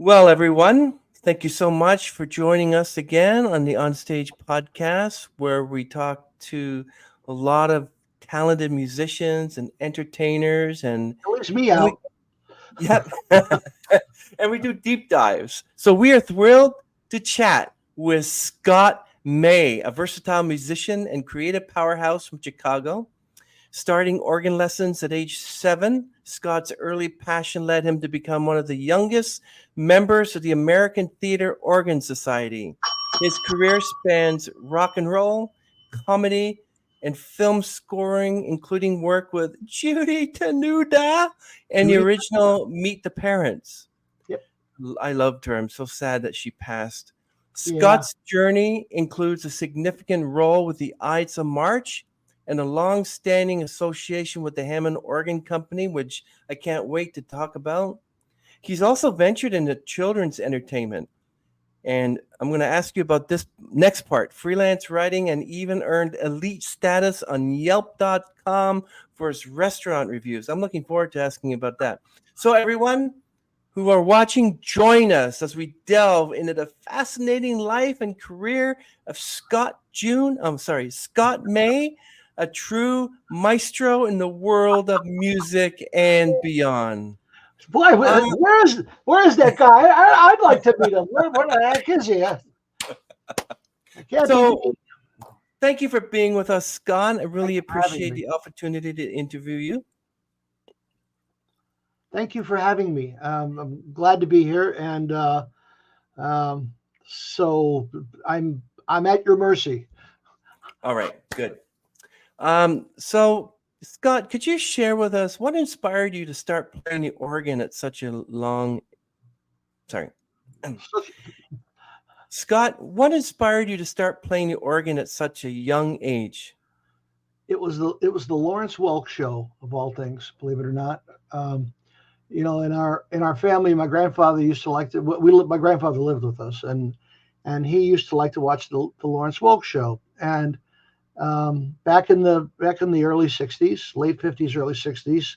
Well, everyone, thank you so much for joining us again on the Onstage podcast, where we talk to a lot of talented musicians and entertainers, It leaves me and we out. yep, and we do deep dives. So we are thrilled to chat with Scott May, a versatile musician and creative powerhouse from Chicago. Starting organ lessons at age 7, Scott's early passion led him to become one of the youngest members of the American Theater Organ Society. His career spans rock and roll, comedy, and film scoring, including work with Judy Tenuta and the Judy. original Meet the Parents. Yep. I loved her. I'm so sad that she passed. Yeah. Scott's journey includes a significant role with the Ides of March and a long-standing association with the Hammond Organ Company, which I can't wait to talk about. He's also ventured into children's entertainment. And I'm going to ask you about this next part, freelance writing, and even earned elite status on Yelp.com for his restaurant reviews. I'm looking forward to asking you about that. So everyone who are watching, join us as we delve into the fascinating life and career of Scott May, a true maestro in the world of music and beyond. Boy, Uh, where is that guy? I'd like to meet him. Where the heck is he? I can't so, believe. thank you for being with us, Scott. I really Thank you for having appreciate me. the opportunity to interview you. Thank you for having me. I'm glad to be here, and um, so I'm at your mercy. All right, good. So, Scott, could you share with us what inspired you to start playing the organ at such a long? Sorry. Scott, what inspired you to start playing the organ at such a young age? It was the Lawrence Welk show of all things, believe it or not. In our family, my grandfather used to like to. My grandfather lived with us, and he used to like to watch the Lawrence Welk show. And back in the early '60s, late '50s, early '60s,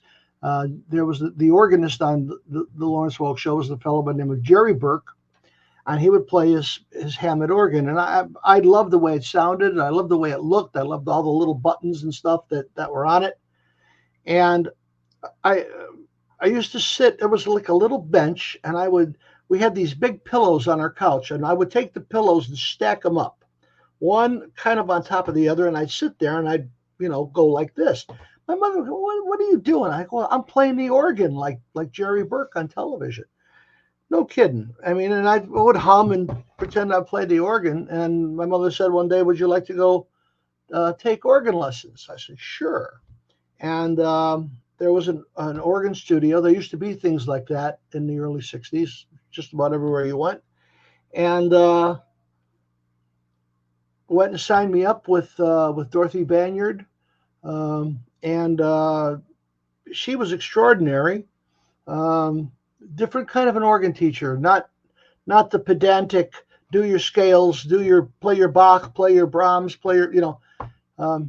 there was the organist on the Lawrence Welk show was the fellow by the name of Jerry Burke, and he would play his Hammond organ, and I loved the way it sounded, and I loved the way it looked. I loved all the little buttons and stuff that were on it, and I I used to sit. There was like a little bench, and we had these big pillows on our couch, and I would take the pillows and stack them up, one kind of on top of the other, and I'd sit there and I'd go like this. My mother, what are you doing? I go, well, I'm playing the organ like Jerry Burke on television. No kidding. I mean, and I would hum and pretend I played the organ. And my mother said one day, "Would you like to go take organ lessons?" I said, "Sure." And there was an organ studio. There used to be things like that in the early '60s, just about everywhere you went. And went and signed me up with Dorothy Banyard, and she was extraordinary. Different kind of an organ teacher, not the pedantic. Do your scales, play your Bach, play your Brahms, play your.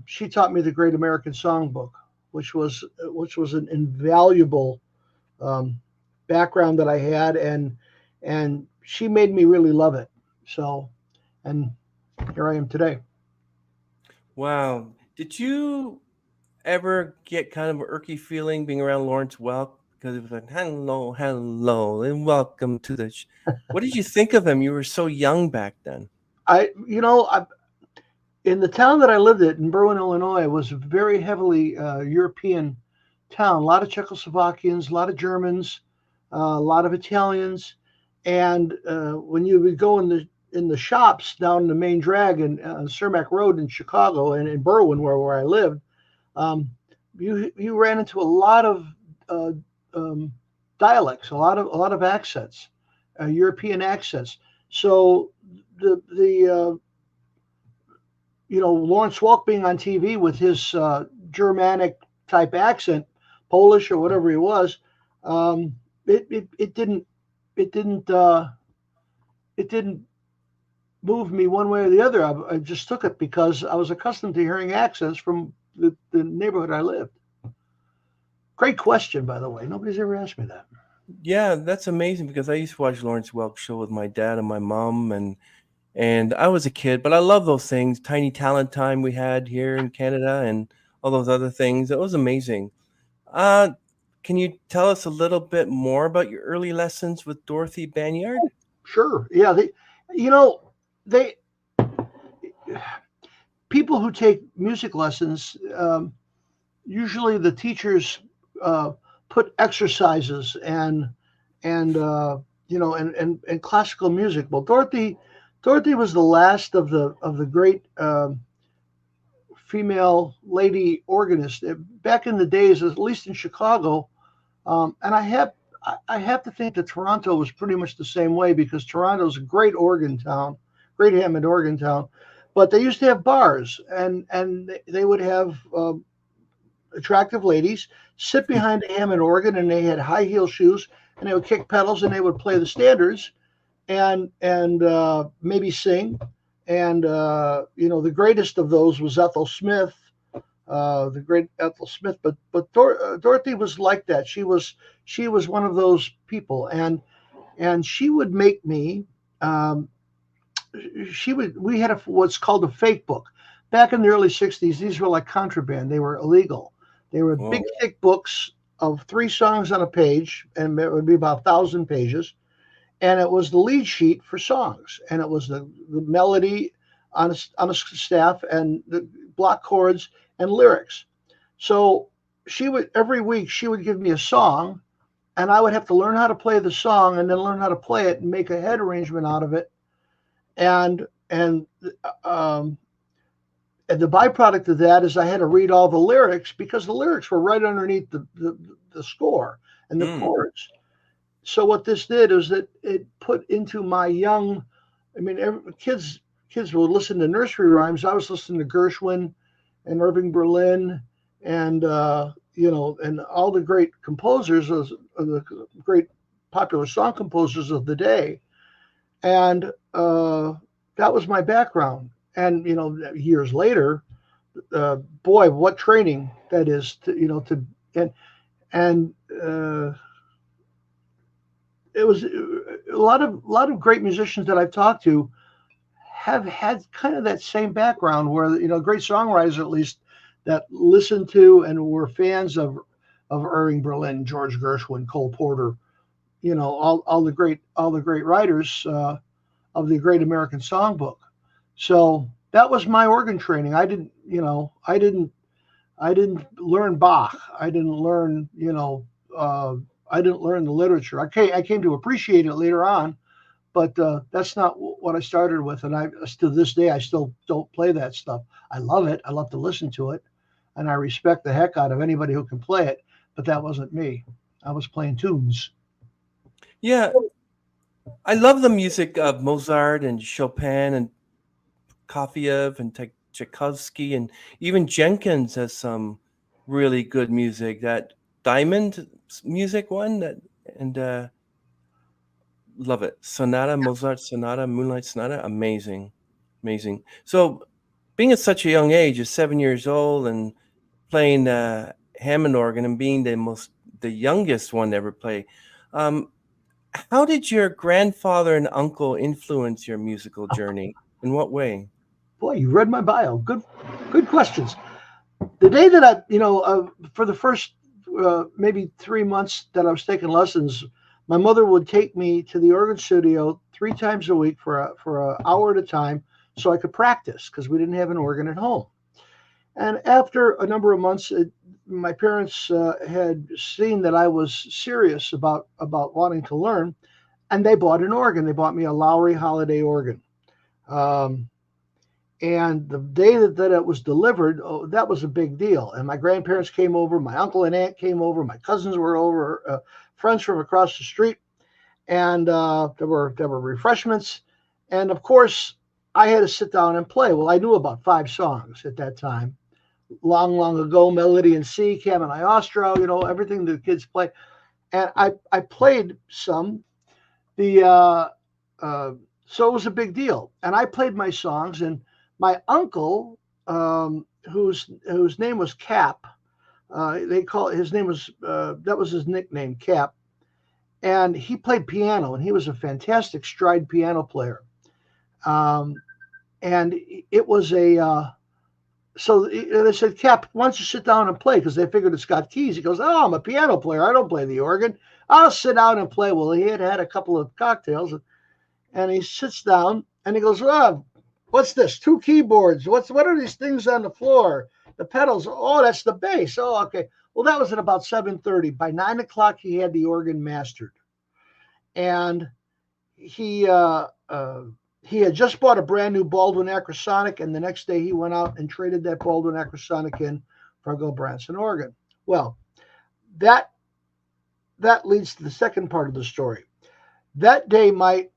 She taught me the Great American Songbook, which was an invaluable background that I had, and she made me really love it. So, and here I am today. Wow. Did you ever get kind of an irky feeling being around Lawrence Welk? Because it was like, hello, hello, and welcome to the. What did you think of him? You were so young back then. I in the town that I lived in Berwyn, Illinois, was a very heavily European town. A lot of Czechoslovakians, a lot of Germans, a lot of Italians, and when you would go in the shops down the main drag and Cermak Road in Chicago and in Berwyn, where I lived, you ran into a lot of dialects, a lot of accents, European accents. So the Lawrence Welk being on TV with his Germanic type accent, Polish or whatever he was, it didn't move me one way or the other. I just took it because I was accustomed to hearing accents from the neighborhood I lived. Great question, by the way. Nobody's ever asked me that. Yeah, that's amazing because I used to watch Lawrence Welk show with my dad and my mom, and I was a kid, but I love those things. Tiny Talent Time we had here in Canada, and all those other things. It was amazing. Uh, can you tell us a little bit more about your early lessons with Dorothy Banyard? Sure. Yeah. You know, they people who take music lessons, usually the teachers uh, put exercises and classical music. Well, Dorothy was the last of the great female lady organists back in the days, at least in Chicago. And I have to think that Toronto was pretty much the same way, because Toronto's a great organ town, great Hammond organ town. But they used to have bars, and they would have attractive ladies sit behind a Hammond organ, and they had high heel shoes, and they would kick pedals, and they would play the standards, and maybe sing. And the greatest of those was Ethel Smith, the great Ethel Smith. But Dorothy was like that. She was one of those people, and she would make me. We had what's called a fake book. Back in the early '60s, these were like contraband. They were illegal. They were big, Whoa. thick books of 3 songs on a page, and it would be about 1,000 pages. And it was the lead sheet for songs, and it was the melody on a staff, and the block chords and lyrics. So every week she would give me a song, and I would have to learn how to play the song, and then learn how to play it and make a head arrangement out of it. And um, and the byproduct of that is I had to read all the lyrics, because the lyrics were right underneath the score and the Mm. chords. So what this did is that it put into my young, I mean, kids would listen to nursery rhymes. I was listening to Gershwin and Irving Berlin, and all the great composers of the great popular song composers of the day. And that was my background. And years later, boy, what training that is and and it was a lot of great musicians that I've talked to have had kind of that same background, where great songwriters, at least, that listened to and were fans of Irving Berlin, George Gershwin, Cole Porter, all the great writers of the Great American Songbook. So that was my organ training. I didn't learn Bach. I didn't learn the literature. I came to appreciate it later on, but that's not what I started with. And to this day, I still don't play that stuff. I love it. I love to listen to it, and I respect the heck out of anybody who can play it. But that wasn't me. I was playing tunes. Yeah, I love the music of Mozart and Chopin and Kofiev and Tchaikovsky, and even Jenkins has some really good music. That Diamond music one, and love it. Sonata, Mozart Sonata, Moonlight Sonata, amazing, amazing. So, being at such a young age, at 7 years old, and playing Hammond organ, and being the youngest one to ever play, um, how did your grandfather and uncle influence your musical journey? In what way? Boy, you read my bio. Good questions. The day that for the first maybe 3 months that I was taking lessons, my mother would take me to the organ studio 3 times a week for an hour at a time, so I could practice, because we didn't have an organ at home. And after a number of months, my parents had seen that I was serious about wanting to learn, and they bought an organ. They bought me a Lowry Holiday organ. Um, and the day that it was delivered, oh, that was a big deal. And my grandparents came over, my uncle and aunt came over, my cousins were over, friends from across the street, and there were refreshments. And of course, I had to sit down and play. Well, I knew about 5 songs at that time. Long, long ago, Melody in C, Cam and Iostro, everything the kids play. And I played some. The So it was a big deal. And I played my songs, and my uncle, whose name was Cap, his name was that was his nickname, Cap. and he played piano, and he was a fantastic stride piano player. And it was so they said, Cap, why don't you sit down and play? Because they figured it's got keys. He goes, oh, I'm a piano player. I don't play the organ. I'll sit down and play. Well, he had a couple of cocktails, and he sits down and he goes, oh, what's this? 2 keyboards. What are these things on the floor? The pedals. Oh, that's the bass. Oh, okay. Well, that was at about 7:30. By 9 o'clock, he had the organ mastered. And he had just bought a brand new Baldwin Acrosonic, and the next day he went out and traded that Baldwin Acrosonic in for a Gilbranson organ. Well, that leads to the second part of the story. That day, my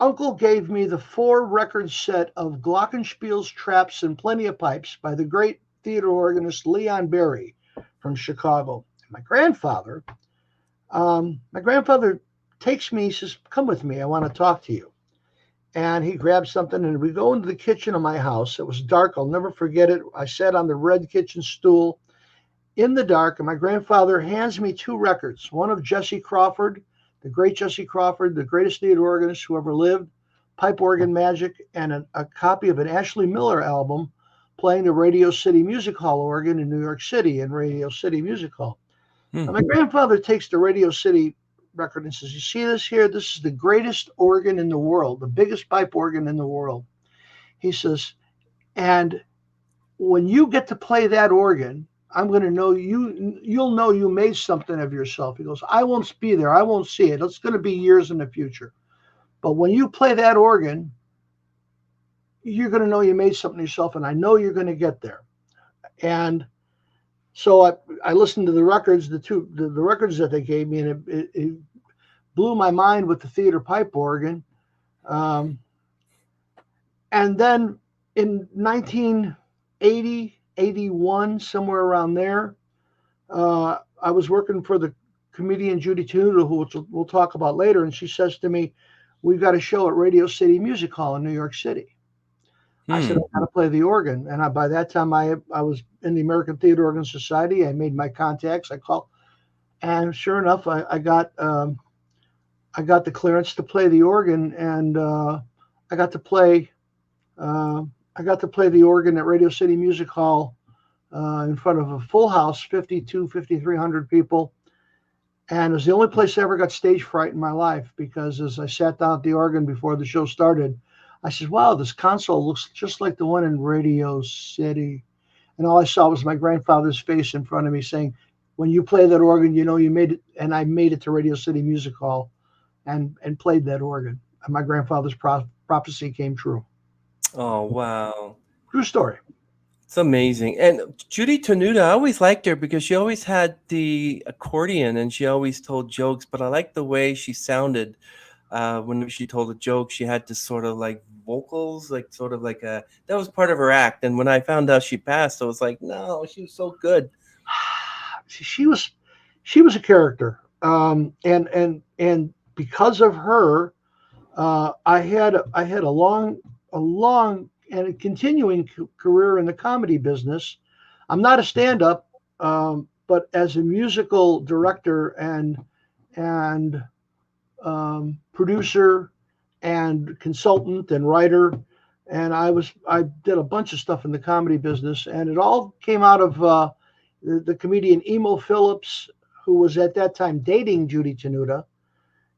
uncle gave me the 4-record set of Glockenspiels, Traps, and Plenty of Pipes by the great theater organist Leon Berry from Chicago. My grandfather takes me, he says, come with me, I want to talk to you. And he grabbed something, and we go into the kitchen of my house. It was dark. I'll never forget it. I sat on the red kitchen stool in the dark, and my grandfather hands me 2 records, one of Jesse Crawford, the great Jesse Crawford, the greatest theater organist who ever lived, Pipe Organ Magic, and a copy of an Ashley Miller album playing the Radio City Music Hall organ in New York City in Radio City Music Hall. And my grandfather takes the Radio City record and says, you see this here? This is the greatest organ in the world, the biggest pipe organ in the world. He says, and when you get to play that organ, I'm going to know you'll know you made something of yourself. He goes, I won't be there. I won't see it. It's going to be years in the future. But when you play that organ, you're going to know you made something of yourself, and I know you're going to get there. And so I listened to the records, the records that they gave me, and it blew my mind with the theater pipe organ. And then in 1980, 81, somewhere around there, I was working for the comedian Judy Tenuta, who we'll talk about later, and she says to me, we've got a show at Radio City Music Hall in New York City. I said, I got to play the organ. And by that time, I was in the American Theater Organ Society. I made my contacts. I called. And sure enough, I got the clearance to play the organ. And I got to play the organ at Radio City Music Hall in front of a full house, 5,300 people. And it was the only place I ever got stage fright in my life, because as I sat down at the organ before the show started, I said, wow, this console looks just like the one in Radio City. And all I saw was my grandfather's face in front of me saying, when you play that organ, you know you made it. And I made it to Radio City Music Hall and played that organ. And my grandfather's prophecy came true. Oh, wow. True story. It's amazing. And Judy Tenuta, I always liked her because she always had the accordion and she always told jokes, but I liked the way she sounded. When she told a joke, she had this sort of like vocals, like sort of like that was part of her act. And when I found out she passed, I was like, no, she was so good. She was a character. And because of her, I had a long and a continuing career in the comedy business. I'm not a stand-up, but as a musical director and producer and consultant and writer, and I did a bunch of stuff in the comedy business, and it all came out of the comedian Emo Philips, who was at that time dating Judy Tenuta.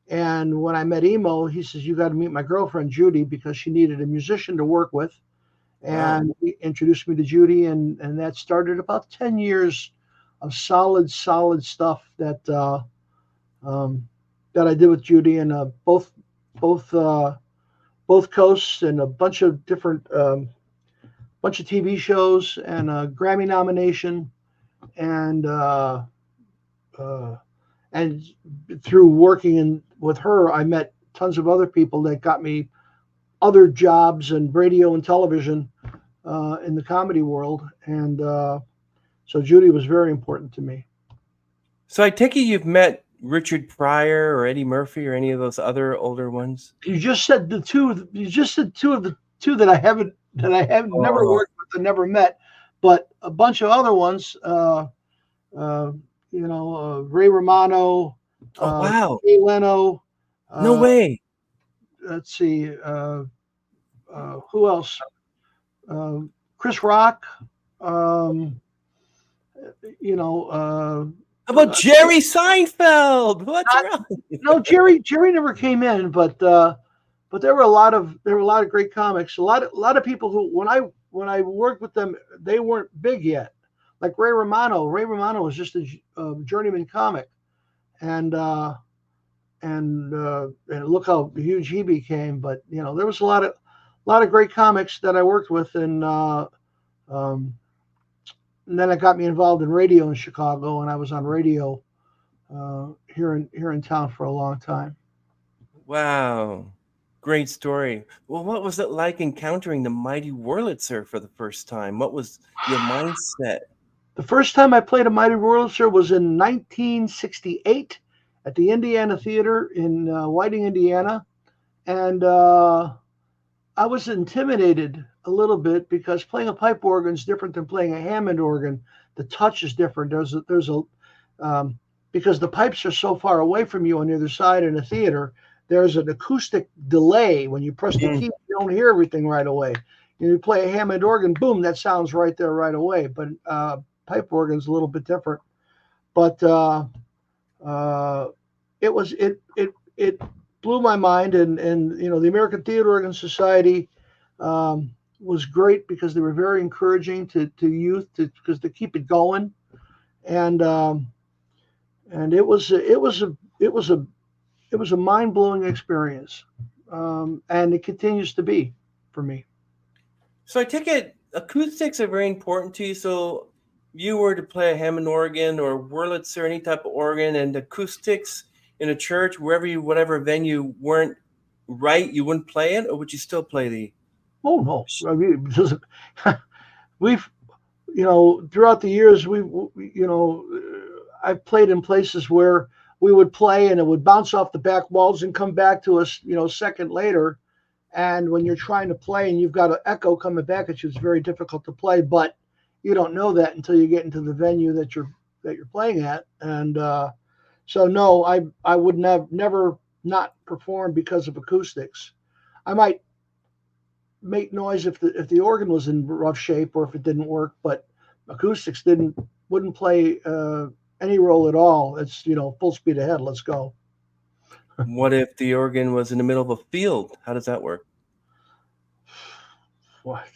And when I met Emo, he says, you got to meet my girlfriend Judy, because she needed a musician to work with. And he introduced me to Judy, and that started about 10 years of solid stuff that I did with Judy, and both coasts, and a bunch of different bunch of TV shows, and a Grammy nomination, and through working with her, I met tons of other people that got me other jobs and radio and television in the comedy world, and so Judy was very important to me. So I take it you've met Richard Pryor or Eddie Murphy or any of those other older ones? You just said two. You just said two of the two that I haven't never worked with and never met, but a bunch of other ones. Ray Romano, Oh, wow. Jay Leno. No way. Let's see. Who else? Chris Rock. Um, you know, How about Jerry Seinfeld? What's wrong? no, Jerry never came in, but there were a lot of great comics. A lot of people who when I worked with them, they weren't big yet. Like Ray Romano. Ray Romano was just a journeyman comic, and look how huge he became. But there was a lot of great comics that I worked with, and then it got me involved in radio in Chicago, and I was on radio here in town for a long time. Wow. Great story. Well, what was it like encountering the mighty Wurlitzer for the first time? What was your mindset? The first time I played a mighty Wurlitzer was in 1968 at the Indiana Theater in Whiting, Indiana. And I was intimidated a little bit because playing a pipe organ is different than playing a Hammond organ. The touch is different. Because the pipes are so far away from you on the other side in a theater, there's an acoustic delay. When you press the key, you don't hear everything right away. You play a Hammond organ, boom, that sounds right there right away. But pipe organ is a little bit different. But it blew my mind, and the American Theater Organ Society was great because they were very encouraging to youth because to keep it going, and it was a mind-blowing experience, and it continues to be for me. So I take it acoustics are very important to you. So you were to play a Hammond organ or Wurlitzer, any type of organ, and acoustics in a church, whatever venue weren't right, you wouldn't play it, or would you still play the? Oh no, I mean, we've throughout the years I've played in places where we would play and it would bounce off the back walls and come back to us a second later, and when you're trying to play and you've got an echo coming back at you, it's very difficult to play, but you don't know that until you get into the venue that you're playing at. And so no, I would never not perform because of acoustics. I might make noise if the organ was in rough shape or if it didn't work, but acoustics wouldn't play any role at all. It's full speed ahead, let's go. What if the organ was in the middle of a field? How does that work? What?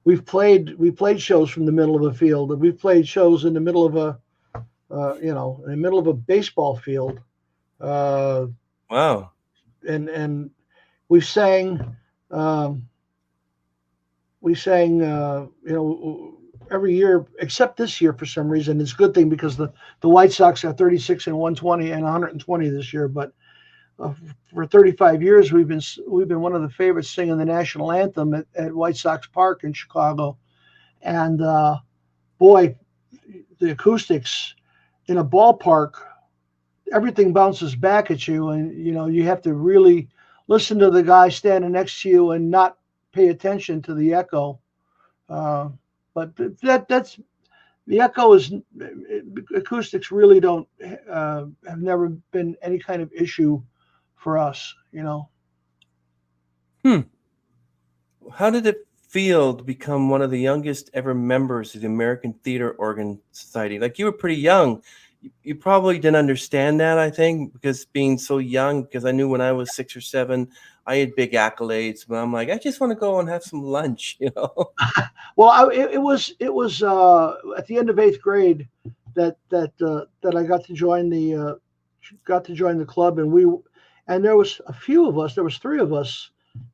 We played shows from the middle of a field, and we've played shows in the middle of in the middle of a baseball field. Wow. And we sang every year except this year for some reason. It's a good thing because the White Sox got 36 and 120 and 120 this year, but for 35 years we've been one of the favorites singing the national anthem at White Sox Park in Chicago. And boy, the acoustics in a ballpark, everything bounces back at you, and you have to really listen to the guy standing next to you and not pay attention to the echo. But that's the echo is acoustics really don't have never been any kind of issue for us. How did it feel to become one of the youngest ever members of the American Theater Organ Society? Like, you were pretty young. You probably didn't understand that, I think, because being so young, because I knew when I was 6 or 7, I had big accolades, but I'm like, I just want to go and have some lunch, Well, it was at the end of 8th grade that I got to join the club, and there was a few of us. There was 3 of us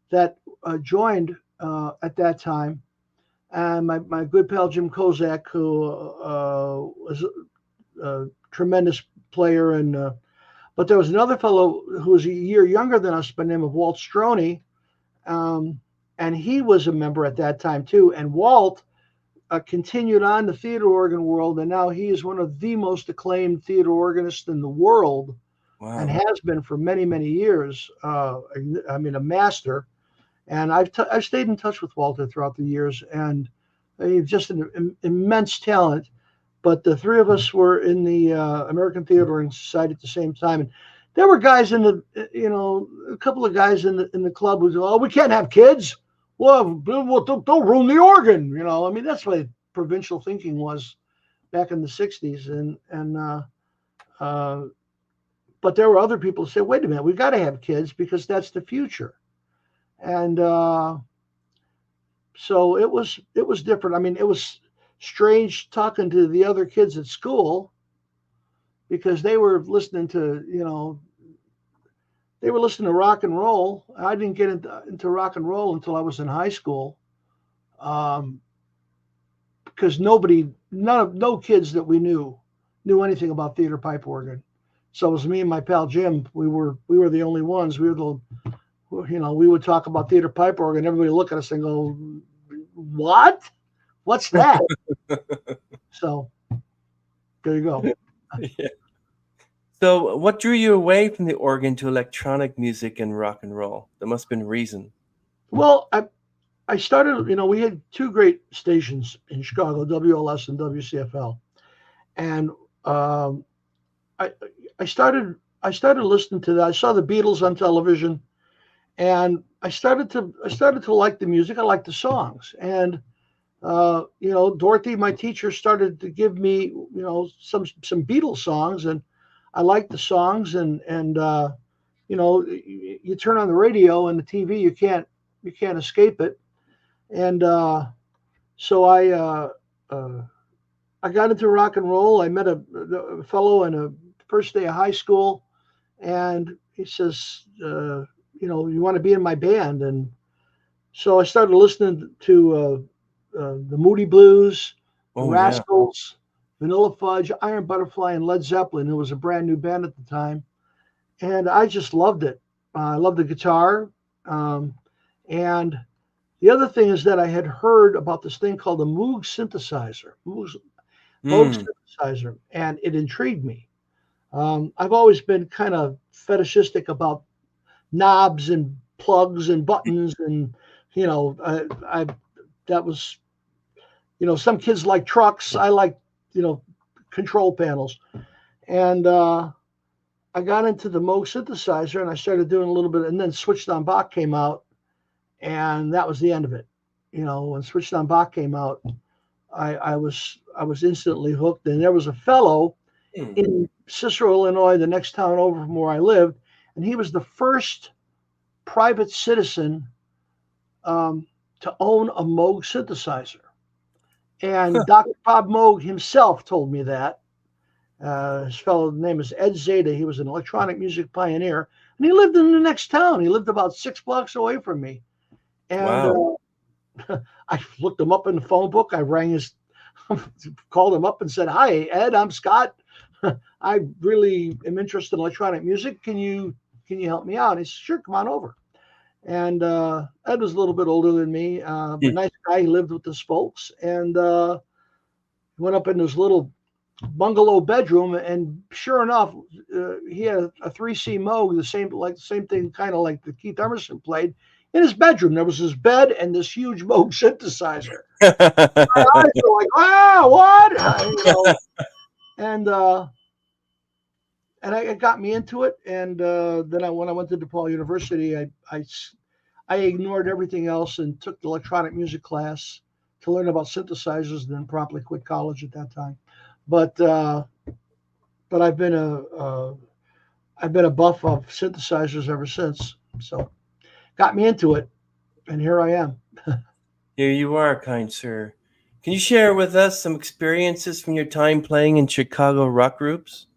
that joined at that time, and my good pal Jim Kozak, who was a tremendous player, and but there was another fellow who was a year younger than us by the name of Walt Stroney, and he was a member at that time too. And Walt continued on the theater organ world, and now he is one of the most acclaimed theater organists in the world. Wow. And has been for many, many years. I mean, a master. And I've stayed in touch with Walter throughout the years, and he's just an immense talent. but the three of us were in the American Theater and Society at the same time. And there were guys in the, a couple of guys in the club who said, "Oh, we can't have kids. Well, they'll ruin the organ." I mean, that's what provincial thinking was back in the '60s. But there were other people who said, "Wait a minute, we've got to have kids because that's the future." And so it was different. I mean, it was strange talking to the other kids at school because they were listening to, they were listening to rock and roll. I didn't get into rock and roll until I was in high school, because no kids that we knew anything about theater pipe organ. So it was me and my pal Jim. We were the only ones. We would talk about theater pipe organ. Everybody look at us and go, "What? What's that?" So there you go. Yeah. So what drew you away from the organ to electronic music and rock and roll? There must have been a reason. Well, I started, we had two great stations in Chicago, WLS and WCFL. And I started listening to that. I saw the Beatles on television, and I started to like the music. I liked the songs. And Dorothy, my teacher, started to give me, some Beatles songs, and I liked the songs. And you turn on the radio and the TV, you can't escape it. And so I got into rock and roll. I met a fellow in a first day of high school, and he says, "You want to be in my band?" And so I started listening to the Moody Blues, Rascals, Vanilla Fudge, Iron Butterfly, and Led Zeppelin. It was a brand new band at the time, and I just loved it. I loved the guitar, and the other thing is that I had heard about this thing called a Moog synthesizer, synthesizer, and it intrigued me. I've always been kind of fetishistic about knobs and plugs and buttons, and that was, some kids like trucks. I like, control panels, and I got into the Moog synthesizer, and I started doing a little bit, and then Switched on Bach came out, and that was the end of it. When Switched on Bach came out, I was instantly hooked. And there was a fellow in Cicero, Illinois, the next town over from where I lived, and he was the first private citizen to own a Moog synthesizer. And Dr. Bob Moog himself told me that. His fellow name is Ed Zeta. He was an electronic music pioneer, and he lived in the next town. He lived about 6 blocks away from me. And wow. I looked him up in the phone book. I called him up and said, "Hi, Ed, I'm Scott. I really am interested in electronic music. Can you help me out?" And he said, "Sure, come on over." And Ed was a little bit older than me, but nice guy. He lived with his folks, and went up in his little bungalow bedroom, and sure enough, he had a 3C Moog, the same thing, kind of like the Keith Emerson played, in his bedroom. There was his bed and this huge Moog synthesizer. My eyes were like, "Wow, what?" And it got me into it. And then when I went to DePaul University, I ignored everything else and took the electronic music class to learn about synthesizers, and then promptly quit college at that time. But I've been a buff of synthesizers ever since. So got me into it, and here I am. Here you are, kind sir. Can you share with us some experiences from your time playing in Chicago rock groups?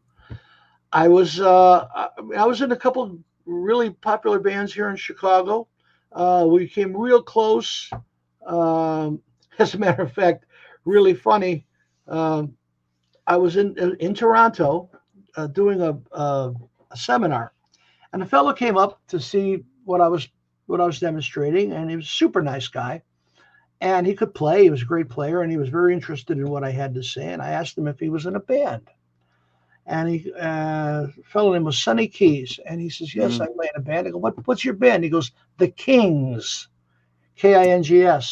I was in a couple really popular bands here in Chicago. We became real close. As a matter of fact, really funny. I was in Toronto doing a seminar, and a fellow came up to see what I was demonstrating, and he was a super nice guy, and he could play. He was a great player, and he was very interested in what I had to say. And I asked him if he was in a band, and a fellow named was Sonny Keys, and he says, "Yes, I play in a band." I go, "What's your band?" He goes, "The Kings, Kings." I said,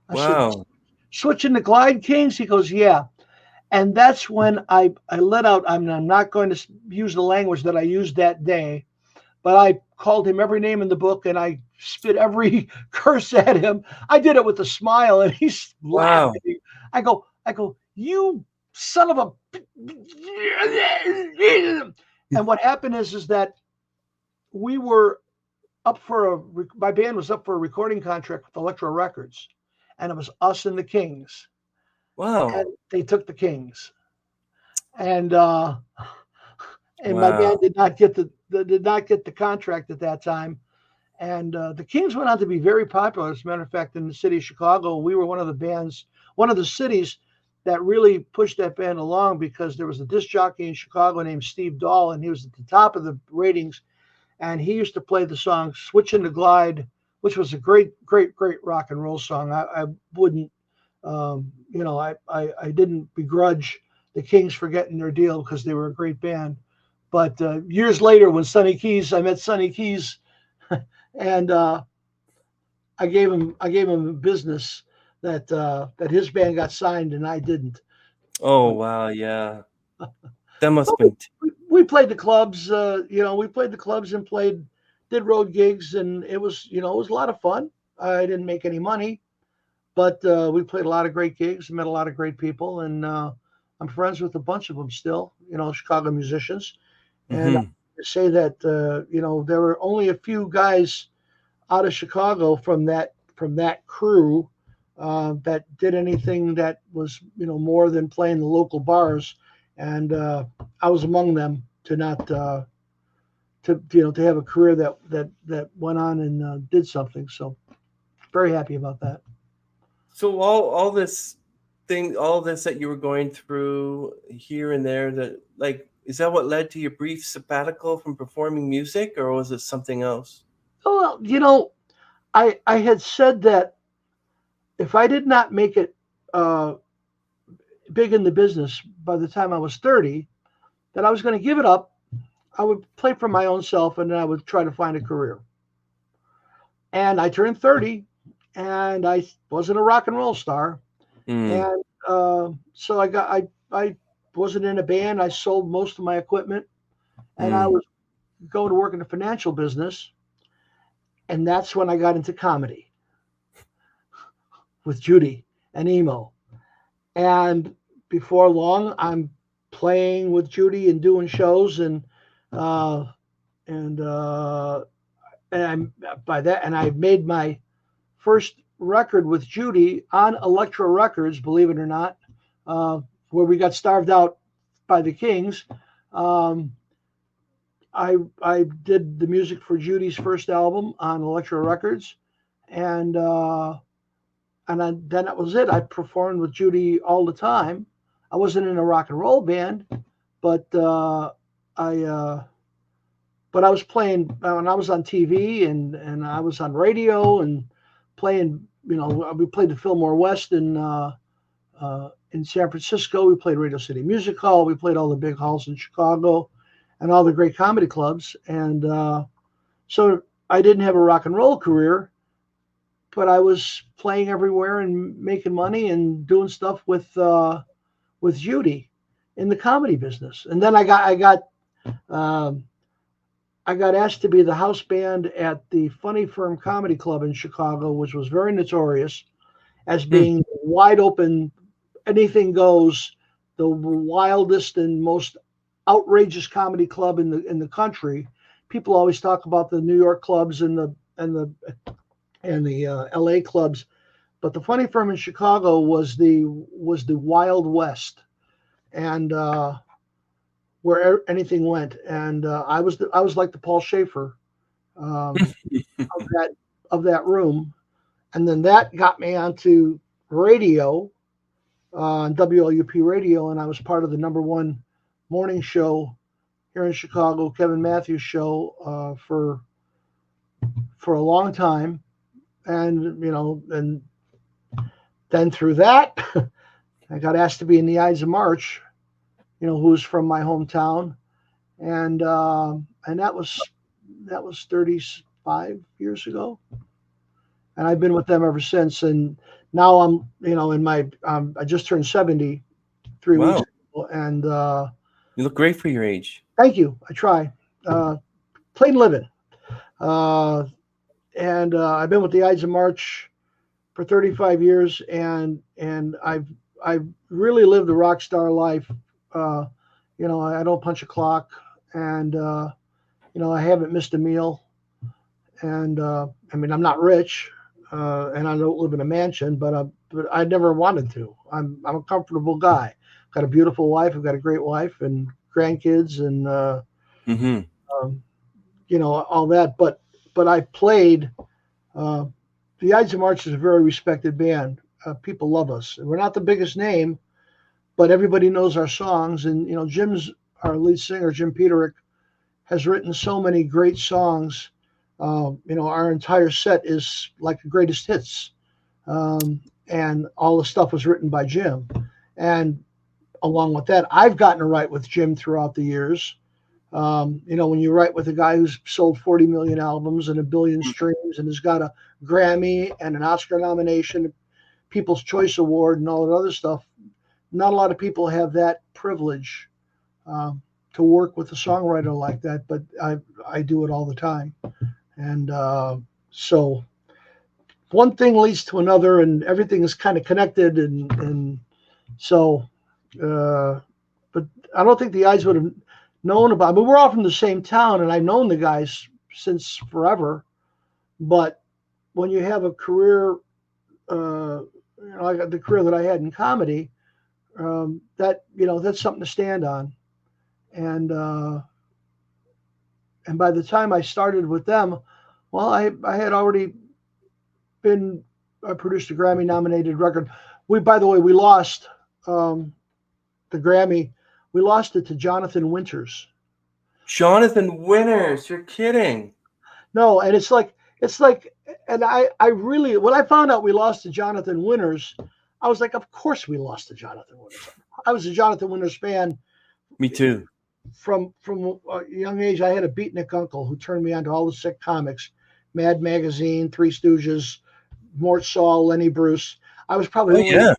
Wow. "Switching to Glide Kings?" He goes, "Yeah." And that's when I let out. I'm not going to use the language that I used that day, but I called him every name in the book and I spit every curse at him. I did it with a smile and he's Wow. laughing. I go, you son of a. And what happened is that we were my band was up for a recording contract with Elektra Records, and it was us and the Kings. Wow. And they took the Kings. And my Wow. band did not get the contract at that time. And the Kings went on to be very popular. As a matter of fact, in the city of Chicago, we were one of the cities that really pushed that band along, because there was a disc jockey in Chicago named Steve Dahl, and he was at the top of the ratings. And he used to play the song "Switchin' to Glide," which was a great rock and roll song. I wouldn't, I didn't begrudge the Kings for getting their deal, because they were a great band. But years later, when I met Sonny Keys, and I gave him a business that his band got signed and I didn't. Oh, wow. Yeah. That must have been. We played the clubs, we played the clubs and did road gigs, and it was a lot of fun. I didn't make any money, but we played a lot of great gigs, met a lot of great people, and I'm friends with a bunch of them still, Chicago musicians. And I say that, there were only a few guys out of Chicago from that crew that did anything that was, more than playing the local bars. And I was among them to not to have a career that went on and did something. So very happy about that. So all this that you were going through here and there, is that what led to your brief sabbatical from performing music, or was it something else? Well, I had said that if I did not make it big in the business by the time I was 30, that I was going to give it up. I would play for my own self, and then I would try to find a career. And I turned 30, and I wasn't a rock and roll star. And so I wasn't in a band. I sold most of my equipment, and I was going to work in the financial business. And that's when I got into comedy with Judy and Emo. And before long, I'm playing with Judy and doing shows, and I made my first record with Judy on Elektra Records, believe it or not, where we got starved out by the Kings. I did the music for Judy's first album on Elektra Records, and then that was it. I performed with Judy all the time. I wasn't in a rock and roll band, but I was playing when I was on TV and I was on radio and playing. We played the Fillmore West in San Francisco. We played Radio City Music Hall. We played all the big halls in Chicago and all the great comedy clubs. And so I didn't have a rock and roll career, but I was playing everywhere and making money and doing stuff with Judy in the comedy business. And then I got asked to be the house band at the Funny Firm Comedy Club in Chicago, which was very notorious as being wide open, anything goes, the wildest and most outrageous comedy club in the country. People always talk about the New York clubs and the LA clubs, but the Funny Firm in Chicago was the Wild West, and where anything went. And I was like the Paul Schaefer of that room, and then that got me onto radio on WLUP radio, and I was part of the #1 morning show here in Chicago, Kevin Matthews show, for a long time. And and then through that I got asked to be in the Ides of March, who's from my hometown, and that was 35 years ago, and I've been with them ever since. And now I'm in my I just turned 70 3 weeks Wow. ago, and You look great for your age. thank you. I try. Plain living. And I've been with the Ides of March for 35 years, and I've really lived a rock star life. You know, I don't punch a clock, and you know, I haven't missed a meal. And I mean, I'm not rich, and I don't live in a mansion, but I never wanted to. I'm a comfortable guy. Got a beautiful wife. I've got a great wife and grandkids, and you know, all that. But I played. The Ides of March is a very respected band. People love us. We're not the biggest name, but everybody knows our songs. And you know, our lead singer, Jim Peterick, has written so many great songs. You know, our entire set is like the greatest hits, and all the stuff was written by Jim. And along with that, I've gotten to write with Jim throughout the years. You know, when you write with a guy who's sold 40 million albums and 1 billion streams and has got a Grammy and an Oscar nomination, People's Choice Award, and all that other stuff, not a lot of people have that privilege to work with a songwriter like that, but I do it all the time. And so one thing leads to another, and everything is kind of connected. And so, but I don't think the Ides would have known about. I mean, we're all from the same town, and I've known the guys since forever. But when you have a career, you know, I got the career that I had in comedy, that, you know, that's something to stand on. And by the time I started with them, well, I had already been produced a Grammy-nominated record. By the way, we lost the Grammy. We lost it to Jonathan Winters. Jonathan Winters, you're kidding. No, and it's like, and I really, when I found out we lost to Jonathan Winters, I was like, of course we lost to Jonathan Winters. I was a Jonathan Winters fan. Me too. From a young age. I had a beatnik uncle who turned me on to all the sick comics, Mad Magazine, Three Stooges, Mort Saul, Lenny Bruce. I was probably Shecky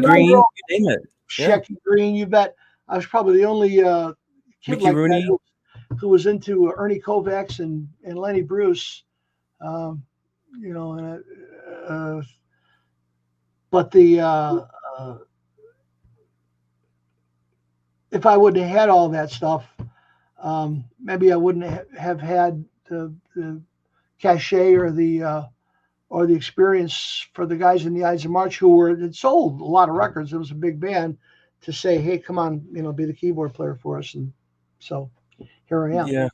Green, you name it. Shecky Green, you bet. I was probably the only kid Mickey like Rooney. that who was into Ernie Kovacs and Lenny Bruce. You know, but the if I would have had all that stuff, maybe I wouldn't have had the cachet or the experience for the guys in the Ides of March who had sold a lot of records. It was a big band to say, hey, come on, you know, be the keyboard player for us. And so here I am. Yeah.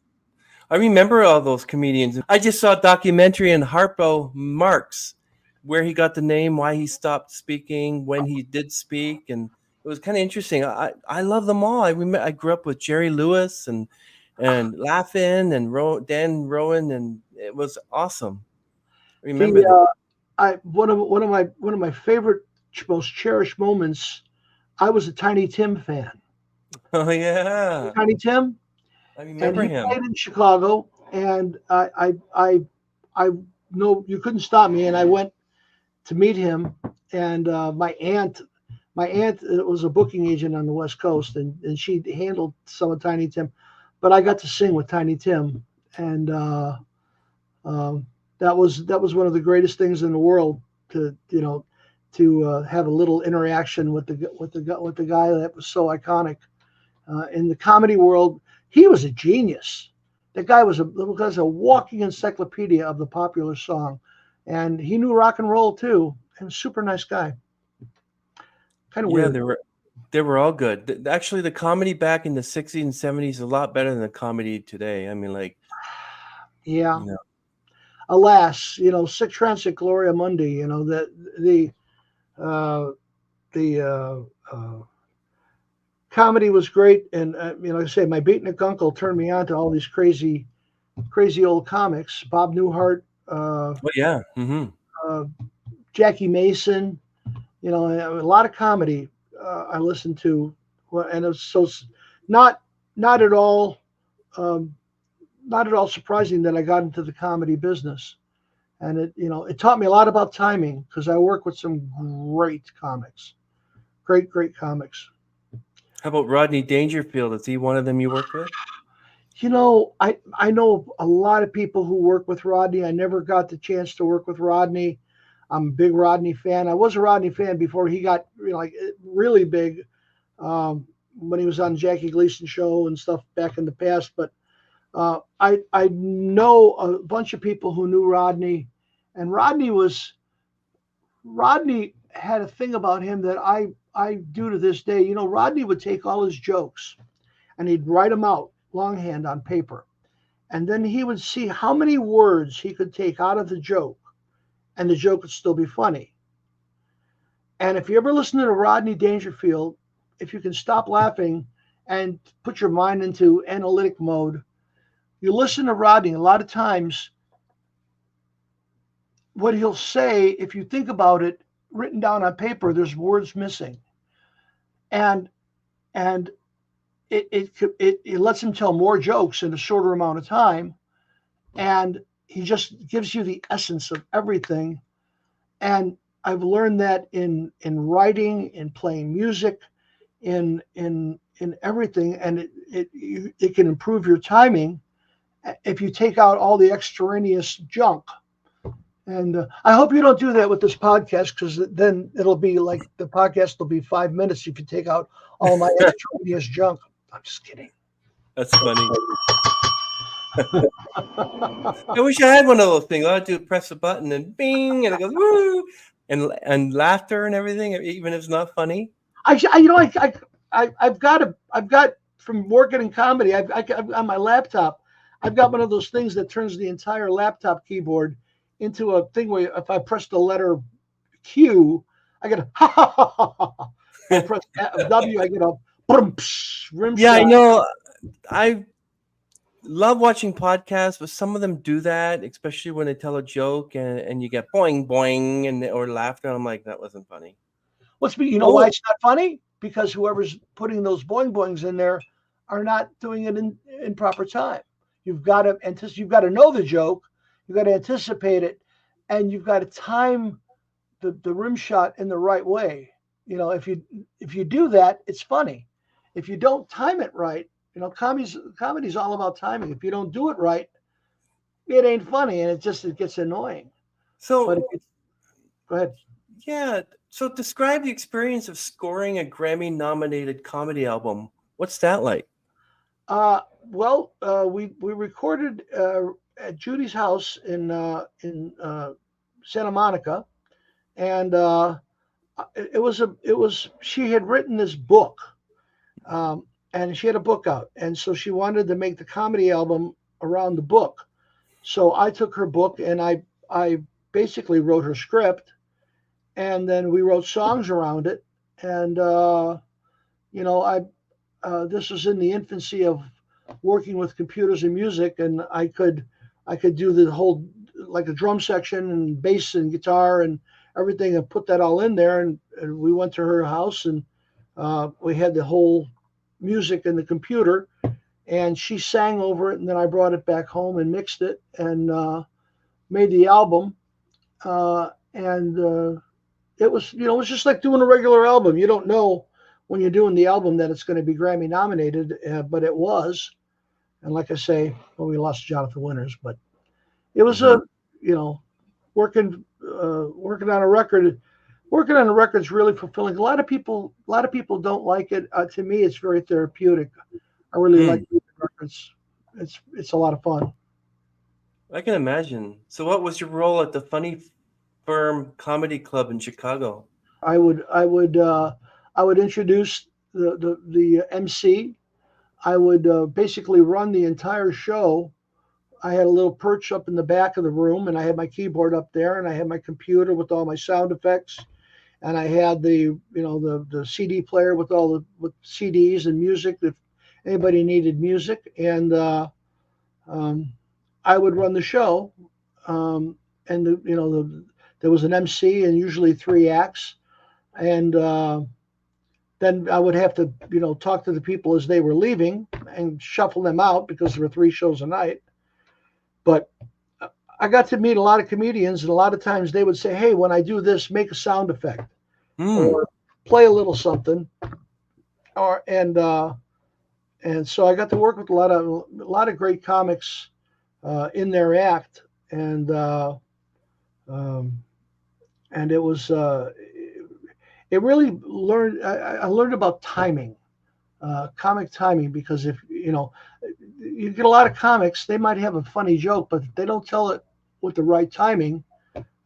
I remember all those comedians. I just saw a documentary on Harpo Marx where he got the name, why he stopped speaking, when he did speak, and it was kind of interesting. I love them all. I grew up with Jerry Lewis and Laugh-In and Dan Rowan, and it was awesome. I remember that. One of my favorite, most cherished moments. I was a Tiny Tim fan. Oh yeah, Tiny Tim. I remember him. Played in Chicago, and I know you couldn't stop me, and I went to meet him. And my aunt was a booking agent on the West Coast, and she handled some of Tiny Tim, but I got to sing with Tiny Tim, and that was one of the greatest things in the world to have a little interaction with the guy that was so iconic in the comedy world. He was a genius. That guy was a walking encyclopedia of the popular song, and he knew rock and roll too. And a super nice guy. Kind of weird. They were all good. Actually, the comedy back in the 60s and 70s is a lot better than the comedy today. I mean, like, yeah. You know. Alas, you know, sic transit gloria mundi. You know, the comedy was great, and you know, like I say, my beatnik uncle turned me on to all these crazy old comics. Bob Newhart. Oh yeah. Mm-hmm. Jackie Mason. You know, a lot of comedy I listened to, and it was so not at all surprising that I got into the comedy business, and it taught me a lot about timing because I work with some great comics, Great, great comics. How about Rodney Dangerfield? Is he one of them you worked with? You know, I know a lot of people who work with Rodney. I never got the chance to work with Rodney. I'm a big Rodney fan. I was a Rodney fan before he got like really big, when he was on Jackie Gleason show and stuff back in the past. But I know a bunch of people who knew Rodney, and Rodney had a thing about him that I do to this day. You know, Rodney would take all his jokes and he'd write them out longhand on paper. And then he would see how many words he could take out of the joke and the joke would still be funny. And if you ever listen to Rodney Dangerfield, if you can stop laughing and put your mind into analytic mode, you listen to Rodney, a lot of times what he'll say, if you think about it, written down on paper, there's words missing. And it lets him tell more jokes in a shorter amount of time. And he just gives you the essence of everything. And I've learned that in writing, in playing music, in everything. And it can improve your timing if you take out all the extraneous junk. And I hope you don't do that with this podcast, because then it'll be like the podcast will be 5 minutes if you take out all my extraneous junk. I'm just kidding. That's funny. I wish I had one of those things. All I do is press a button and bing, and it goes woo, and laughter and everything, even if it's not funny. I've got from working in comedy. I've on my laptop. I've got one of those things that turns the entire laptop keyboard into a thing where if I press the letter Q, I get a ha ha ha ha ha. I press W, I get a boom, rim yeah, shot. I know. I love watching podcasts, but some of them do that, especially when they tell a joke and you get boing boing or laughter. I'm like, that wasn't funny. You know why it's not funny? Because whoever's putting those boing boings in there are not doing it in proper time. You've got to know the joke. You've got to anticipate it, and you've got to time the rim shot in the right way. You know, if you do that, it's funny. If you don't time it right, you know, comedy's all about timing. If you don't do it right, it ain't funny, and it gets annoying. So, go ahead. Yeah. So describe the experience of scoring a Grammy-nominated comedy album. What's that like? We recorded at Judy's house in Santa Monica, and she had written this book, and she had a book out, and so she wanted to make the comedy album around the book. So I took her book and I basically wrote her script, and then we wrote songs around it. And this was in the infancy of working with computers and music, and I could do the whole, like a drum section and bass and guitar and everything, and put that all in there. And we went to her house, and we had the whole music in the computer, and she sang over it, and then I brought it back home and mixed it and made the album. It was just like doing a regular album. You don't know when you're doing the album that it's going to be Grammy nominated, but it was. And like I say, we lost Jonathan Winters, but it was working on a record. Working on a record is really fulfilling. A lot of people don't like it. To me, it's very therapeutic. I really like records. It's a lot of fun. I can imagine. So, what was your role at the Funny Firm Comedy Club in Chicago? I would introduce the MC. I would basically run the entire show. I had a little perch up in the back of the room, and I had my keyboard up there, and I had my computer with all my sound effects, and I had the CD player with with CDs and music if anybody needed music, and I would run the show, and there was an MC and usually 3 acts, and then I would have to talk to the people as they were leaving and shuffle them out because there were 3 shows a night. But I got to meet a lot of comedians, and a lot of times they would say, "Hey, when I do this, make a sound effect," or play a little something, and so I got to work with a lot of great comics in their act, and it was it really learned. I learned about timing, comic timing, because if you get a lot of comics, they might have a funny joke, but if they don't tell it with the right timing,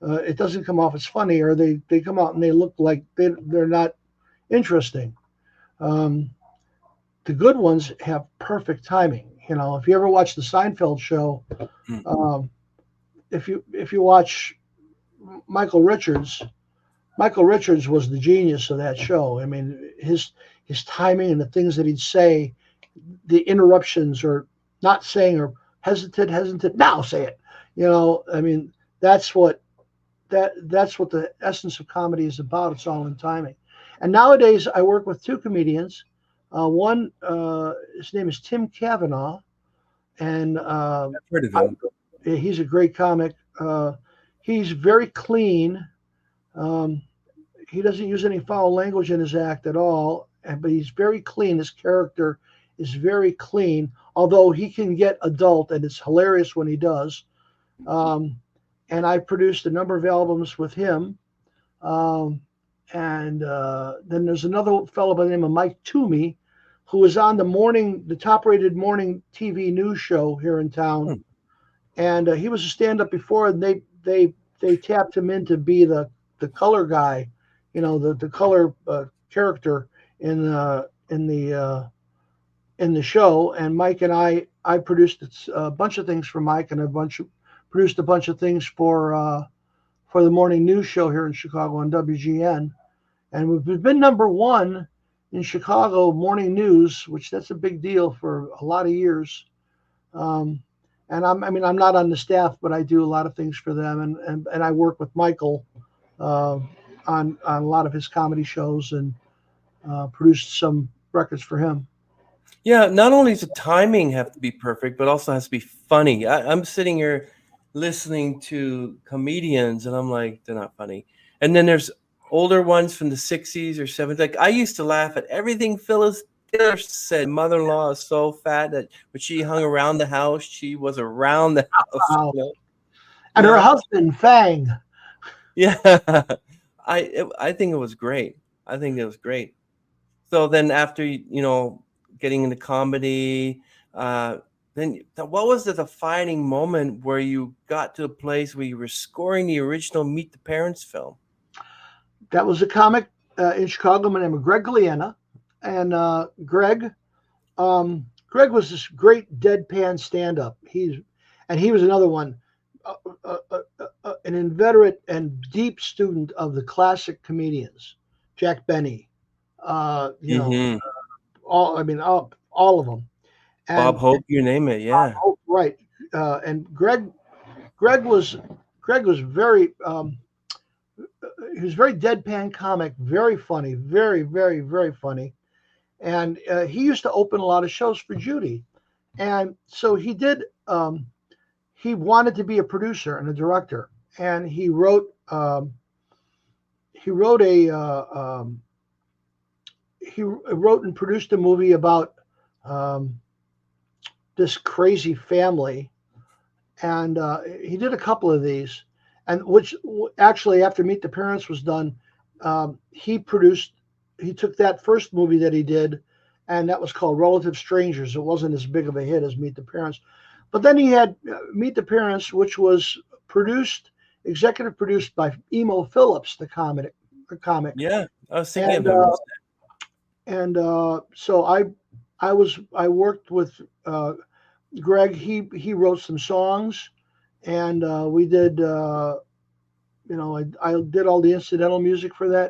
it doesn't come off as funny, or they come out and they look like they're not interesting. The good ones have perfect timing. If you ever watch the Seinfeld show, if you watch Michael Richards was the genius of that show. I mean, his timing and the things that he'd say, the interruptions, or not saying, or hesitant, now say it. I mean, that's what the essence of comedy is about. It's all in timing. And nowadays, I work with two comedians. One, his name is Tim Cavanaugh, and I've heard of him. He's a great comic. He's very clean. He doesn't use any foul language in his act at all, but he's very clean. His character is very clean, although he can get adult, and it's hilarious when he does. And I produced a number of albums with him. And then there's another fellow by the name of Mike Toomey, who was on the top-rated morning TV news show here in town. And he was a stand-up before, and they tapped him in to be the color guy, the color character in the show. And Mike and I produced a bunch of things for Mike, and produced a bunch of things for the morning news show here in Chicago on WGN. And we've been number one in Chicago morning news, which that's a big deal for a lot of years. And I'm not on the staff, but I do a lot of things for them. And I work with Michael on a lot of his comedy shows, and produced some records for him. Yeah, not only does the timing have to be perfect, but also has to be funny. I'm sitting here listening to comedians, and I'm like, they're not funny. And then there's older ones from the 60s or 70s. Like, I used to laugh at everything Phyllis Diller said. Mother-in-law is so fat that when she hung around the house, she was around the house. Wow. And her husband, Fang. Yeah. I think it was great. I think it was great. So then after, getting into comedy, then what was the defining moment where you got to a place where you were scoring the original Meet the Parents film? That was a comic in Chicago. My name is Greg Galliena. And Greg was this great deadpan stand-up. He was another one, an inveterate and deep student of the classic comedians, Jack Benny, all of them. And Bob Hope, you name it, yeah. Bob Hope, right. And Greg was very he was very deadpan comic, very funny, very, very, very funny. And he used to open a lot of shows for Judy. And so he did, he wanted to be a producer and a director. And he wrote and produced a movie about this crazy family. And he did a couple of these. And which actually, after Meet the Parents was done, he took that first movie that he did, and that was called Relative Strangers. It wasn't as big of a hit as Meet the Parents. But then he had Meet the Parents, which was executive produced by Emo Philips, the comic. Yeah, I was thinking about that. And so I worked with Greg. He wrote some songs, and we did, I did all the incidental music for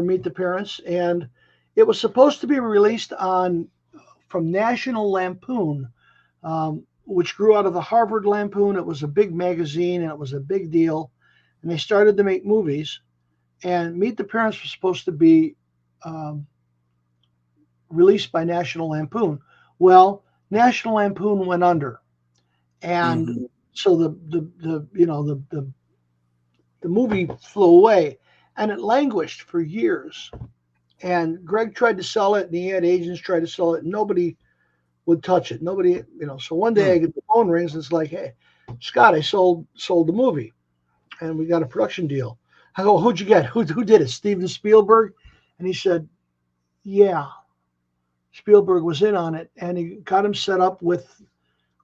Meet the Parents. And it was supposed to be released from National Lampoon, which grew out of the Harvard Lampoon. It was a big magazine, and it was a big deal. And they started to make movies. And Meet the Parents was supposed to be released by National Lampoon. Well, National Lampoon went under. And so the movie flew away, and it languished for years. And Greg tried to sell it, and he had agents try to sell it, and nobody would touch it. Nobody, So one day I get the phone rings, and it's like, "Hey, Scott, I sold the movie, and we got a production deal." I go, "Who'd you get? Who did it? Steven Spielberg?" And he said, "Yeah, Spielberg was in on it, and he got him set up with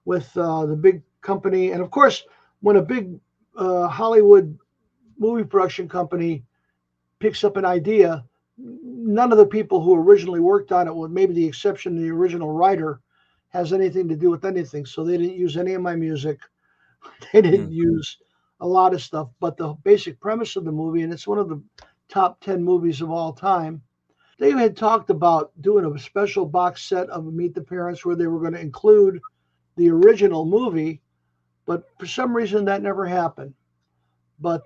the big company." And of course, when a big Hollywood movie production company picks up an idea, none of the people who originally worked on it, with maybe the exception of the original writer, has anything to do with anything. So they didn't use any of my music. They didn't use a lot of stuff, but the basic premise of the movie, and it's one of the top 10 movies of all time. They had talked about doing a special box set of Meet the Parents where they were going to include the original movie, but for some reason that never happened. But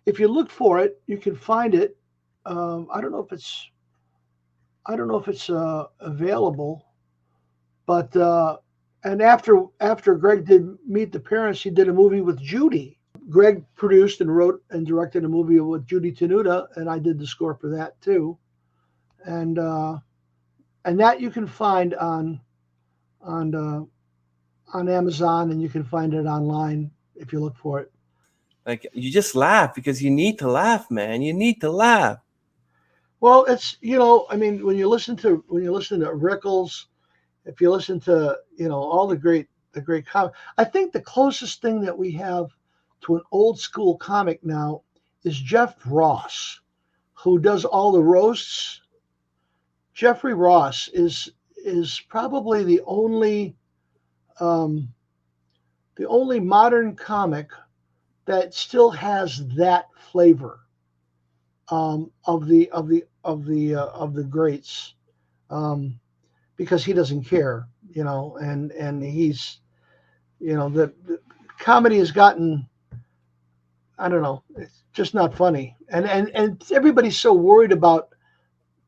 if you look for it, you can find it. I don't know if it's available, but and after Greg did Meet the Parents, he did a movie with Judy. Greg produced and wrote and directed a movie with Judy Tenuta, and I did the score for that too. And that you can find on Amazon, and you can find it online if you look for it. Like, you just laugh because you need to laugh, man. You need to laugh. Well, it's when you listen to Rickles, if you listen to all the great comic, I think the closest thing that we have to an old school comic now is Jeff Ross, who does all the roasts. Jeffrey Ross is probably the only modern comic that still has that flavor of the greats, because he doesn't care, and he's, the comedy has gotten, I don't know, it's just not funny, and everybody's so worried about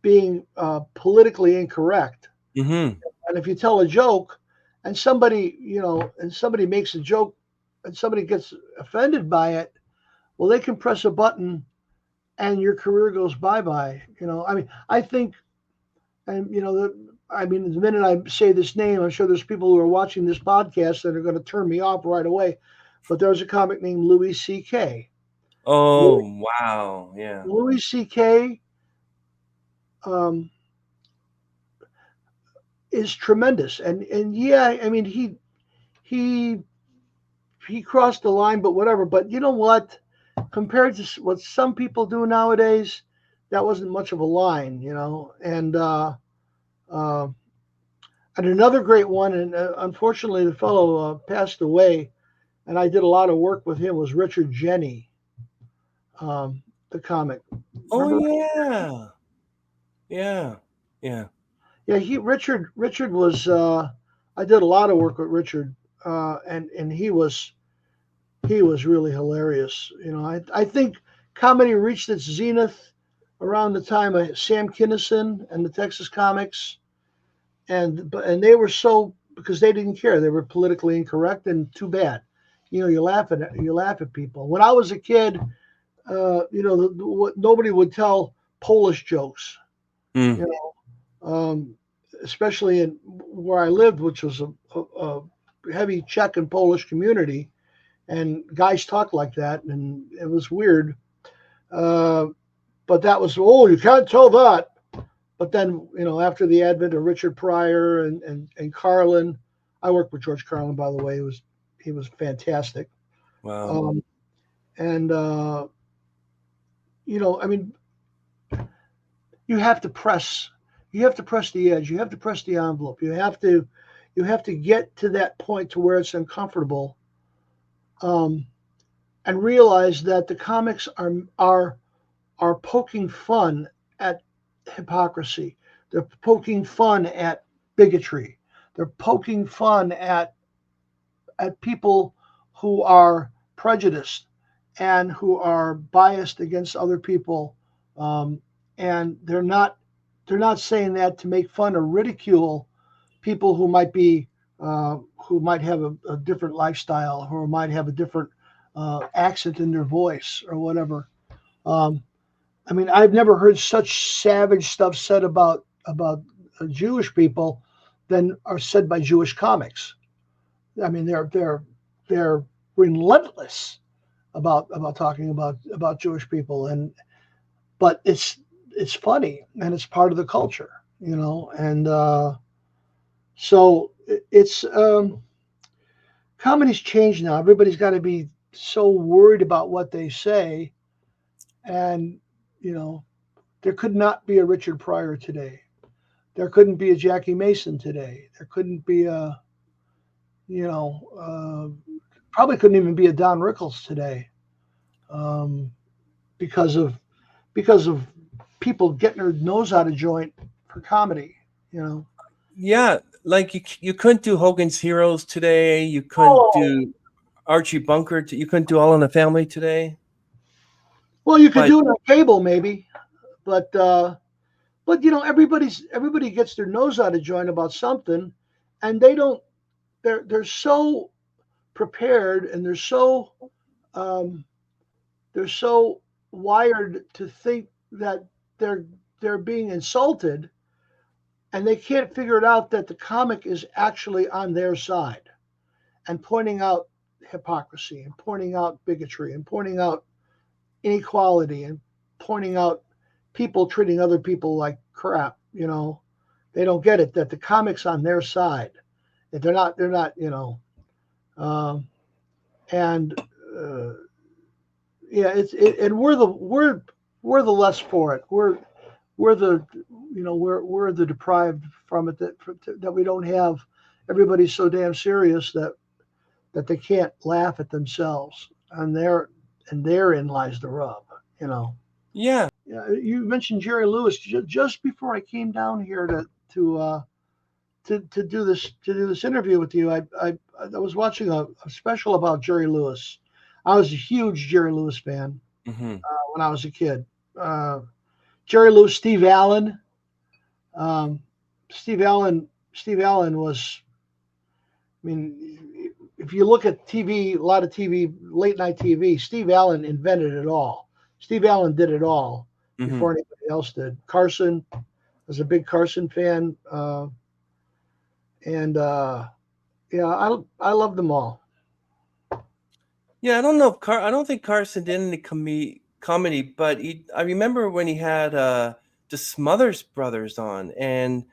being politically incorrect. Mm-hmm. And if you tell a joke, and somebody makes a joke, and somebody gets offended by it, well, they can press a button and your career goes bye-bye. I think, and the minute I say this name, I'm sure there's people who are watching this podcast that are going to turn me off right away. But there's a comic named Louis C.K. Oh, wow. Yeah. Louis C.K. Is tremendous. And yeah, he crossed the line, but whatever. But you know what? Compared to what some people do nowadays, that wasn't much of a line, And another great one, and unfortunately the fellow passed away, and I did a lot of work with him, was Richard Jenny, the comic. Remember? Oh, yeah. Yeah. Richard was. I did a lot of work with Richard, and he was really hilarious. I think comedy reached its zenith around the time of Sam Kinison and the Texas Comics, and they were so, because they didn't care. They were politically incorrect, and too bad. You laugh at people. When I was a kid, nobody would tell Polish jokes. Mm. Especially in where I lived, which was a heavy Czech and Polish community, and guys talked like that, and it was weird. But that was, you can't tell that. But then, after the advent of Richard Pryor and Carlin, I worked with George Carlin, by the way. He was fantastic. Wow. You have to press. You have to press the edge. You have to press the envelope. You have to get to that point to where it's uncomfortable, and realize that the comics are poking fun at hypocrisy. They're poking fun at bigotry. They're poking fun at people who are prejudiced and who are biased against other people, and they're not saying that to make fun or ridicule people who might have a different lifestyle, or might have a different accent in their voice or whatever. I mean, I've never heard such savage stuff said about Jewish people than are said by Jewish comics. I mean, they're relentless about talking about Jewish people, but it's funny and it's part of the culture, you know, and so it's comedy's changed now. Everybody's got to be so worried about what they say, and you know, there could not be a Richard Pryor today. There couldn't be a Jackie Mason today. There couldn't be a, you know, probably couldn't even be a Don Rickles today, because of people getting their nose out of joint for comedy, you know. Yeah, like you couldn't do Hogan's Heroes today. You couldn't do Archie Bunker. You couldn't do All in the Family today. Well, you could But- do it on cable maybe, but you know, everybody gets their nose out of joint about something, and they're so prepared, and they're so wired to think that they're being insulted, and they can't figure it out that the comic is actually on their side and pointing out hypocrisy and pointing out bigotry and pointing out inequality and pointing out people treating other people like crap. You know, they don't get it that the comic's on their side. That they're not, you know, and yeah, and we're the less for it. We're the, you know, we're the deprived from it, that we don't have. Everybody's so damn serious that they can't laugh at themselves, and therein lies the rub, you know. yeah, You mentioned Jerry Lewis just before I came down here to do this interview with you. I was watching a special about Jerry Lewis. I was a huge Jerry Lewis fan when I was a kid. Jerry Lewis, Steve Allen. Steve Allen was, I mean, if you look at TV, a lot of TV, late night TV, Steve Allen invented it all. Steve Allen did it all before anybody else did. Carson, I was a big Carson fan. Yeah, I love them all. Yeah, I don't know if I don't think Carson did any comedy, but I remember when he had the Smothers Brothers on, and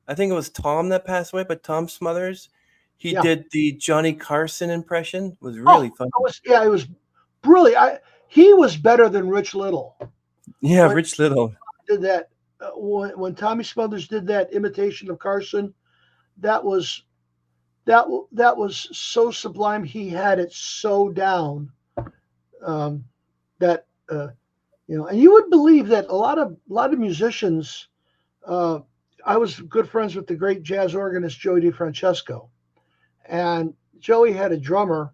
I think it was Tom that passed away, but Tom Smothers, he did the Johnny Carson impression. It was really fun. It was brilliant. He was better than Rich Little. Yeah, Rich Little did that when Tommy Smothers did that imitation of Carson. That was so sublime. He had it so down that you know, and you would believe that a lot of musicians. I was good friends with the great jazz organist Joey DeFrancesco, and Joey had a drummer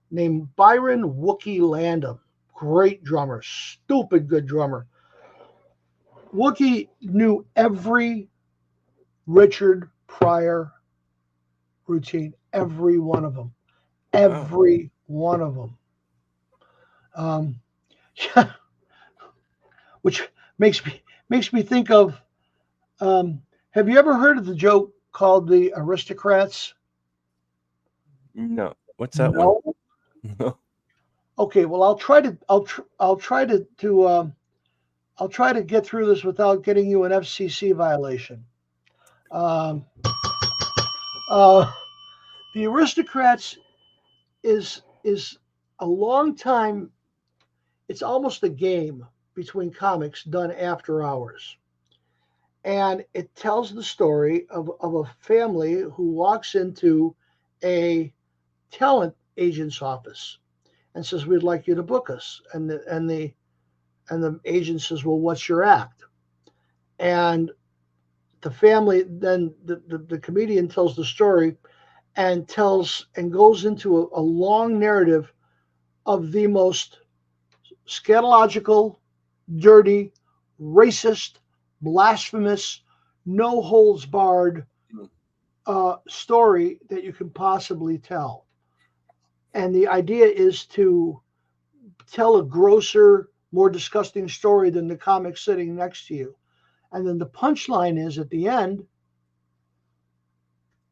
named Byron Wookie Landham. Great drummer, stupid good drummer. Wookie knew every Richard Pryor routine, every one of them, one of them. Which makes me think of. Have you ever heard of the joke called the Aristocrats? No, what's that one? No. Okay, well, I'll try to get through this without getting you an FCC violation. The Aristocrats is a long time. It's almost a game between comics done after hours, and it tells the story of a family who walks into a talent agent's office and says, "We'd like you to book us," and the agent says, "Well, what's your act?" And the family, then the comedian tells the story and goes into a long narrative of the most scatological, dirty, racist, blasphemous, no holds barred story that you can possibly tell. And the idea is to tell a grosser more disgusting story than the comic sitting next to you. And then the punchline is at the end,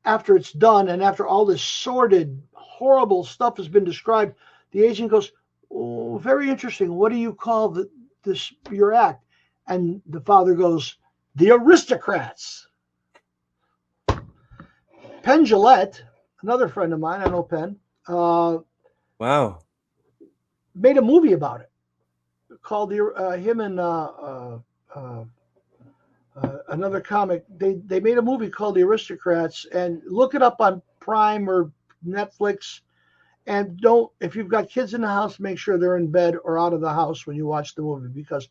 after it's done and after all this sordid, horrible stuff has been described, the agent goes, "Oh, very interesting. What do you call this your act?" And the father goes, "The Aristocrats." Penn Jillette, another friend of mine, I know Penn, wow, made a movie about it called him and another comic. They made a movie called The Aristocrats, and look it up on Prime or Netflix. And if you've got kids in the house, make sure they're in bed or out of the house when you watch the movie, because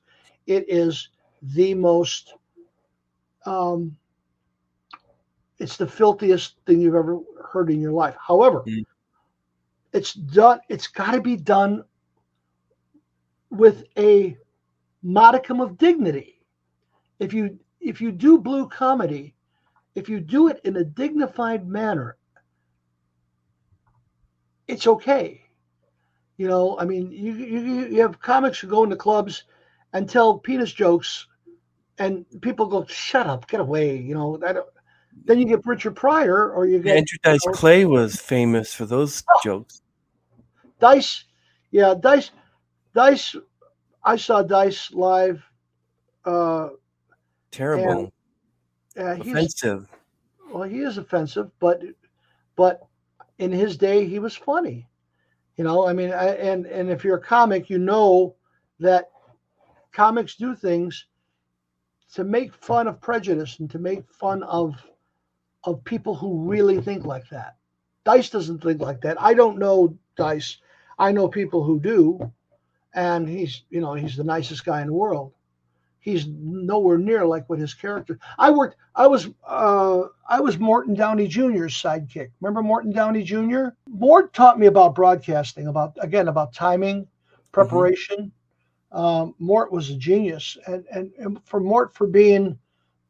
it is the most, it's the filthiest thing you've ever heard in your life. However, it's got to be done with a modicum of dignity. If you do blue comedy, if you do it in a dignified manner, it's okay. I mean, you have comics who go into clubs and tell penis jokes, and people go, "Shut up, get away." Then you get Richard Pryor, or you get Dice Clay was famous for those jokes. Dice. Yeah, Dice. I saw Dice live. Terrible. And, offensive. He is offensive, but in his day, he was funny. I mean, and if you're a comic, you know that comics do things to make fun of prejudice and to make fun of people who really think like that. Dice doesn't think like that. I don't know Dice. I know people who do, and he's the nicest guy in the world. He's nowhere near like what his character. I was Morton Downey Jr.'s sidekick. Remember Morton Downey Jr.? Mort taught me about broadcasting, about timing, preparation. Mort was a genius, and for Mort, for being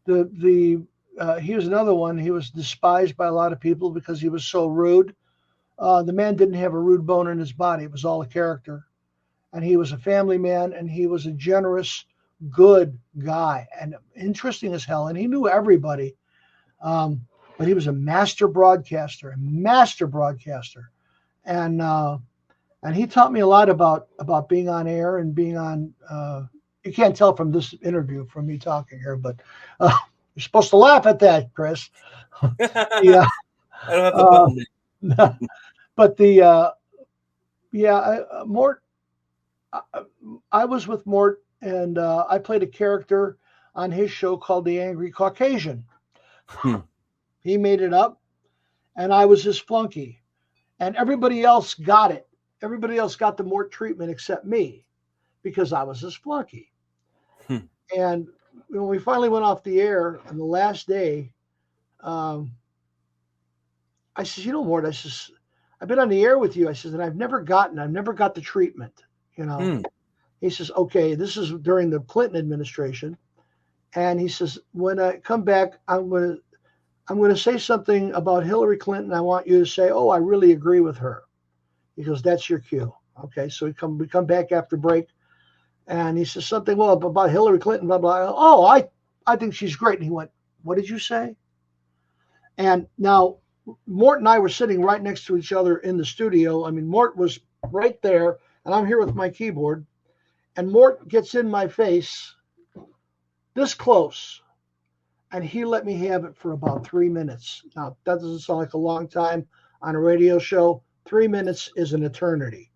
he was another one. He was despised by a lot of people because he was so rude. The man didn't have a rude bone in his body. It was all a character, and he was a family man, and he was a generous, good guy, and interesting as hell, and he knew everybody, but he was a master broadcaster, and he taught me a lot about being on air and being on, you can't tell from this interview from me talking here, but you're supposed to laugh at that, Chris. Yeah. I don't have the button. But Mort, I was with Mort, and I played a character on his show called The Angry Caucasian. He made it up, and I was his flunky. And everybody else got it. Everybody else got the Mort treatment except me, because I was his flunky. And when we finally went off the air on the last day, I said, Mort, I says, I've been on the air with you. I says, and I've never got the treatment, He says, okay, this is during the Clinton administration. And he says, when I come back, I'm going to say something about Hillary Clinton. I want you to say, oh, I really agree with her. He goes, that's your cue. Okay, so we come back after break. And he says something, well, about Hillary Clinton, blah, blah. Oh, I think she's great. And he went, what did you say? And now Mort and I were sitting right next to each other in the studio. I mean, Mort was right there, and I'm here with my keyboard. And Mort gets in my face this close, and he let me have it for about 3 minutes. Now, that doesn't sound like a long time on a radio show. 3 minutes is an eternity.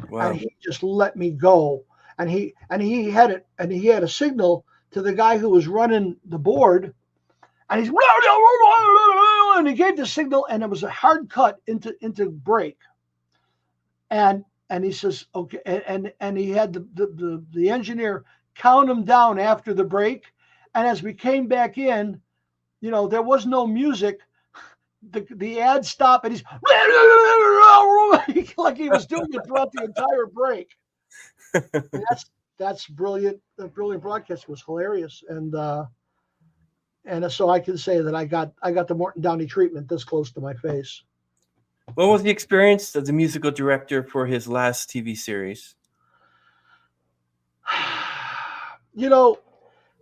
Wow. And he just let me go. And he had it, and he had a signal to the guy who was running the board, and he's and he gave the signal, and it was a hard cut into break. And he says, okay, and he had the engineer count him down after the break. And as we came back in, there was no music. The ad stopped, and he's like he was doing it throughout the entire break. That's brilliant. The brilliant broadcast was hilarious, and so I can say that I got the Morton Downey treatment this close to my face. What was the experience as a musical director for his last TV series? you know,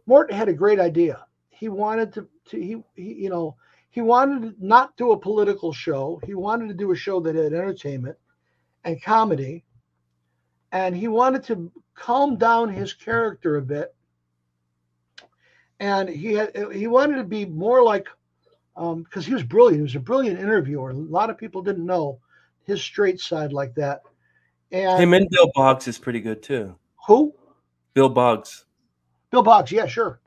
Morton had a great idea. He wanted he wanted to not do a political show. He wanted to do a show that had entertainment and comedy, and he wanted to calm down his character a bit. And he wanted to be more like, because he was brilliant. He was a brilliant interviewer. A lot of people didn't know his straight side like that. And Him and Bill Boggs is pretty good too. who? Bill Boggs. Bill Boggs, yeah, sure.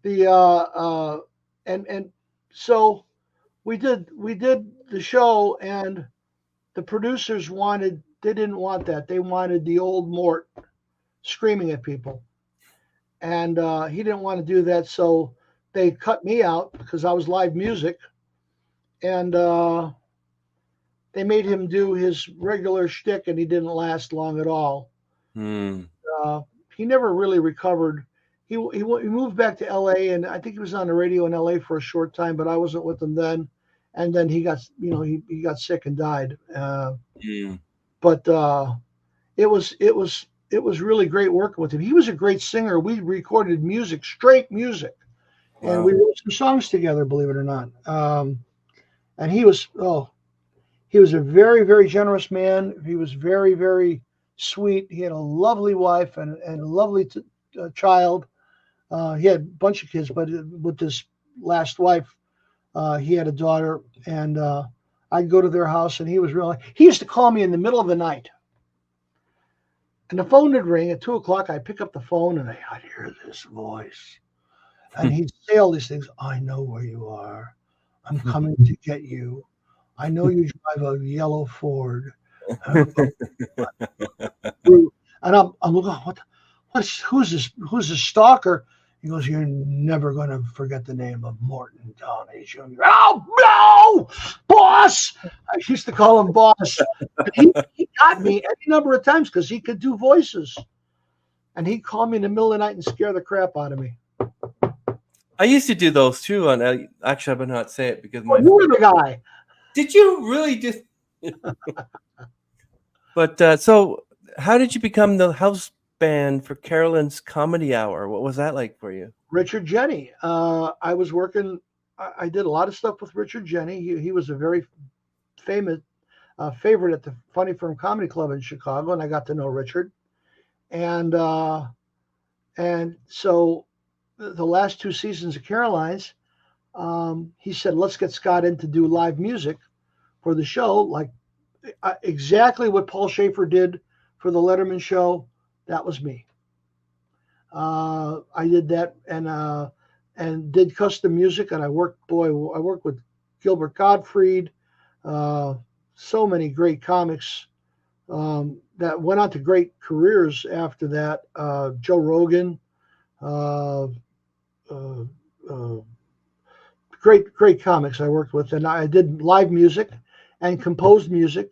The and so we did the show, and the producers didn't want that. They wanted the old Mort screaming at people, and he didn't want to do that. So they cut me out because I was live music, and they made him do his regular shtick, and he didn't last long at all. He never really recovered. He moved back to L.A., and I think he was on the radio in L.A. for a short time, but I wasn't with him then. And then he got sick and died. But it was really great working with him. He was a great singer. We recorded music, straight music, and we wrote some songs together, believe it or not. And he was a very, very generous man. He was very, very sweet. He had a lovely wife and a lovely child. He had a bunch of kids, but with his last wife, he had a daughter, and I'd go to their house, and he used to call me in the middle of the night, and the phone would ring at 2:00. I'd pick up the phone, and I'd hear this voice, and he'd say all these things. I know where you are. I'm coming to get you. I know you drive a yellow Ford. And I'm looking, who's this stalker? He goes, you're never going to forget the name of Morton Downey Jr. Oh, no, boss. I used to call him boss. He got me any number of times because he could do voices. And he'd call me in the middle of the night and scare the crap out of me. I used to do those too. And actually, I better not say it because you were the guy. Did you really just? But so how did you become the house band for Carolyn's Comedy Hour? What was that like for you? Richard Jeni. I was working. I did a lot of stuff with Richard Jeni. He was a very famous favorite at the Funny Firm Comedy Club in Chicago, and I got to know Richard. And so the last 2 seasons of Caroline's, he said, let's get Scott in to do live music for the show, like exactly what Paul Schaefer did for the Letterman show. That was me. I did that and did custom music, and I worked with Gilbert Gottfried, so many great comics that went on to great careers after that. Joe Rogan, great comics I worked with, and I did live music and composed music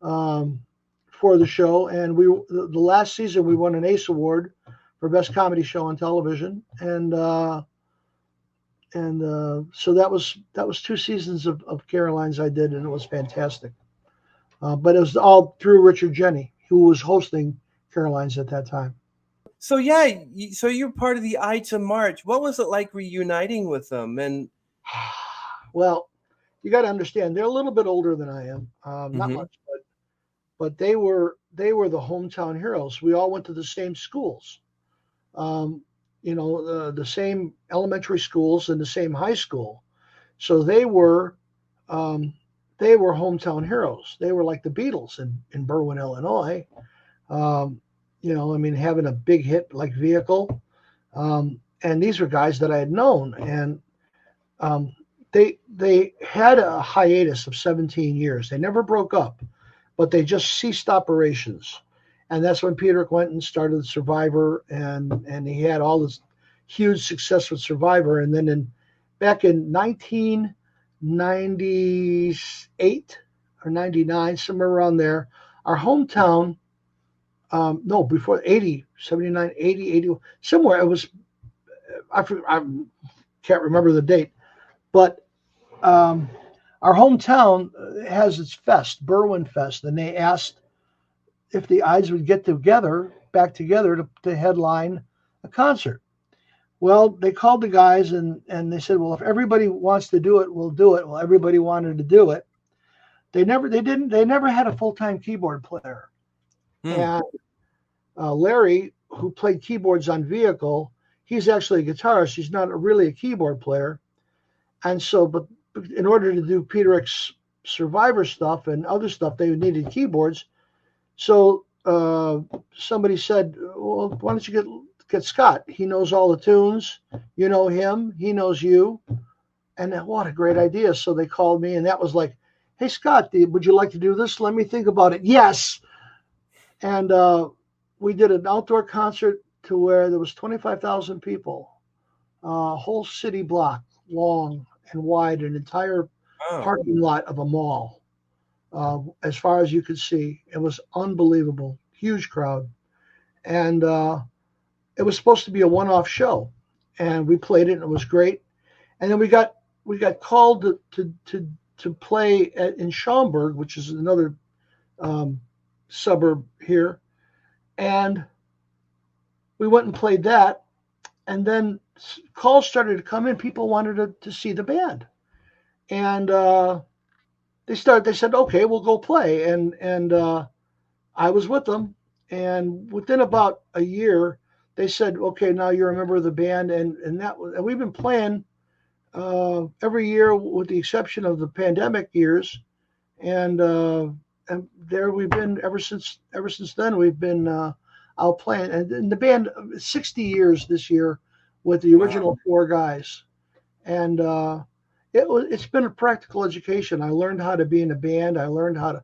for the show. And the last season we won an ACE Award for Best Comedy Show on Television, and so that was 2 seasons of Caroline's I did, and it was fantastic. But it was all through Richard Jeni, who was hosting Caroline's at that time. So yeah, so you're part of the Ides of March. What was it like reuniting with them? And well, you got to understand, they're a little bit older than I am, not much, but they were the hometown heroes. We all went to the same schools, the same elementary schools and the same high school. So they were hometown heroes. They were like the Beatles in Berwyn, Illinois. Having a big hit like Vehicle. And these were guys that I had known. And they had a hiatus of 17 years. They never broke up, but they just ceased operations. And that's when Peter Quentin started Survivor, and he had all this huge success with Survivor. And then back in 1998 or 99, somewhere around there, our hometown, before 80, 79, 80, 80, somewhere it was, I can't remember the date, but our hometown has its fest, Berwyn Fest, and they asked if the Ides would get back together to headline a concert. Well, they called the guys and they said, well, if everybody wants to do it, we'll do it. Well, everybody wanted to do it. They never had a full-time keyboard player. And Larry, who played keyboards on Vehicle, he's actually a guitarist. He's not really a keyboard player. And so, but in order to do Peter X Survivor stuff and other stuff, they needed keyboards. So somebody said, well, why don't you get Scott? He knows all the tunes. You know him. He knows you. And what a great idea. So they called me, and that was like, hey, Scott, would you like to do this? Let me think about it. Yes. And we did an outdoor concert to where there was 25,000 people, a whole city block, long and wide, an entire parking lot of a mall, as far as you could see. It was unbelievable, huge crowd. And it was supposed to be a one-off show, and we played it, and it was great. And then we got called to play in Schaumburg, which is another suburb here, and we went and played that. And then calls started to come in. People wanted to see the band, and they said, okay, we'll go play. And I was with them, and within about a year, they said, okay, now you're a member of the band, and we've been playing every year with the exception of the pandemic years, and there we've been ever since then. We've been out playing, and the band 60 years this year with the original four guys, and it's been a practical education. I learned how to be in a band. I learned how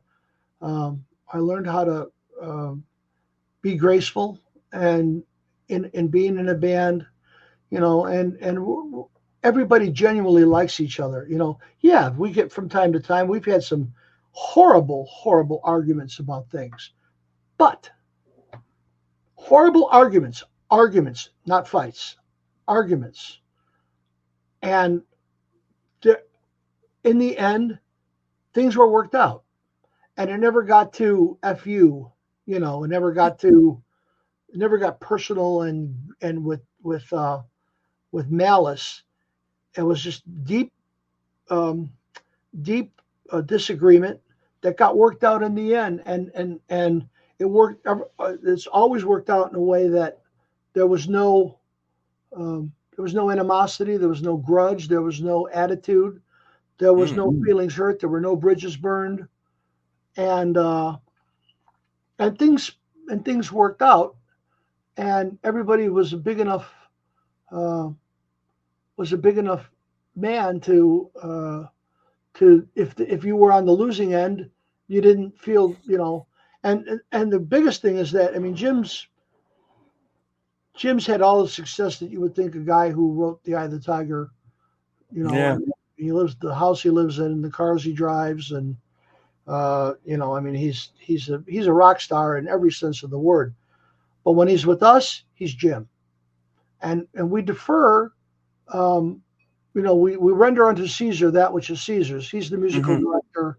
to be graceful and in being in a band, and everybody genuinely likes each other. Yeah, we get from time to time. We've had some horrible arguments about things, but horrible arguments, not fights, arguments. And in the end, things were worked out, and it never got to FU, it never got personal and with malice. It was just deep disagreement that got worked out in the end, and it worked. It's always worked out in a way that there was no animosity, there was no grudge, there was no attitude, there was no feelings hurt, there were no bridges burned, and things worked out, and everybody was a big enough man to if you were on the losing end, you didn't feel, and the biggest thing is that, I mean, Jim's had all the success that you would think a guy who wrote The Eye of the Tiger, he lives the house he lives in, the cars he drives, and I mean, he's a rock star in every sense of the word. But when he's with us, he's Jim, and we defer. We render unto Caesar that which is Caesar's. He's the musical director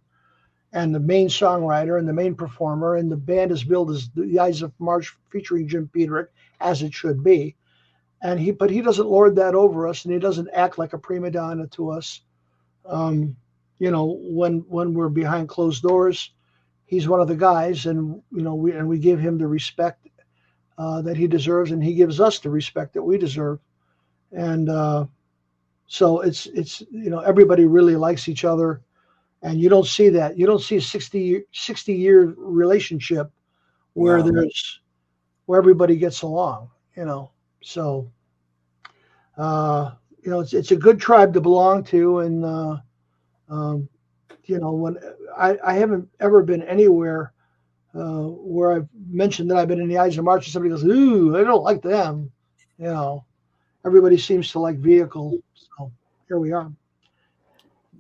and the main songwriter and the main performer, and the band is billed as the Ides of March featuring Jim Peterick, as it should be. But he doesn't lord that over us, and he doesn't act like a prima donna to us. When we're behind closed doors, he's one of the guys, and we give him the respect that he deserves, and he gives us the respect that we deserve. And so it's everybody really likes each other, and you don't see that. You don't see a 60-year relationship where where everybody gets along. So it's a good tribe to belong to, and when I haven't ever been anywhere where I've mentioned that I've been in the Ides of March, and somebody goes, "Ooh, I don't like them," Everybody seems to like Vehicle, so here we are.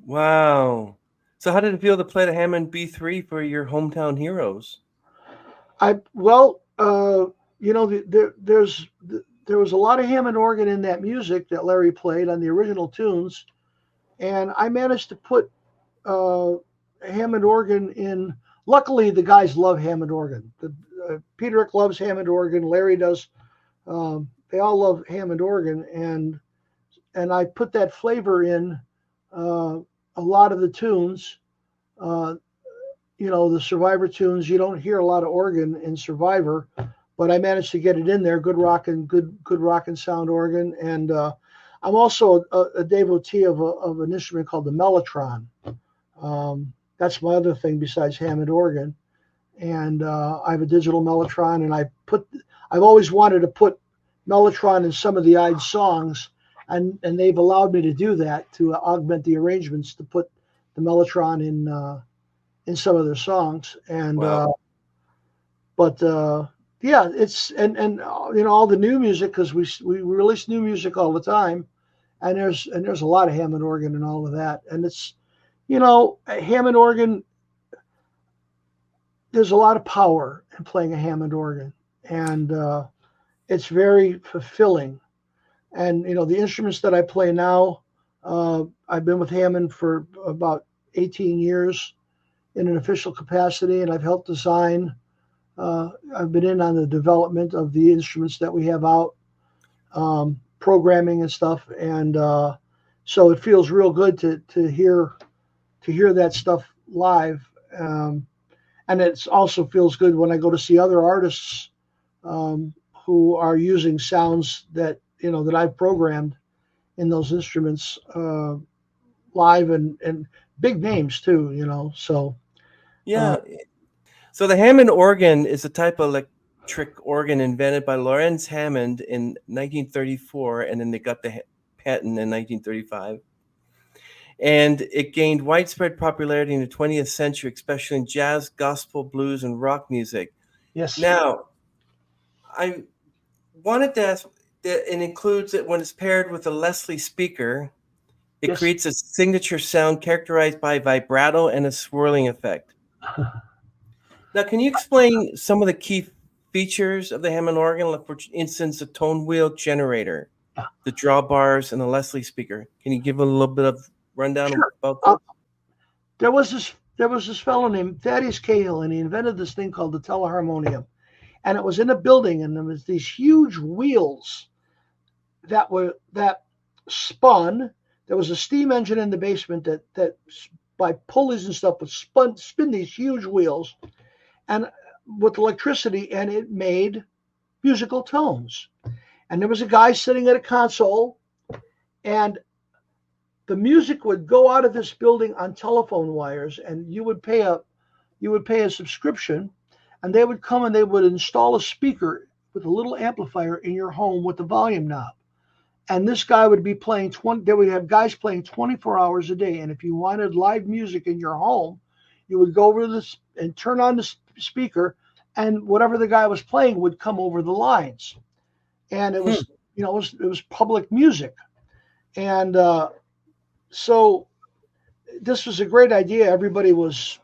Wow. So how did it feel to play the Hammond B3 for your hometown heroes? There was a lot of Hammond organ in that music that Larry played on the original tunes, and I managed to put Hammond organ in. Luckily, the guys love Hammond organ. Peterick loves Hammond organ. Larry does. love Hammond organ, and I put that flavor in a lot of the tunes. The Survivor tunes, you don't hear a lot of organ in Survivor, but I managed to get it in there. Good rock and sound organ, and I'm also a devotee of an instrument called the mellotron. That's my other thing besides Hammond organ, and I have a digital mellotron, and I've always wanted to put mellotron in some of the Ides songs, and they've allowed me to do that, to augment the arrangements, to put the mellotron in some of their songs. And Wow. Yeah, it's and all the new music, because we release new music all the time, and there's a lot of Hammond organ and all of that, and it's Hammond organ. There's a lot of power in playing a Hammond organ, and it's very fulfilling. And the instruments that I play now, I've been with Hammond for about 18 years in an official capacity, and I've helped design. I've been in on the development of the instruments that we have out, programming and stuff, and so it feels real good to hear that stuff live, and it also feels good when I go to see other artists who are using sounds that that I've programmed in those instruments live, and big names too. So Yeah. So the Hammond organ is a type of electric organ invented by Lorenz Hammond in 1934, and then they got the patent in 1935. And it gained widespread popularity in the 20th century, especially in jazz, gospel, blues, and rock music. yes. Now, I wanted to ask, it includes it when it's paired with a Leslie speaker. It Yes. creates a signature sound characterized by vibrato and a swirling effect. Now, can you explain some of the key features of the Hammond organ? Like, for instance, the tone wheel generator, the drawbars, and the Leslie speaker. Can you give a little bit of rundown Sure. about that? There was this fellow named Thaddeus Cahill, and he invented this thing called the teleharmonium, and it was in a building, and there was these huge wheels that spun. There was a steam engine in the basement that by pulleys and stuff would spin these huge wheels, and with electricity, and it made musical tones. And there was a guy sitting at a console, and the music would go out of this building on telephone wires, and you would pay a subscription, and they would come and they would install a speaker with a little amplifier in your home with the volume knob. And this guy would be playing they would have guys playing 24 hours a day. And if you wanted live music in your home, you would go over this and turn on the speaker, and whatever the guy was playing would come over the lines. And it was, it was public music. And so this was a great idea. Everybody was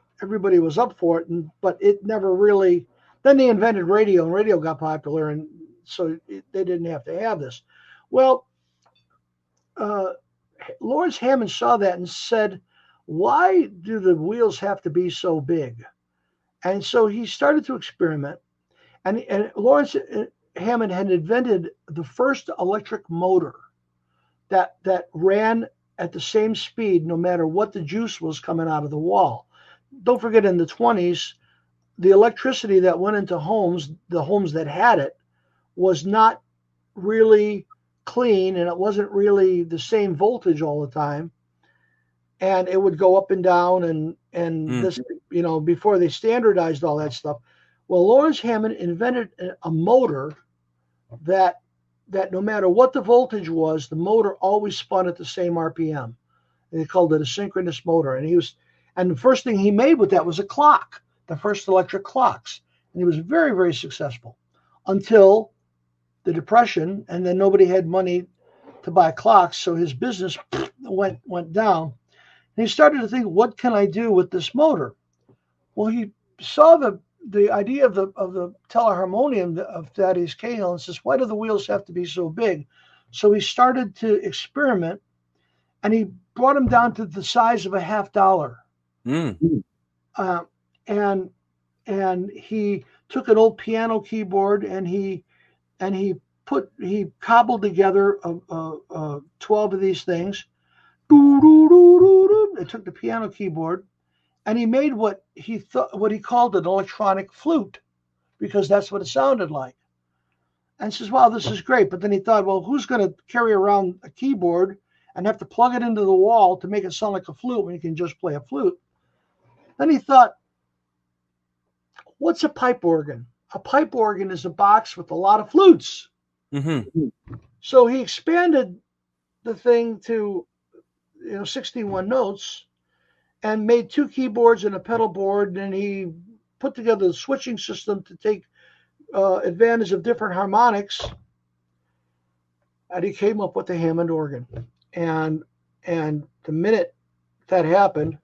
up for it, but it never really. Then they invented radio, and radio got popular, and so they didn't have to have this. Well, Lawrence Hammond saw that and said, "Why do the wheels have to be so big?" And so he started to experiment, and Lawrence Hammond had invented the first electric motor that ran at the same speed no matter what the juice was coming out of the wall. Don't forget, in the 20s, the electricity that went into homes, the homes that had it, was not really clean, and it wasn't really the same voltage all the time. And it would go up and down, and this, before they standardized all that stuff. Well, Lawrence Hammond invented a motor that no matter what the voltage was, the motor always spun at the same RPM. And they called it a synchronous motor. And the first thing he made with that was a clock, the first electric clocks. And he was very, very successful until the Depression, and then nobody had money to buy clocks, so his business went down. And he started to think, what can I do with this motor? Well, he saw the idea of the teleharmonium of Thaddeus Cahill and says, why do the wheels have to be so big? So he started to experiment, and he brought them down to the size of a $50. And he took an old piano keyboard, and he he cobbled together 12 of these things. It took the piano keyboard, and he made what he called an electronic flute, because that's what it sounded like. And says, wow, this is great. But then he thought, well, who's going to carry around a keyboard and have to plug it into the wall to make it sound like a flute when you can just play a flute? Then he thought, what's a pipe organ? A pipe organ is a box with a lot of flutes. Mm-hmm. So he expanded the thing to 61 notes and made 2 keyboards and a pedal board. And he put together the switching system to take advantage of different harmonics. And he came up with the Hammond organ. And the minute that happened,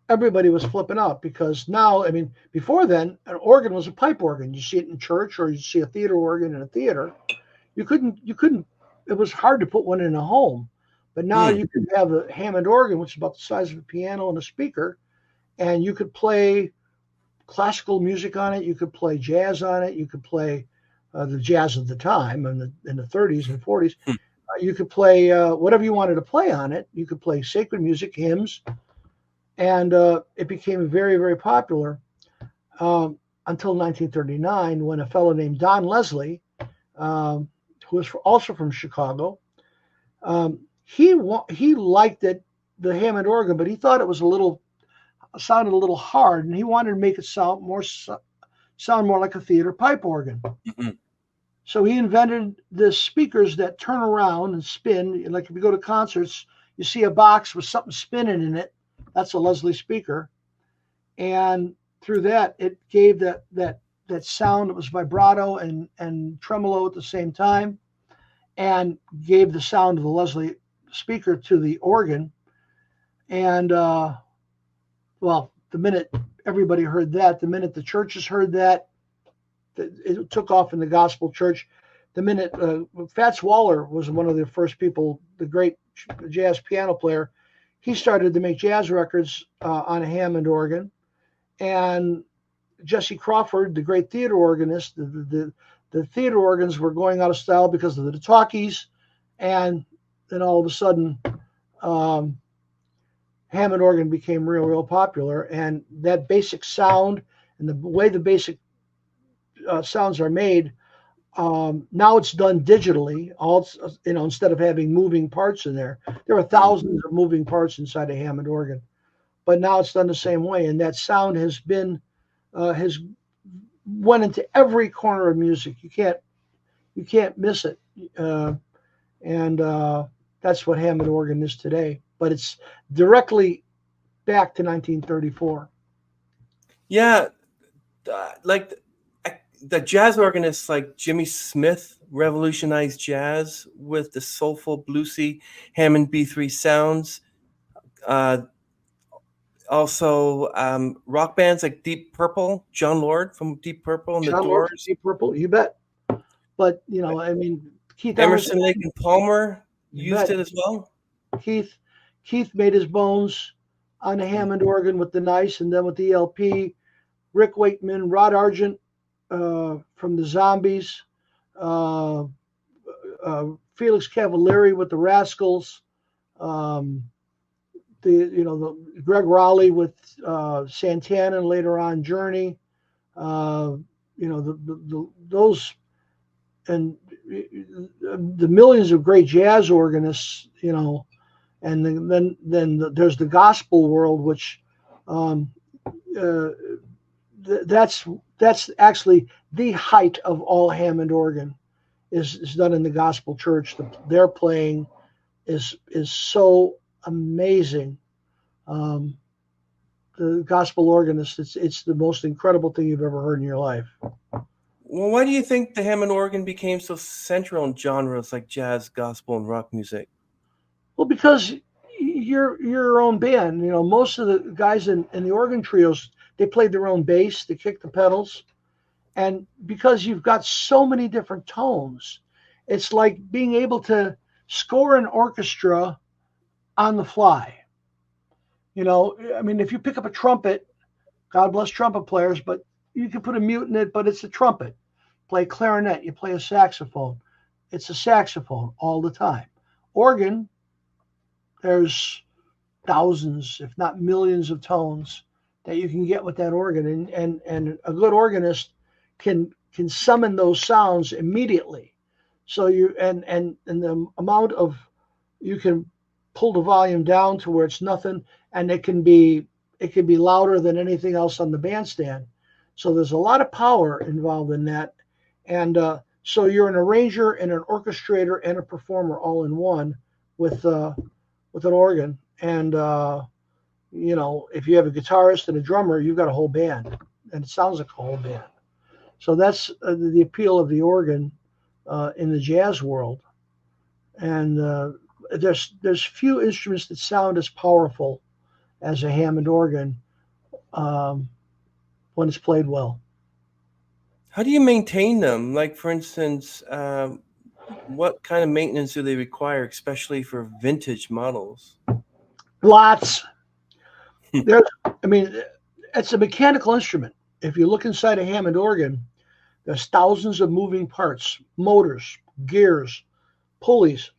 everybody was flipping out, because now, I mean, before then, an organ was a pipe organ. You see it in church, or you see a theater organ in a theater. You couldn't, it was hard to put one in a home. But now you could have a Hammond organ, which is about the size of a piano and a speaker, and you could play classical music on it. You could play jazz on it. You could play the jazz of the time in the 30s and 40s. You could play whatever you wanted to play on it. You could play sacred music, hymns, and it became very, very popular until 1939, when a fellow named Don Leslie, who was also from Chicago, he liked it, the Hammond organ, but he thought it was sounded a little hard, and he wanted to make it sound more like a theater pipe organ. Mm-hmm. So he invented the speakers that turn around and spin. Like if you go to concerts, you see a box with something spinning in it. That's a Leslie speaker. And through that, it gave that sound. It was vibrato and tremolo at the same time, and gave the sound of the Leslie speaker to the organ. And well, the minute everybody heard that, the minute the churches heard that, it took off in the gospel church. The minute Fats Waller was one of the first people, the great jazz piano player, he started to make jazz records on a Hammond organ. And Jesse Crawford, the great theater organist, the theater organs were going out of style because of the talkies. And then all of a sudden, Hammond organ became real popular. And that basic sound and the way the basic sounds are made, now it's done digitally. Instead of having moving parts in there are thousands of moving parts inside a Hammond organ. But now it's done the same way, and that sound has went into every corner of music. You can't miss it, and that's what Hammond organ is today. But it's directly back to 1934. Yeah, like the jazz organists like Jimmy Smith revolutionized jazz with the soulful, bluesy Hammond B3 sounds. Also, rock bands like Deep Purple, John Lord from Deep Purple and the Doors. Deep Purple, you bet. But I mean, Keith Emerson, Lake and Palmer used it as well. Keith made his bones on the Hammond organ with the Nice, and then with the LP. Rick Wakeman, Rod Argent from the Zombies, Felix Cavalieri with the Rascals, the Greg Raleigh with Santana, and later on Journey, those, and the millions of great jazz organists, and then there's the gospel world, which that's actually the height of all Hammond organ is done in the gospel church. Their playing is so amazing. The gospel organist, it's the most incredible thing you've ever heard in your life. Well, why do you think the Hammond organ became so central in genres like jazz, gospel, and rock music? Well, because you're your own band. Most of the guys in the organ trios, they played their own bass, they kicked the pedals. And because you've got so many different tones, it's like being able to score an orchestra on the fly. I mean, if you pick up a trumpet, God bless trumpet players, but you can put a mute in it, but it's a trumpet. play clarinet, you play a saxophone. It's a saxophone all the time. Organ, there's thousands, if not millions of tones that you can get with that organ. And a good organist can summon those sounds immediately. So and the amount of, you can pull the volume down to where it's nothing, and it can be louder than anything else on the bandstand. So there's a lot of power involved in that. And so you're an arranger and an orchestrator and a performer all in one with an organ. And you know, if you have a guitarist and a drummer, you've got a whole band, and it sounds like a whole band. So that's the appeal of the organ in the jazz world. And there's few instruments that sound as powerful as a Hammond organ when it's played well. How do you maintain them? Like, for instance, what kind of maintenance do they require, especially for vintage models? Lots. I mean, it's a mechanical instrument. If you look inside a Hammond organ, there's thousands of moving parts, motors, gears, pulleys.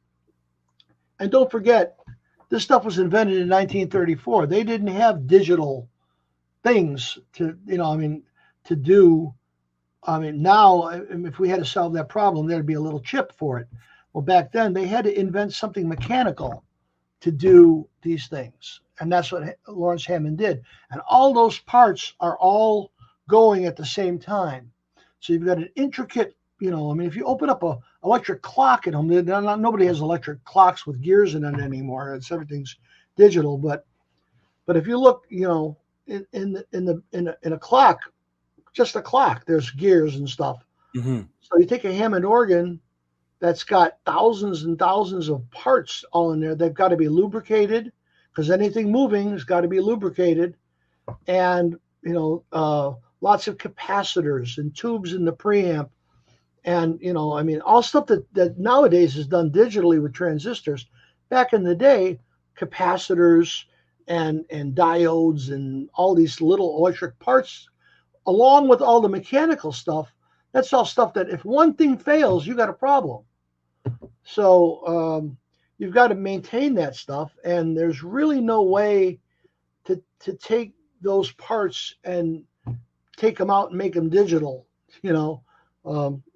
And don't forget, this stuff was invented in 1934. They didn't have digital things to do. I mean, now, if we had to solve that problem, there'd be a little chip for it. Well, back then, they had to invent something mechanical to do these things. And that's what Lawrence Hammond did. And all those parts are all going at the same time. So you've got an intricate, if you open up a electric clock at home, nobody has electric clocks with gears in it anymore. Everything's digital. But if you look, in a clock, just a clock, there's gears and stuff. Mm-hmm. So you take a Hammond organ that's got thousands and thousands of parts all in there. They've got to be lubricated, because anything moving has got to be lubricated. And, lots of capacitors and tubes in the preamp. And, all stuff that nowadays is done digitally with transistors. Back in the day, capacitors and diodes and all these little electric parts, along with all the mechanical stuff, that's all stuff that if one thing fails, you got a problem. So you've got to maintain that stuff. And there's really no way to take those parts and take them out and make them digital,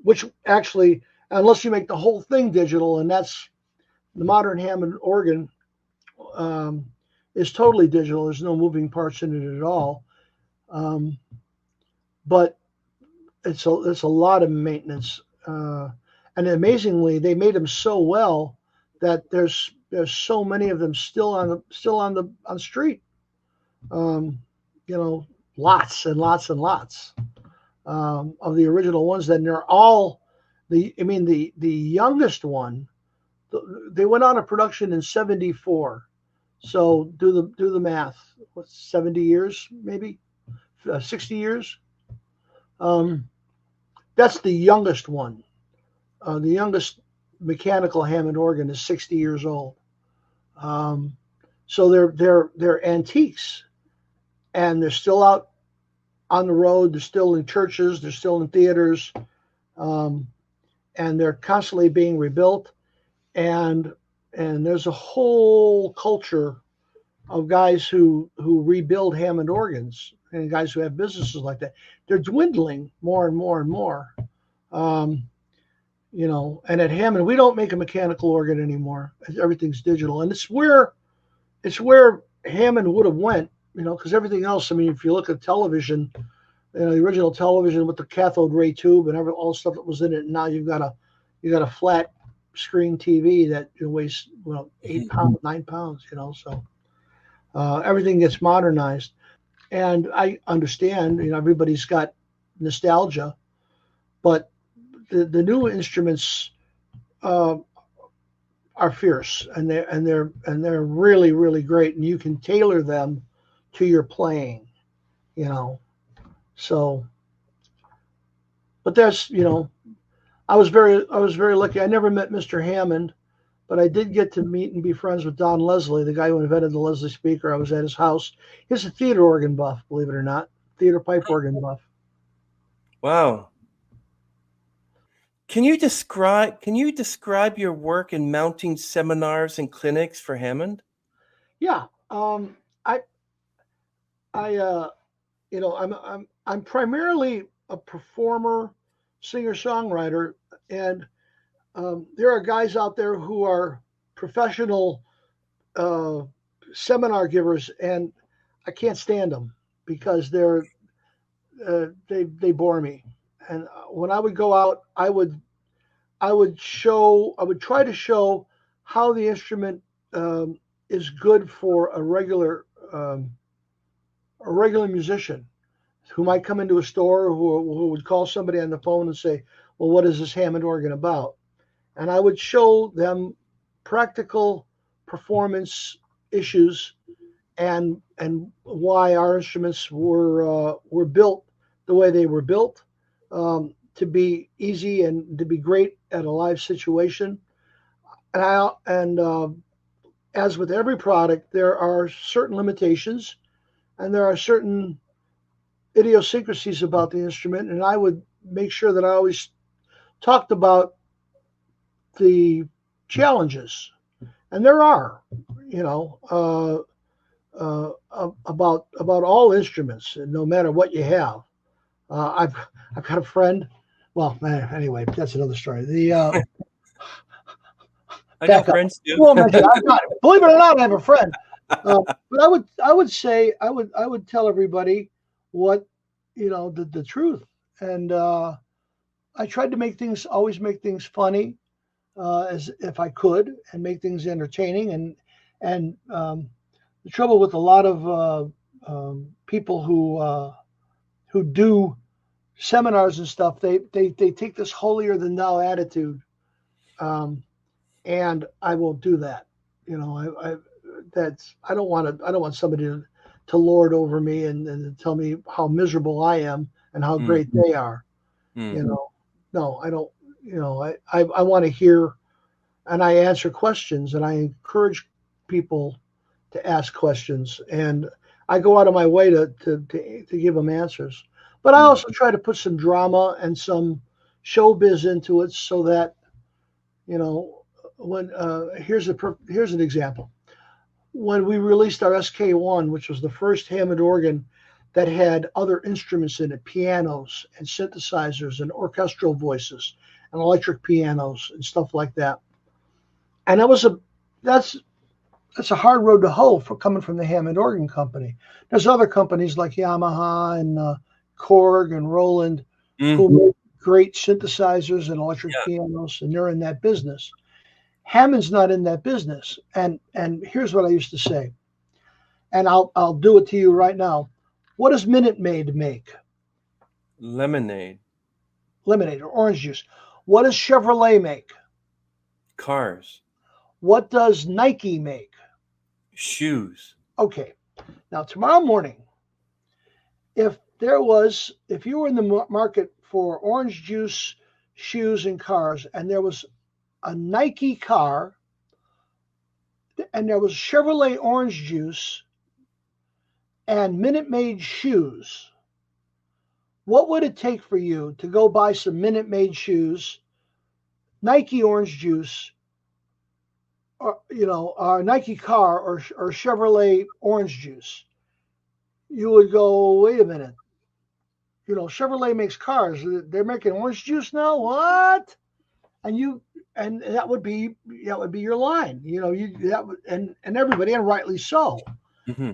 which actually, unless you make the whole thing digital, and that's the modern Hammond organ is totally digital. There's no moving parts in it at all. But it's a lot of maintenance. And amazingly, they made them so well that there's so many of them still on the street. Lots and lots and lots of the original ones. Then they're all the youngest one. They went on a production in '74. So do the math. What's 70 years, maybe 60 years? That's the youngest one. The youngest mechanical Hammond organ is 60 years old. So they're antiques, and they're still out on the road. They're still in churches. They're still in theaters, and they're constantly being rebuilt. And there's a whole culture of guys who rebuild Hammond organs, and guys who have businesses like that. They're dwindling more and more and more. And at Hammond, we don't make a mechanical organ anymore. Everything's digital. And it's where Hammond would have went, because everything else, if you look at television, the original television with the cathode ray tube and all the stuff that was in it, and now you've got a flat screen TV that weighs 8 pounds, 9 pounds, so everything gets modernized. And I understand, everybody's got nostalgia, but the new instruments are fierce, and they're really, really great, and you can tailor them to your playing, So, but that's I was very lucky. I never met Mr. Hammond, but I did get to meet and be friends with Don Leslie, the guy who invented the Leslie speaker. I was at his house. He's a theater organ buff, believe it or not, theater pipe organ buff. Wow. Can you describe your work in mounting seminars and clinics for Hammond? Yeah. I I'm primarily a performer, singer-songwriter, and there are guys out there who are professional seminar givers, and I can't stand them because they bore me. And when I would go out, I would try to show how the instrument is good for a regular musician who might come into a store who would call somebody on the phone and say, "Well, what is this Hammond organ about?" And I would show them practical performance issues and why our instruments were built the way they were built, to be easy and to be great at a live situation. And as with every product, there are certain limitations and there are certain idiosyncrasies about the instrument. And I would make sure that I always talked about the challenges, and there are, about all instruments, no matter what you have. I've got a friend. Well, anyway, that's another story. I got friends too. Well, I've got it. Believe it or not, I have a friend. But I would tell everybody what, the truth, and I tried to always make things funny, as if I could, and make things entertaining. And the trouble with a lot of people who do seminars and stuff, they take this holier than thou attitude, and I won't do that. I don't want somebody to lord over me and tell me how miserable I am and how great they are. No, I don't. I want to hear, and I answer questions, and I encourage people to ask questions, and I go out of my way to give them answers. But I also try to put some drama and some showbiz into it, so that when here's an example. When we released our SK1, which was the first Hammond organ that had other instruments in it, pianos and synthesizers and orchestral voices and electric pianos and stuff like that. And that's a hard road to hoe for coming from the Hammond Organ Company. There's other companies like Yamaha and Korg and Roland who make great synthesizers and electric pianos, and they're in that business. Hammond's not in that business. And here's what I used to say, and I'll do it to you right now. What does Minute Maid make? Lemonade or orange juice. What does Chevrolet make? Cars. What does Nike make? Shoes. Okay. Now, tomorrow morning, if you were in the market for orange juice, shoes, and cars, and there was a Nike car, and there was Chevrolet orange juice and Minute Maid shoes, what would it take for you to go buy some Minute Maid shoes, Nike orange juice, or a Nike car, or Chevrolet orange juice? You would go, wait a minute. Chevrolet makes cars. They're making orange juice now. What? And that would be your line. And everybody, and rightly so,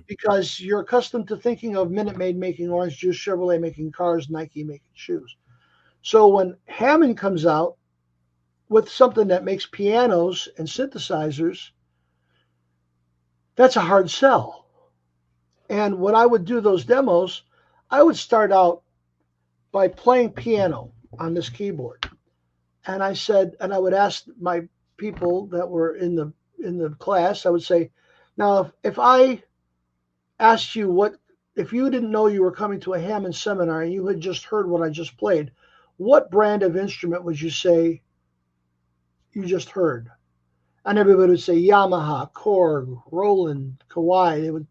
because you're accustomed to thinking of Minute Maid making orange juice, Chevrolet making cars, Nike making shoes. So when Hammond comes out with something that makes pianos and synthesizers, that's a hard sell. And when I would do those demos, I would start out by playing piano on this keyboard. And I would ask my people that were in the class, I would say, now, if I asked you if you didn't know you were coming to a Hammond seminar and you had just heard what I just played, what brand of instrument would you say you just heard? And everybody would say Yamaha, Korg, Roland, Kawai.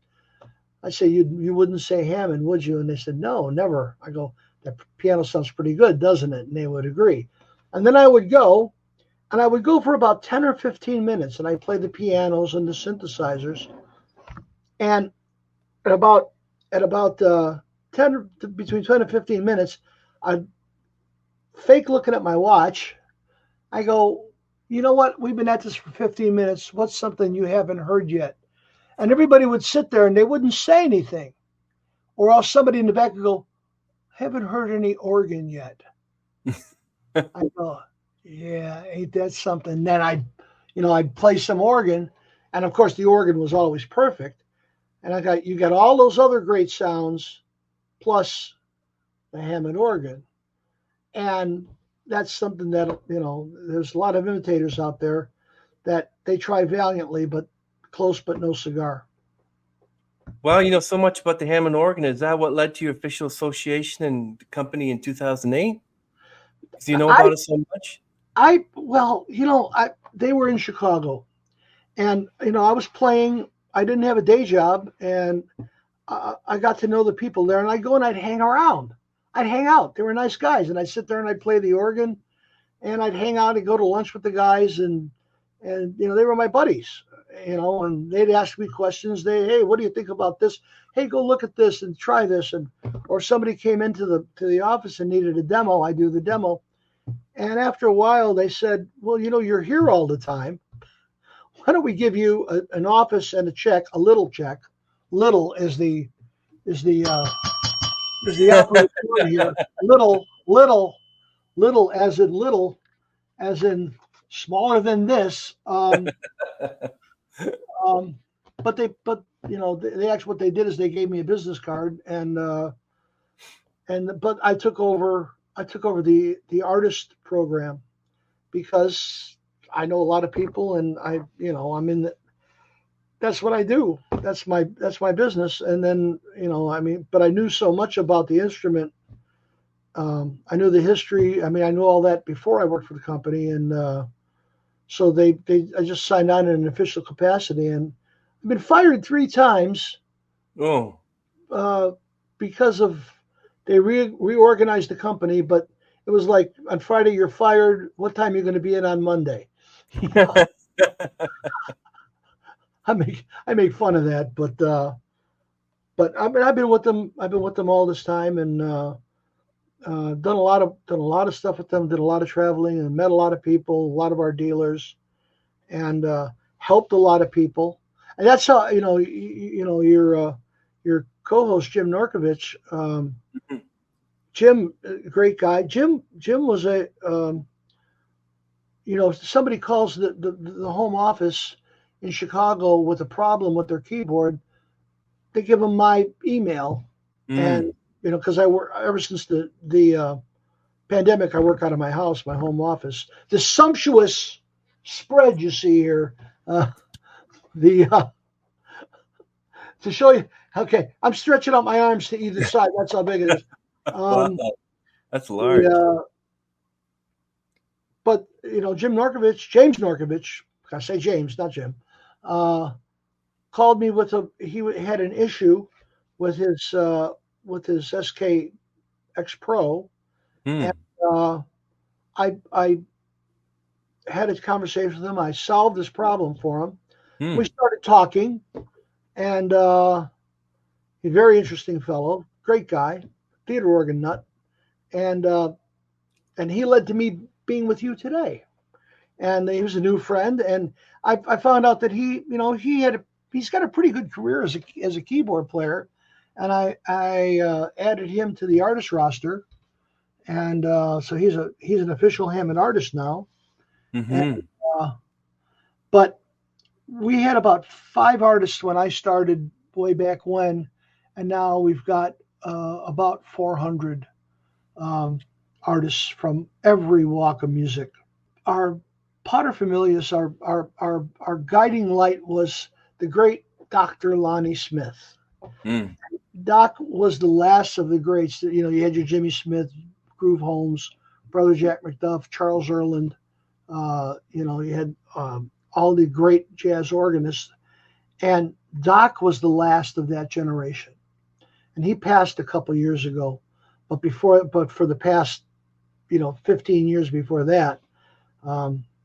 I'd say, you wouldn't say Hammond, would you? And they said, no, never. I go, that piano sounds pretty good, doesn't it? And they would agree. And then I would go, and I would go for about 10 or 15 minutes, and I'd play the pianos and the synthesizers. And at about 10, between 10 and 15 minutes, I'd fake looking at my watch. I go, you know what? We've been at this for 15 minutes. What's something you haven't heard yet? And everybody would sit there and they wouldn't say anything. Or else somebody in the back would go, haven't heard any organ yet. I go, yeah, ain't that something? Then I'd play some organ. And of course the organ was always perfect. And you got all those other great sounds plus the Hammond organ. And that's something that, there's a lot of imitators out there that they try valiantly, but close but no cigar. Well, you know so much about the Hammond organ. Is that what led to your official association and the company in 2008? Do you know about it so much? They were in Chicago, and I was playing. I didn't have a day job, and I got to know the people there. And I'd go and I'd hang around. I'd hang out. They were nice guys, and I'd sit there and I'd play the organ, and I'd hang out and go to lunch with the guys, and they were my buddies. And they'd ask me questions. Hey, what do you think about this? Hey, go look at this and try this. Or somebody came into the office and needed a demo. I do the demo. And after a while, they said, well, you're here all the time. Why don't we give you an office and a check, a little check. Little is the operative word here. Little as in smaller than this. But they actually, what they did is they gave me a business card, but I took over the artist program because I know a lot of people, and I'm in that's what I do. That's my business. And then, but I knew so much about the instrument. I knew the history. I knew all that before I worked for the company. And, so I just signed on in an official capacity, and I've been fired 3 times. Oh, because they reorganized the company, but it was like on Friday you're fired. What time are you going to be in on Monday? I make fun of that, but I've been with them. I've been with them all this time, and done a lot of stuff with them. Did a lot of traveling and met a lot of people, a lot of our dealers, and helped a lot of people. And that's how your co-host Jim Norkovich. Jim, great guy. Jim was somebody calls the home office in Chicago with a problem with their keyboard. They give them my email, and because I work ever since the pandemic, I work out of my house, my home office. The sumptuous spread you see here, to show you. Okay, I'm stretching out my arms to either side. That's how big it is. Wow, that's large. But James Norkovich, I say James, not Jim, called me he had an issue with his SK X Pro, and I had a conversation with him. I solved this problem for him. We started talking, and a very interesting fellow, great guy, theater organ nut, and he led to me being with you today. And he was a new friend, and I found out that he's got a pretty good career as a keyboard player, and I added him to the artist roster, and so he's an official Hammond artist now. And, but we had about 5 artists when I started way back when, and now we've got about 400 artists from every walk of music. Our paterfamilias, our guiding light was the great Dr. Lonnie Smith. Doc was the last of the greats. You had your Jimmy Smith, Groove Holmes, Brother Jack McDuff, Charles Erland. You had all the great jazz organists, and Doc was the last of that generation, and he passed a couple years ago. But for the past 15 years before that.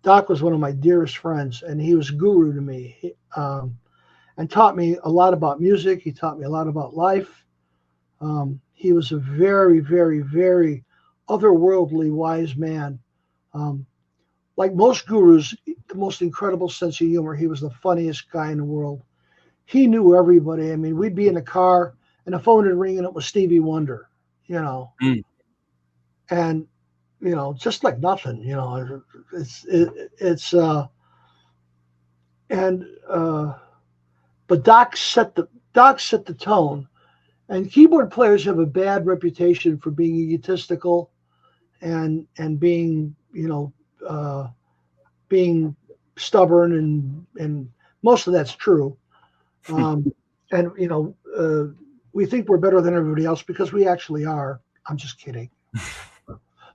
Doc was one of my dearest friends, and he was guru to me, and taught me a lot about music. He taught me a lot about life. He was a very, very, very otherworldly wise man. Like most gurus, the most incredible sense of humor. He was the funniest guy in the world. He knew everybody. I mean, we'd be in a car and the phone would ring and it was Stevie Wonder, and just like nothing, but Doc set the tone, and keyboard players have a bad reputation for being egotistical and being being stubborn, and most of that's true. We think we're better than everybody else because we actually are. I'm just kidding.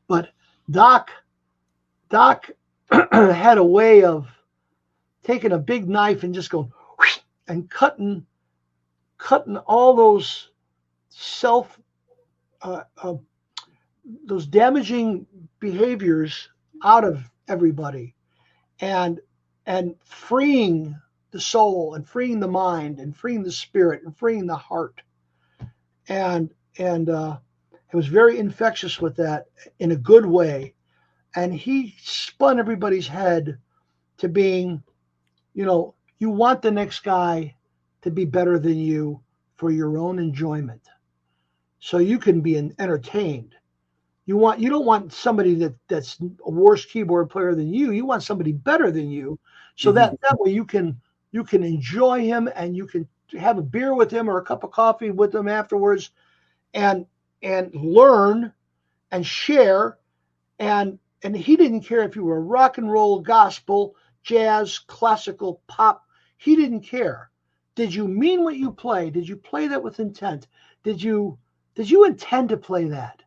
But Doc had a way of taking a big knife and just going and cutting all those those damaging behaviors out of everybody, and freeing the soul and freeing the mind and freeing the spirit and freeing the heart. And it was very infectious with that in a good way. And he spun everybody's head to being, you want the next guy to be better than you for your own enjoyment, so you can be entertained. You don't want somebody that's a worse keyboard player than you. You want somebody better than you, so that way you can enjoy him, and you can have a beer with him or a cup of coffee with him afterwards, and learn and share. And he didn't care if you were rock and roll, gospel, jazz, classical, pop. He didn't care. Did you mean what you play? Did you play that with intent? Did you intend to play that?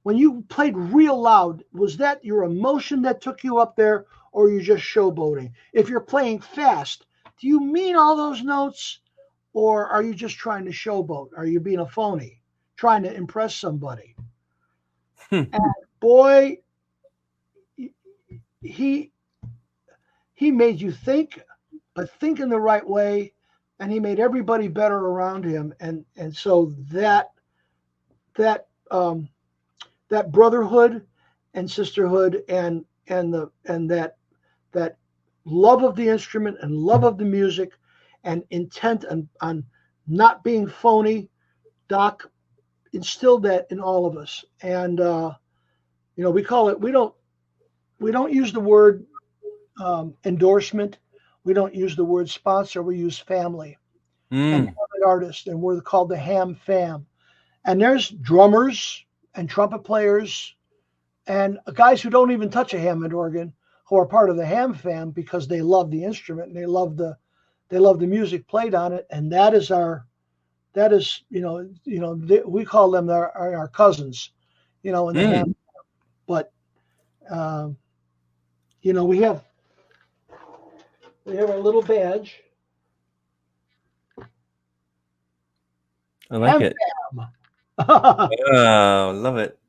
When you played real loud, was that your emotion that took you up there, or are you just showboating? If you're playing fast, do you mean all those notes, or are you just trying to showboat? Are you being a phony, trying to impress somebody? And boy, he made you think, but think in the right way, and he made everybody better around him. And so that brotherhood and sisterhood and that love of the instrument and love of the music and intent on not being phony, Doc instilled that in all of us. And we call it, we don't use the word endorsement. We don't use the word sponsor. We use family and artist, and we're called the Ham Fam. And there's drummers and trumpet players and guys who don't even touch a Hammond organ who are part of the Ham Fam because they love the instrument and they love the music played on it. And we call them our cousins, in the Ham. But we have our little badge. I like it. Oh, love it.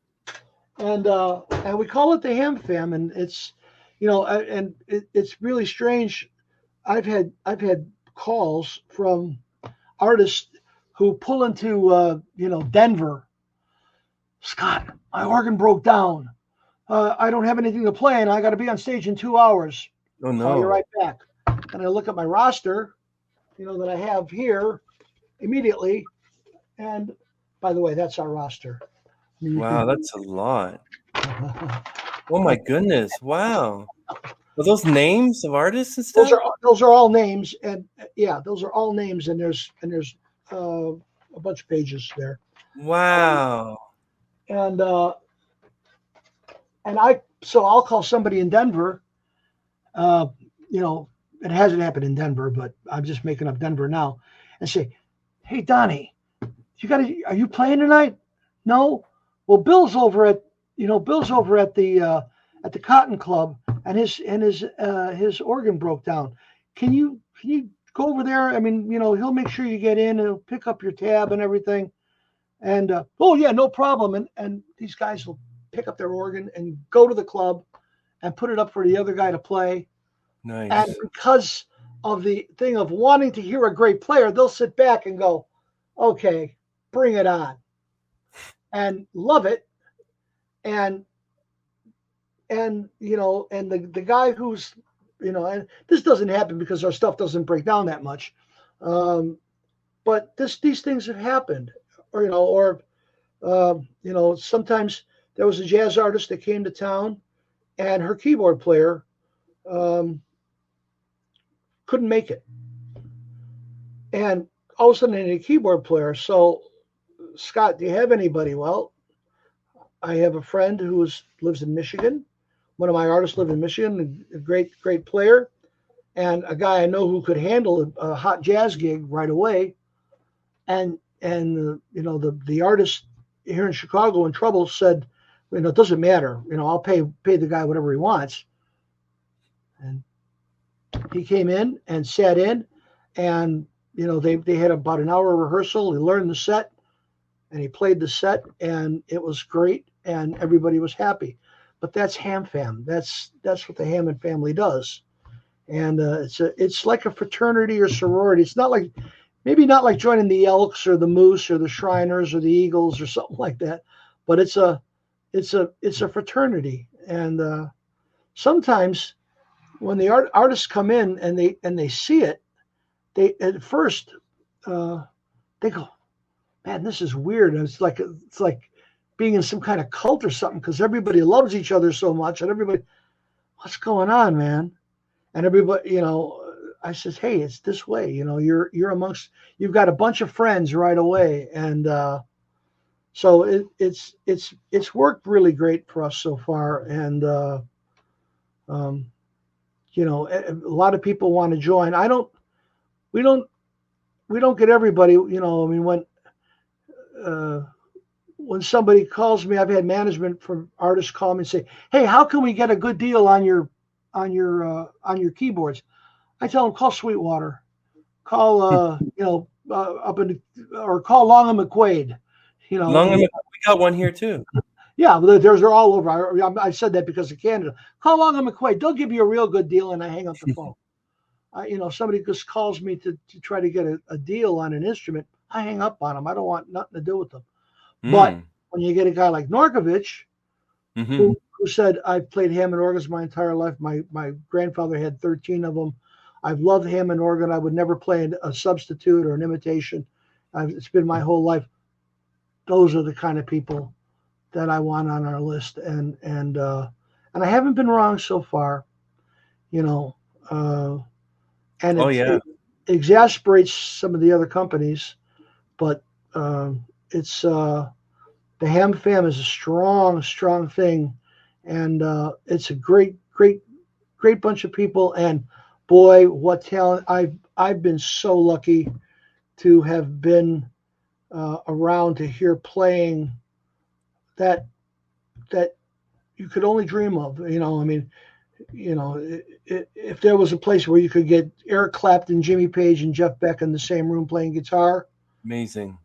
And we call it the Ham Fam, and it's it's really strange. I've had calls from artists who pull into Denver. Scott, my organ broke down. I don't have anything to play, and I got to be on stage in 2 hours. Oh no! Call you right back. And I look at my roster, that I have here immediately. And by the way, that's our roster. Wow, that's a lot. Oh my goodness! Wow. Are those names of artists and stuff? Those are all names, and those are all names. And there's a bunch of pages there. Wow. And I'll call somebody in Denver. It hasn't happened in Denver, but I'm just making up Denver now, and say, "Hey, Donnie, are you playing tonight?" No. Well, Bill's over at the Cotton Club, and his organ broke down. Can you go over there? I mean, he'll make sure you get in, and he'll pick up your tab and everything. And oh yeah, no problem. And these guys will pick up their organ and go to the club and put it up for the other guy to play. Nice. And because of the thing of wanting to hear a great player, they'll sit back and go, okay, bring it on, and love it. And you know, and the guy who's, you know, and this doesn't happen because our stuff doesn't break down that much. But these things have happened, or, you know, sometimes there was a jazz artist that came to town and her keyboard player couldn't make it. And all of a sudden I need a keyboard player. So, Scott, do you have anybody? Well, I have a friend who lives in Michigan. One of my artists live in Michigan, a great player, and a guy I know who could handle a hot jazz gig right away. And you know, the artist here in Chicago in trouble said, you know, it doesn't matter. You know, I'll pay the guy whatever he wants. And he came in and sat in, and you know, they had about an hour rehearsal. He learned the set, and he played the set, and it was great, and everybody was happy. But that's Ham Fam. That's what the Hammond family does, and it's like a fraternity or sorority. It's not like, maybe not like joining the Elks or the Moose or the Shriners or the Eagles or something like that, but it's a fraternity. And sometimes when the artists come in and they see it, they at first they go, man, this is weird. And it's like being in some kind of cult or something, because everybody loves each other so much, and everybody, what's going on, man? And everybody, you know, I says, hey, it's this way. You know, you've got a bunch of friends right away, and so it's worked really great for us so far. And you know, a lot of people want to join. We don't get everybody. You know, I mean, when somebody calls me, I've had management from artists call me and say, hey, how can we get a good deal on your keyboards? I tell them, call Sweetwater, call or call Long and McQuaid. You know, we got one here too. Yeah, they're all over. I said that because of Canada. Call Long and McQuaid. They'll give you a real good deal, and I hang up the phone. You know, somebody just calls me to try to get a deal on an instrument, I hang up on them. I don't want nothing to do with them. But when you get a guy like Norkovich, who said, I've played Hammond organs my entire life. My grandfather had 13 of them. I've loved Hammond organ. I would never play a substitute or an imitation. It's been my whole life. Those are the kind of people that I want on our list. And I haven't been wrong so far, you know. And it exasperates some of the other companies, but it's the Ham Fam is a strong thing, and it's a great bunch of people. And boy, what talent! I've been so lucky to have been around to hear playing that you could only dream of. You know, I mean, you know, if there was a place where you could get Eric Clapton, Jimmy Page, and Jeff Beck in the same room playing guitar, amazing.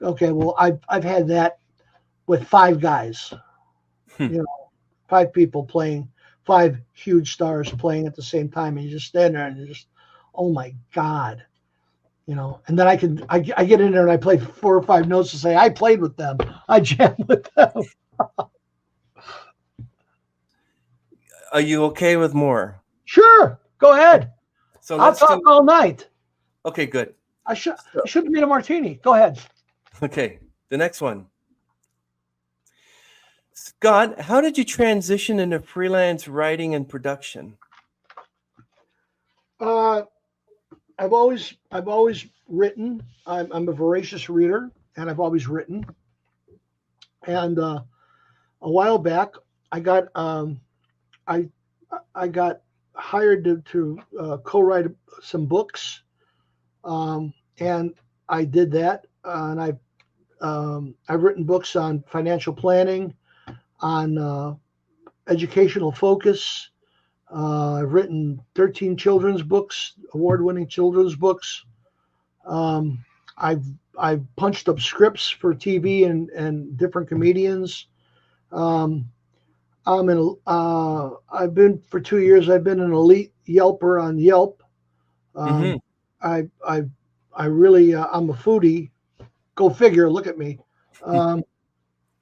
Okay, well, I've had that with 5 guys, you know, 5 people playing, 5 huge stars playing at the same time, and you just stand there and you just, oh my God, you know. And then I get in there and I play 4 or 5 notes and say I played with them, I jammed with them. Are you okay with more? Sure, go ahead. So I'll talk all night. Okay, good. I should have made a martini. Go ahead. Okay, the next one. Scott, how did you transition into freelance writing and production? I've always written. I'm a voracious reader, and I've always written. And a while back, I got hired to co-write some books, and I did that. And I've written books on financial planning, on educational focus. I've written 13 children's books, award-winning children's books. I've punched up scripts for TV and different comedians. Um, I've been for 2 years. I've been an elite Yelper on Yelp. Mm-hmm. I I I really I'm a foodie. Go figure. Look at me. Um,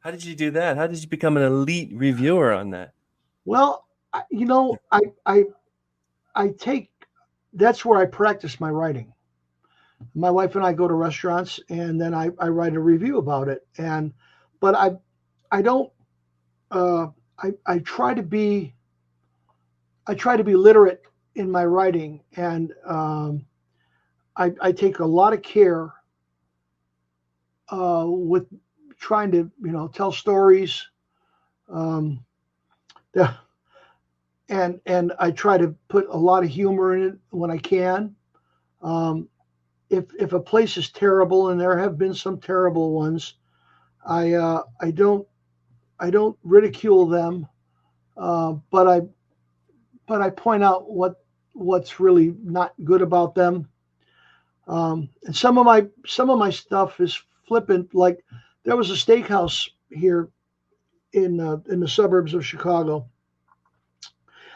How did you do that? How did you become an elite reviewer on that? well, I take that's where I practice my writing. My wife and I go to restaurants, and then I write a review about it. And but I don't uh, I try to be literate in my writing, and I take a lot of care with trying to tell stories. Um, yeah, and I try to put a lot of humor in it when I can. Um, if a place is terrible, and there have been some terrible ones, I don't ridicule them, but I point out what's really not good about them. And some of my stuff is flippant. Like there was a steakhouse here in the suburbs of Chicago,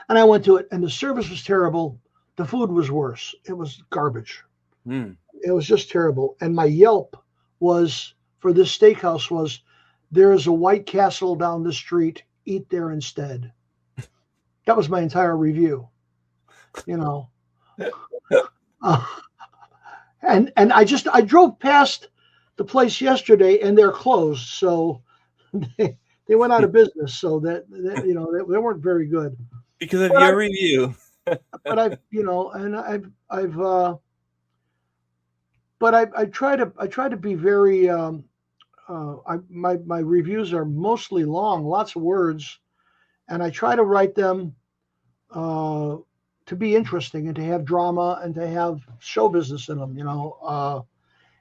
and I went to it, and the service was terrible. The food was worse. It was garbage. Mm. It was just terrible. And my Yelp was for this steakhouse was there is a White Castle down the street. Eat there instead. That was my entire review. You know. Uh, and I drove past the place yesterday, and they're closed, so they went out of business. So they weren't very good. Because of But your review. but I've and I've but I try to be very my reviews are mostly long, lots of words, and I try to write them to be interesting and to have drama and to have show business in them,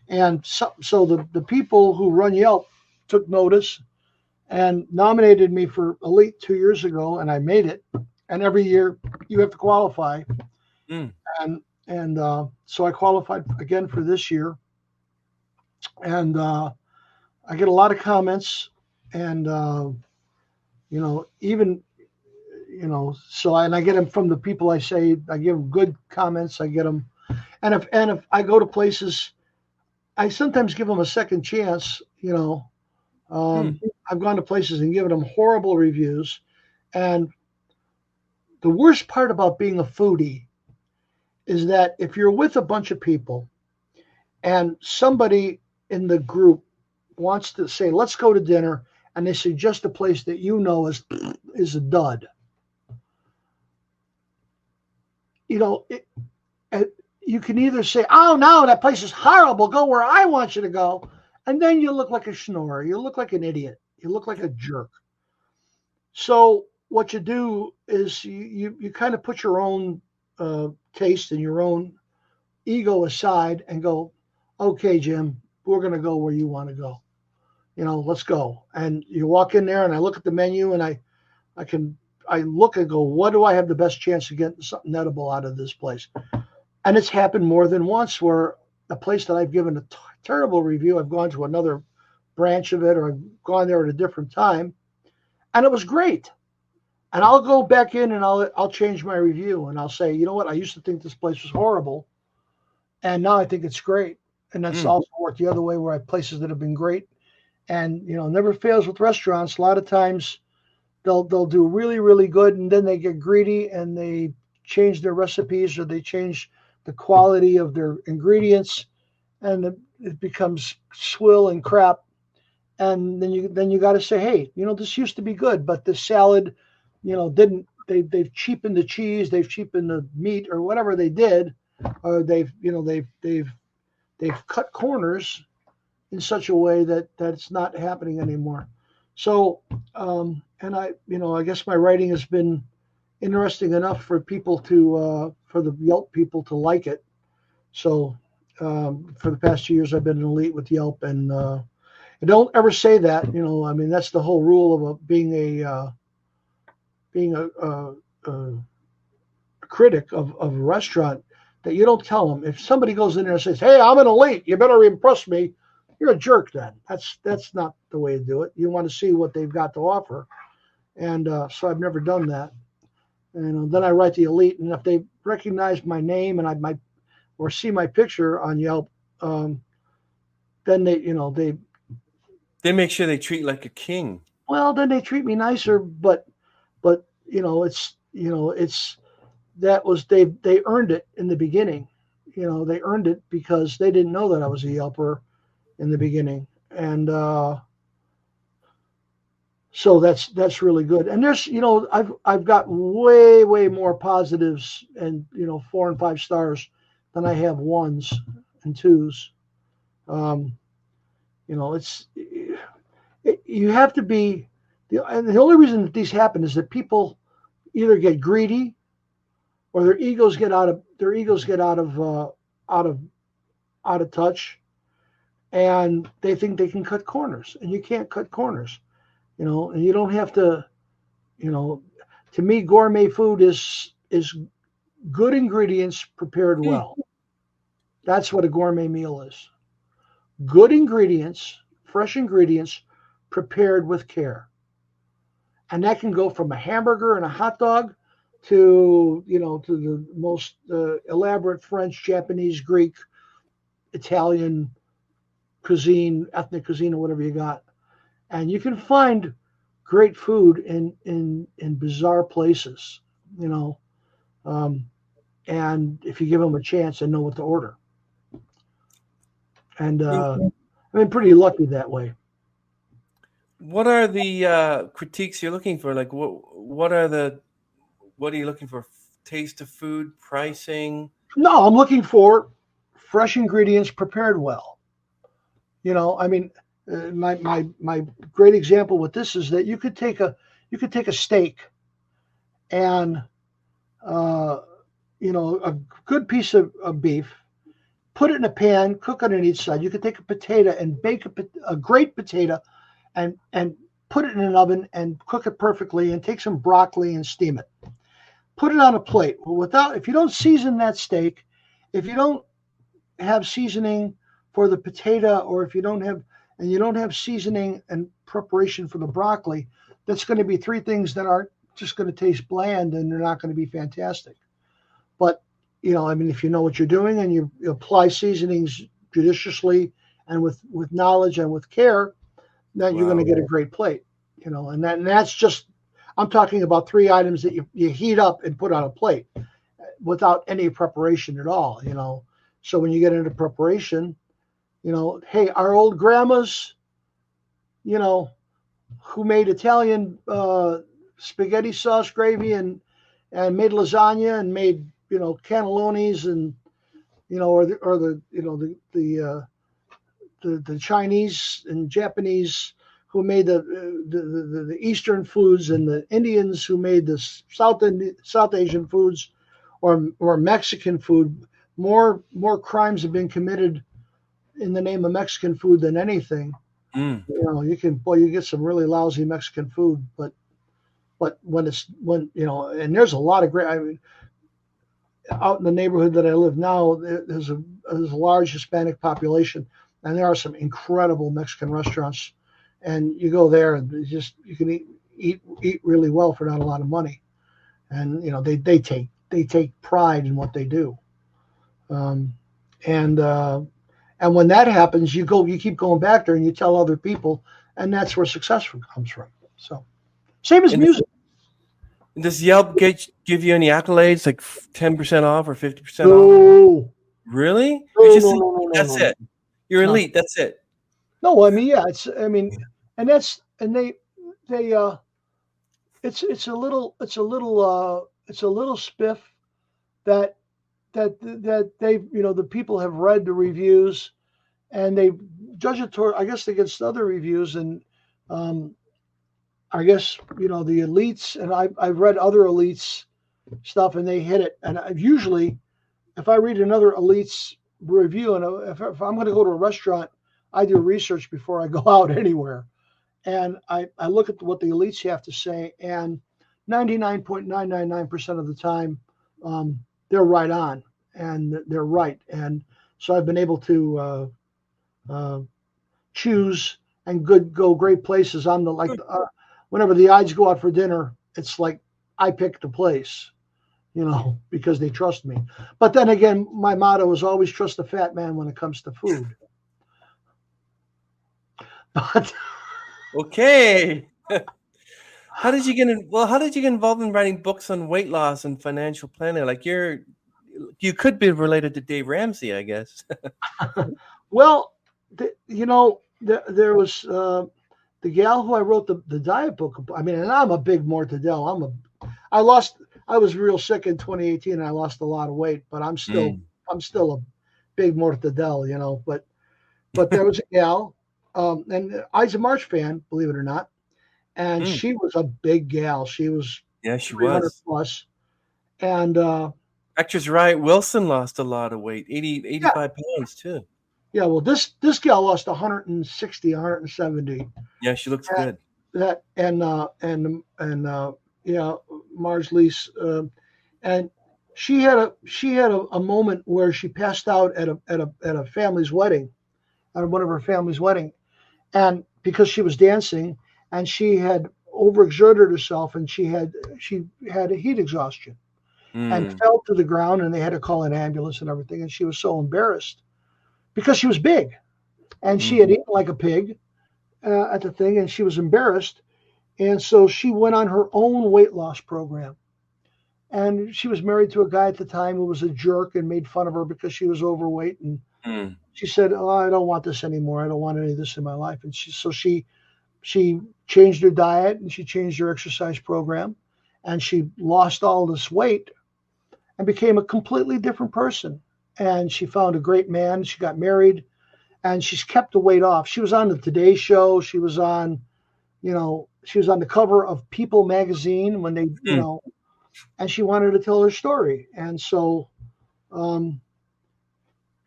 and so the people who run Yelp took notice and nominated me for Elite 2 years ago, and I made it. And every year you have to qualify, Mm. and so I qualified again for this year, and I get a lot of comments, and even so, and I get them from the people I say I give them good comments. I get them, and if I go to places, I sometimes give them a second chance. I've gone to places and given them horrible reviews, and the worst part about being a foodie is that if you're with a bunch of people and somebody in the group wants to say, let's go to dinner, and they suggest a place that is a dud. You can either say, oh no, that place is horrible, go where I want you to go. And then you look like a schnorrer. You look like an idiot. You look like a jerk. So what you do is you kind of put your own taste and your own ego aside and go, okay, Jim, we're going to go where you want to go. Let's go. And you walk in there, and I look at the menu, and I look and go, what do I have the best chance of getting something edible out of this place? And it's happened more than once where a place that I've given a terrible review, I've gone to another branch of it, or I've gone there at a different time, and it was great. And I'll go back in and I'll change my review, and I'll say, you know what, I used to think this place was horrible, and now I think it's great. And that's also worked the other way, where I have places that have been great. And never fails with restaurants. A lot of times they'll do really, really good, and then they get greedy and they change their recipes, or they change the quality of their ingredients, and it becomes swill and crap. And then you got to say, hey, this used to be good, but this salad, didn't. They've cheapened the cheese, they've cheapened the meat, or whatever they did, or they've cut corners in such a way that it's not happening anymore. So, and I guess my writing has been interesting enough for people for the Yelp people to like it. So, for the past 2 years, I've been an elite with Yelp, and don't ever say that. I mean, that's the whole rule of being a critic of a restaurant, that you don't tell them. If somebody goes in there and says, hey, I'm an elite, you better impress me, you're a jerk. Then that's not the way to do it. You want to see what they've got to offer, and so I've never done that. And then I write the elite, and if they recognize my name and or see my picture on Yelp, then they make sure they treat like a king. Well, then they treat me nicer, but it's they earned it in the beginning. They earned it because they didn't know that I was a Yelper in the beginning, and so that's really good. And there's I've got way more positives and 4 and 5 stars than I have 1s and 2s. You have to be, and the only reason that these happen is that people either get greedy or their egos get out of touch, and they think they can cut corners, and you can't cut corners, and you don't have to. To me, gourmet food is good ingredients prepared well. That's what a gourmet meal is. Good ingredients, fresh ingredients, prepared with care. And that can go from a hamburger and a hot dog to the most elaborate French, Japanese, Greek, Italian cuisine, ethnic cuisine, or whatever you got. And you can find great food in bizarre places, and if you give them a chance and know what to order. And I've been pretty lucky that way. What are the critiques you're looking for? Like, what are you looking for? Taste of food, pricing? No, I'm looking for fresh ingredients prepared well. My great example with this is that you could take a steak and a good piece of beef, put it in a pan, cook it on each side. You could take a potato and bake a great potato and put it in an oven and cook it perfectly, and take some broccoli and steam it. Put it on a plate. Well, if you don't season that steak, if you don't have seasoning for the potato, or if you don't have seasoning and preparation for the broccoli, that's going to be 3 things that aren't just going to taste bland, and they're not going to be fantastic. But if you know what you're doing and you apply seasonings judiciously and with knowledge and with care, then you're going to get a great plate. And that's just, I'm talking about 3 items that you heat up and put on a plate without any preparation at all. So when you get into preparation, hey, our old grandmas, who made Italian spaghetti sauce gravy and made lasagna and made cannellonis and the Chinese and Japanese who made the Eastern foods, and the Indians who made the South Asian foods, or Mexican food. More crimes have been committed in the name of Mexican food than anything. You get some really lousy Mexican food, but when and there's a lot of great. Out in the neighborhood that I live now, there's a large Hispanic population, and there are some incredible Mexican restaurants. And you go there, and you can eat really well for not a lot of money. And they take pride in what they do. And when that happens, you keep going back there and you tell other people, and that's where success comes from. So, same as music. Does Yelp give you any accolades, like 10% off or 50% off? Really? No, that's it. You're elite. That's it. No, I mean, yeah, it's a little spiff that they the people have read the reviews, and they judge it against other reviews, and I guess the elites, and I've read other elites stuff, and they hit it. And usually, if I read another elites review, and if I'm going to go to a restaurant, I do research before I go out anywhere, and I look at what the elites have to say, and 99.999% of the time, they're right on, and they're right. And so I've been able to choose and go great places. I'm whenever the Ides go out for dinner, it's like I pick the place, because they trust me. But then again, my motto is always trust a fat man when it comes to food. But okay. How did you get involved in writing books on weight loss and financial planning? Like you could be related to Dave Ramsey, I guess. Well, there was the gal who I wrote the diet book. I mean, and I'm a big mortadell. I was real sick in 2018 and I lost a lot of weight, but I'm still a big mortadell, but there was a gal, and Ides of March fan, believe it or not. And she was a big gal. She was 300 plus. And actress Riot Wilson lost a lot of weight, 85 pounds too. Yeah, well, this gal lost 160, 170. Yeah, she looks good. Marge Lease, and she had a moment where she passed out at a family's wedding, at one of her family's wedding, and because she was dancing. And she had overexerted herself, and she had a heat exhaustion, and fell to the ground. And they had to call an ambulance and everything. And she was so embarrassed because she was big, and she had eaten like a pig at the thing, and she was embarrassed. And so she went on her own weight loss program. And she was married to a guy at the time who was a jerk and made fun of her because she was overweight. And she said, "Oh, I don't want this anymore. I don't want any of this in my life." And she changed her diet and she changed her exercise program, and she lost all this weight and became a completely different person. And she found a great man. She got married, and she's kept the weight off. She was on the Today Show. She was on, she was on the cover of People magazine when they, and she wanted to tell her story. And so,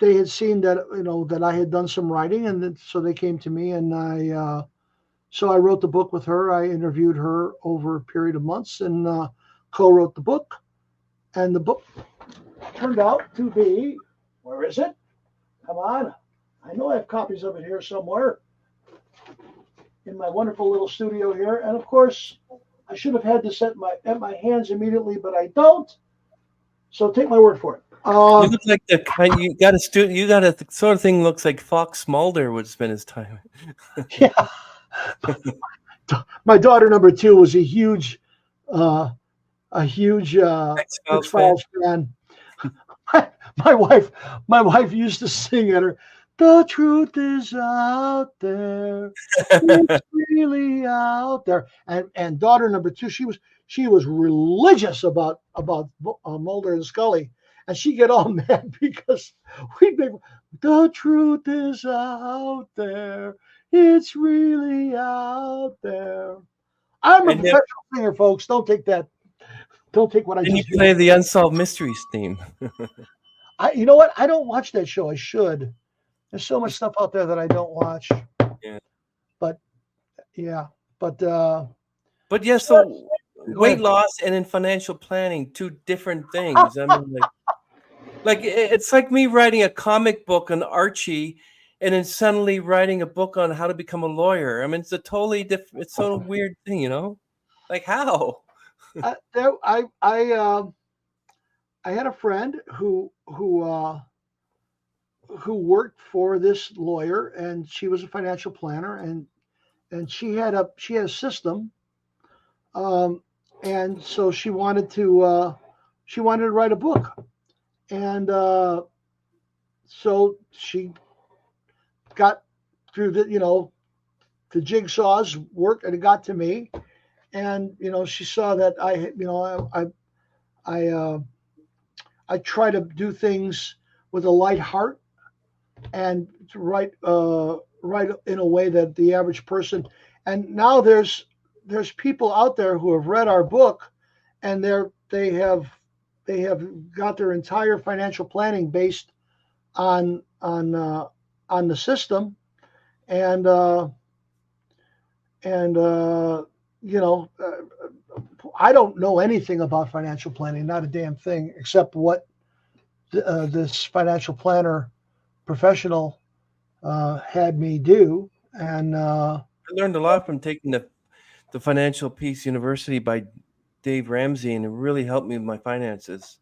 they had seen that, that I had done some writing, and so they came to me, and so I wrote the book with her. I interviewed her over a period of months and co-wrote the book. And the book turned out to be, where is it? Come on. I know I have copies of it here somewhere in my wonderful little studio here. And of course, I should have had this at my hands immediately, but I don't. So take my word for it. You look like the kind you got a sort of thing looks like Fox Mulder would spend his time. Yeah. My daughter number 2 was a huge X-Files fan. My wife used to sing at her, "The truth is out there, it's really out there." And daughter number 2, she was religious about Mulder and Scully, and she'd get all mad because we'd make, "The truth is out there. It's really out there." I'm a professional singer, folks. Don't take that. Don't take what I just. You play the Unsolved Mysteries theme. You know what? I don't watch that show. I should. There's so much stuff out there that I don't watch. Yeah. But yeah. So weight loss and in financial planning, 2 different things. I mean, like it's like me writing a comic book on Archie, and then suddenly writing a book on how to become a lawyer. I mean, it's a totally different, it's sort of weird thing, Like how? I had a friend who worked for this lawyer, and she was a financial planner, and she had a system, and so she wanted to write a book, and so she got through the jigsaw's work, and it got to me, and she saw that I try to do things with a light heart and to write in a way that the average person. And now there's people out there who have read our book, and they have got their entire financial planning based on the system, and I don't know anything about financial planning, not a damn thing, except what this financial planner professional had me do. And I learned a lot from taking the Financial Peace University by Dave Ramsey, and it really helped me with my finances.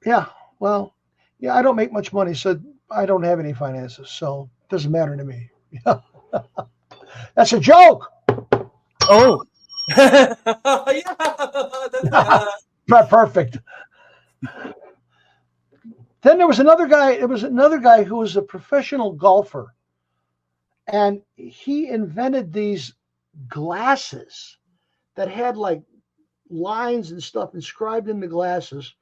yeah, well, yeah, I don't make much money, so I don't have any finances, so it doesn't matter to me. That's a joke. Oh, yeah, Not perfect. Then there was another guy. There was another guy who was a professional golfer, and he invented these glasses that had like lines and stuff inscribed in the glasses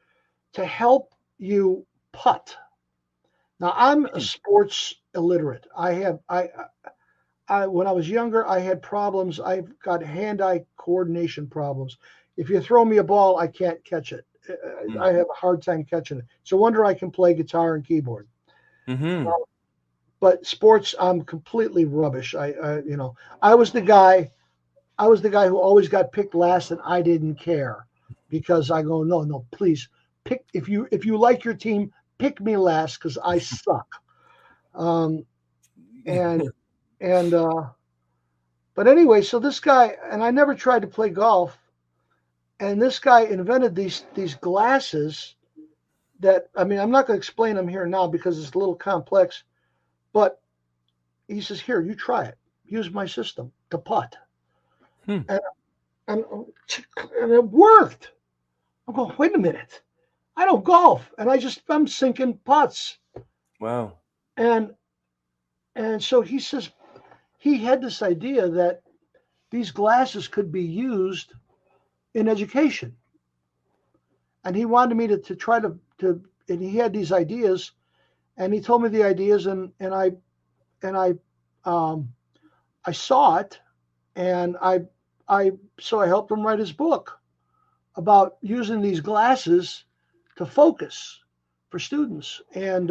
to help you putt. Now I'm a sports illiterate. I when I was younger, I had problems. I've got hand-eye coordination problems. If you throw me a ball, I can't catch it. I have a hard time catching it. It's a wonder I can play guitar and keyboard. Mm-hmm. But sports, I'm completely rubbish. I was the guy. I was the guy who always got picked last, and I didn't care because I go, no, please pick. If you like your team, pick me last because I suck. But anyway, so this guy, and I never tried to play golf, and this guy invented these glasses that, I mean, I'm not going to explain them here now because it's a little complex, but he says, here, you try it. Use my system to putt. And it worked. I'm going, wait a minute. I don't golf. And I'm sinking putts. Wow. And so he says, he had this idea that these glasses could be used in education. And he wanted me to try to and he had these ideas, and he told me the ideas, and I saw it, and I helped him write his book about using these glasses to focus for students. And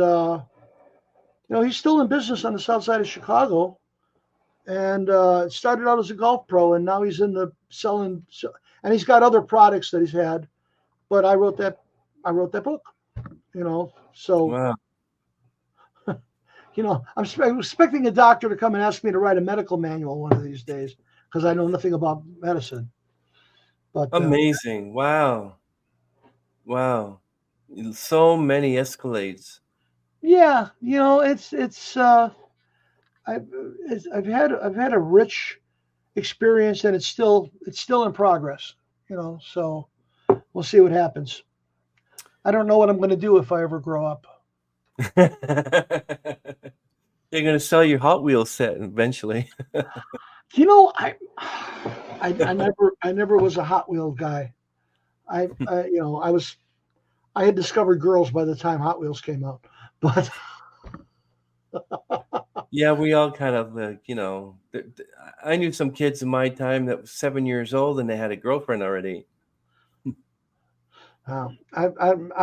he's still in business on the south side of Chicago, and started out as a golf pro, and now he's in the selling, and he's got other products that he's had. But I wrote that book, so. Wow. I'm expecting a doctor to come and ask me to write a medical manual one of these days because I know nothing about medicine. But amazing! Wow. So many escalades. Yeah, I've had a rich experience, and it's still in progress. So we'll see what happens. I don't know what I'm going to do if I ever grow up. You're going to sell your Hot Wheels set eventually. I never was a Hot Wheels guy. I had discovered girls by the time Hot Wheels came out, but yeah, we all kind of I knew some kids in my time that was 7 years old and they had a girlfriend already. I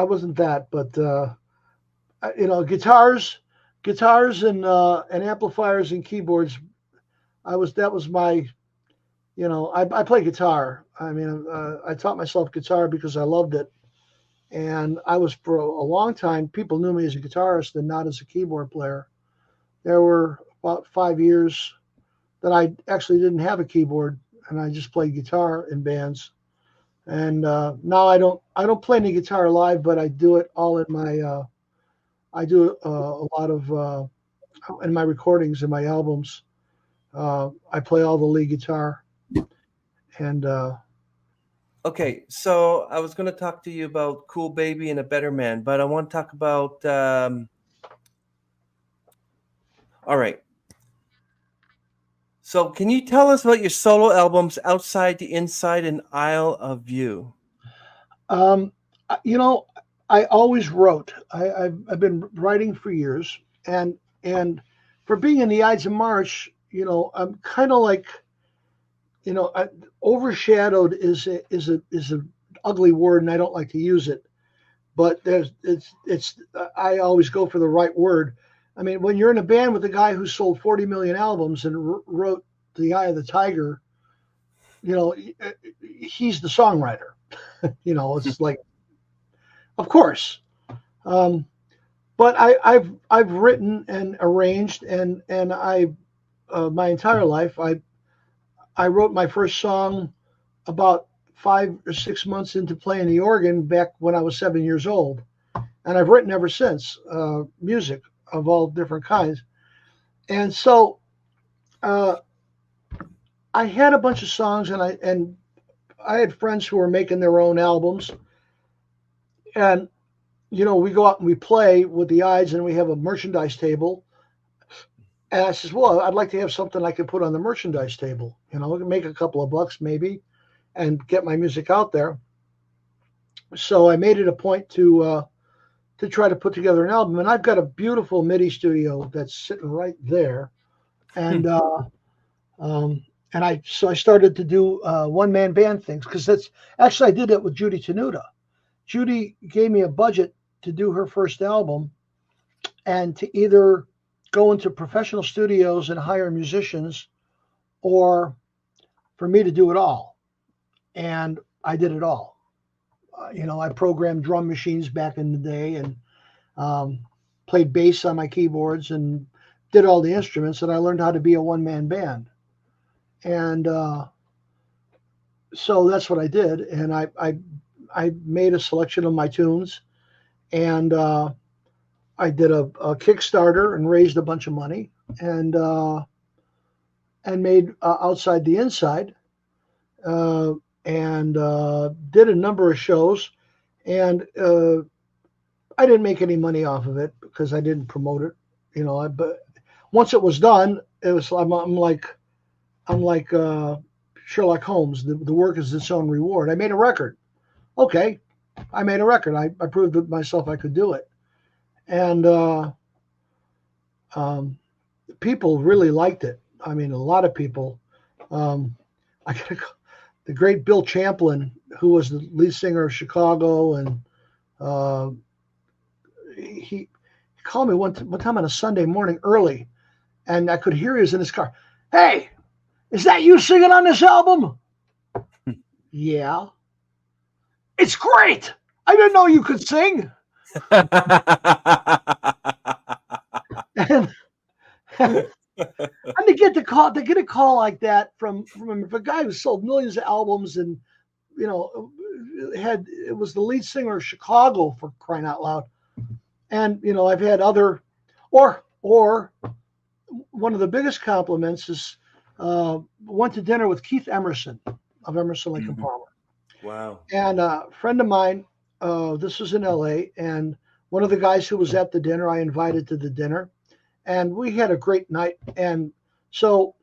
wasn't that, but guitars and amplifiers and keyboards. That was my, I play guitar. I mean, I taught myself guitar because I loved it. And I was, for a long time, people knew me as a guitarist and not as a keyboard player. There were about 5 years that I actually didn't have a keyboard, and I just played guitar in bands. And now I don't play any guitar live, but I do it all in my, I do a lot of, in my recordings and my albums. I play all the lead guitar. And okay, so I was going to talk to you about Cool Baby and A Better Man, but I want to talk about all right. So can you tell us about your solo albums, Outside the Inside and Isle of View? I always wrote. I've been writing for years, and for being in the Ides of March, I'm kind of like, overshadowed is a ugly word, and I don't like to use it. But I always go for the right word. I mean, when you're in a band with a guy who sold 40 million albums and wrote The Eye of the Tiger, he's the songwriter. It's like, of course. But I've written and arranged, and I my entire life. I wrote my first song about 5 or 6 months into playing the organ back when I was 7 years old, and I've written ever since, music of all different kinds. And so I had a bunch of songs, and I had friends who were making their own albums, and we go out and we play with the Ides, and we have a merchandise table. And I says, well, I'd like to have something I could put on the merchandise table. I can make a couple of bucks maybe, and get my music out there. So I made it a point to try to put together an album, and I've got a beautiful MIDI studio that's sitting right there, and I started to do one-man band things, because that's actually, I did it with Judy Tenuta. Judy gave me a budget to do her first album, and to either go into professional studios and hire musicians, or for me to do it all. And I did it all. I programmed drum machines back in the day, and played bass on my keyboards, and did all the instruments, and I learned how to be a one-man band. And so that's what I did. And I made a selection of my tunes, and I did a Kickstarter and raised a bunch of money, and made Outside the Inside, and did a number of shows, and I didn't make any money off of it because I didn't promote it, but once it was done, it was, I'm like Sherlock Holmes. The work is its own reward. I made a record. Okay, I made a record. I proved to myself I could do it. And people really liked it. I mean, a lot of people. I got the great Bill Champlin, who was the lead singer of Chicago, and he called me one time on a Sunday morning early, and I could hear he was in his car. Hey, is that you singing on this album? Yeah. It's great. I didn't know you could sing. and to get a call like that from a guy who sold millions of albums, and it was the lead singer of Chicago, for crying out loud. And I've had other, or one of the biggest compliments is went to dinner with Keith Emerson of Emerson, Lake and Palmer. Wow. And a friend of mine, this was in LA, and one of the guys who was at the dinner, I invited to the dinner, and we had a great night. And so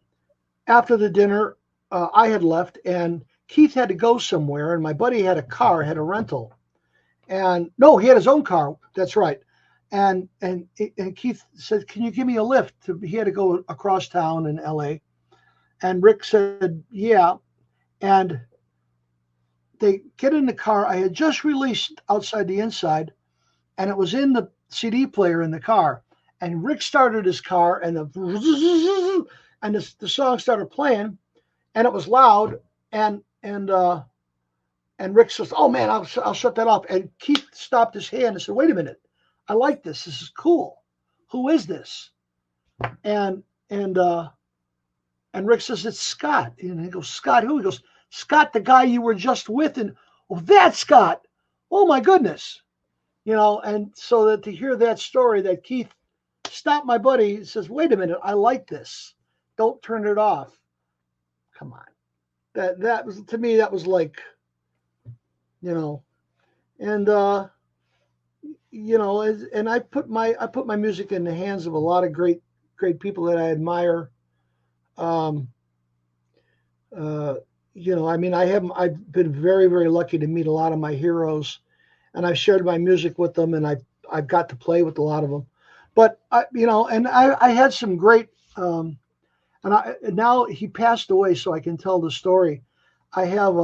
after the dinner, I had left, and Keith had to go somewhere, and my buddy had a car, had a rental. And no, he had his own car. That's right. And Keith said, can you give me a lift? He had to go across town in LA. And Rick said, yeah. And they get in the car. I had just released Outside the Inside, and it was in the CD player in the car. And Rick started his car, and the song started playing, and it was loud. And Rick says, "Oh man, I'll shut that off." And Keith stopped his hand and said, "Wait a minute, I like this. This is cool. Who is this?" And Rick says, "It's Scott." And he goes, "Scott who?" He goes, "Scott, the guy you were just with." And oh, that's Scott. Oh my goodness, And so that to hear that story, that Keith stopped my buddy, says, "Wait a minute, I like this. Don't turn it off." Come on, that was, to me, that was like, and and I put my music in the hands of a lot of great people that I admire. I've been very, very lucky to meet a lot of my heroes, and I've shared my music with them, and I've got to play with a lot of them. But I had some great, and now he passed away, so I can tell the story. I have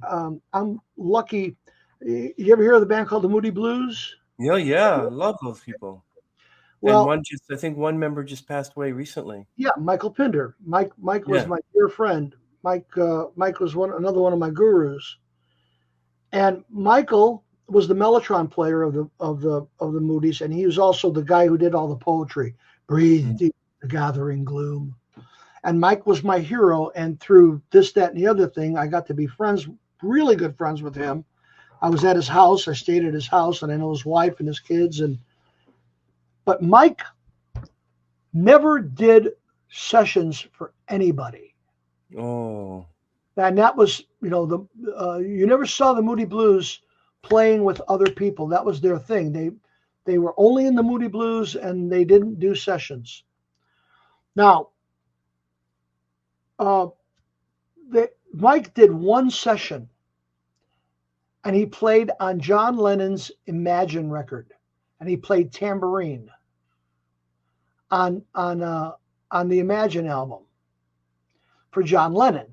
I'm lucky. You ever hear of the band called the Moody Blues? Yeah, I love those people. Well, and I think one member just passed away recently. Yeah, Michael Pinder. Mike was my dear friend. Mike was another one of my gurus. And Michael was the mellotron player of the Moodies, and he was also the guy who did all the poetry. Breathe deep the gathering gloom. And Mike was my hero. And through this, that, and the other thing, I got to be friends, really good friends with him. I was at his house. I stayed at his house, and I know his wife and his kids. But Mike never did sessions for anybody. Oh. And that was, you never saw the Moody Blues playing with other people. That was their thing. They were only in the Moody Blues, and they didn't do sessions. Now, Mike did one session, and he played on John Lennon's Imagine record, and he played tambourine on the Imagine album for John Lennon.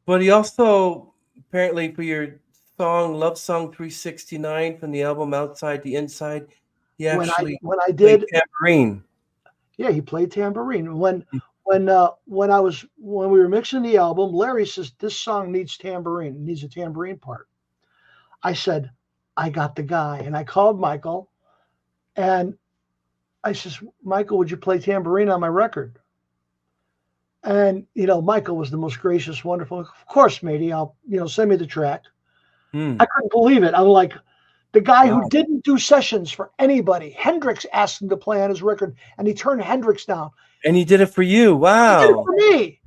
But he also, apparently, for your song Love Song 369 from the album Outside the Inside, he actually when I did tambourine. Yeah, he played tambourine. When we were mixing the album, Larry says this song needs tambourine, it needs a tambourine part. I said, I got the guy, and I called Michael, and I says, Michael, would you play tambourine on my record? And Michael was the most gracious, wonderful. Of course, matey, I'll send me the track. I couldn't believe it. I'm like, the guy who didn't do sessions for anybody. Hendrix asked him to play on his record, and he turned Hendrix down. And he did it for you. Wow. He did it for me.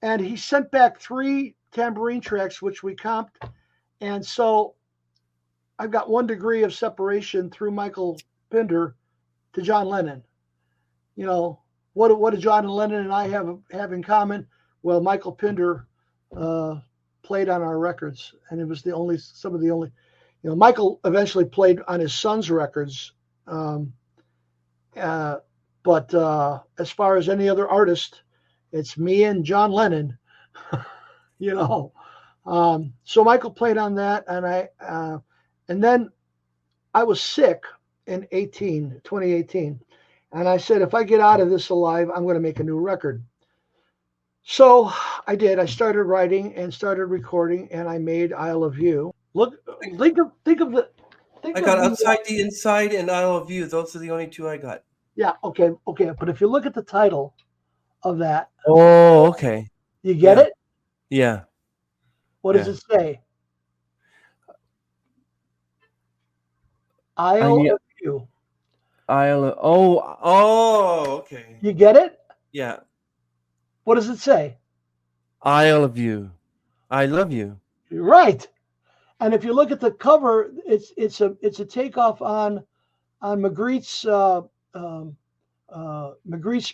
And he sent back 3 tambourine tracks, which we comped. And so I've got 1 degree of separation through Michael Pinder to John Lennon. What do John Lennon and I have in common? Well, Michael Pinder played on our records, and it was some of the only. Michael eventually played on his son's records, but as far as any other artist, it's me and John Lennon. So Michael played on that, and then I was sick in 2018. And I said, if I get out of this alive, I'm going to make a new record. So I did. I started writing and started recording, and I made Isle of You. Think of the. I got Outside the Inside and Isle of You. Those are the only 2 I got. Yeah. Okay. But if you look at the title of that. Oh, okay. You get it? Yeah. What does it say? Isle of You. Okay. You get it? Yeah. What does it say? Isle of You. I love you. You're right. And if you look at the cover, it's a takeoff on Magritte's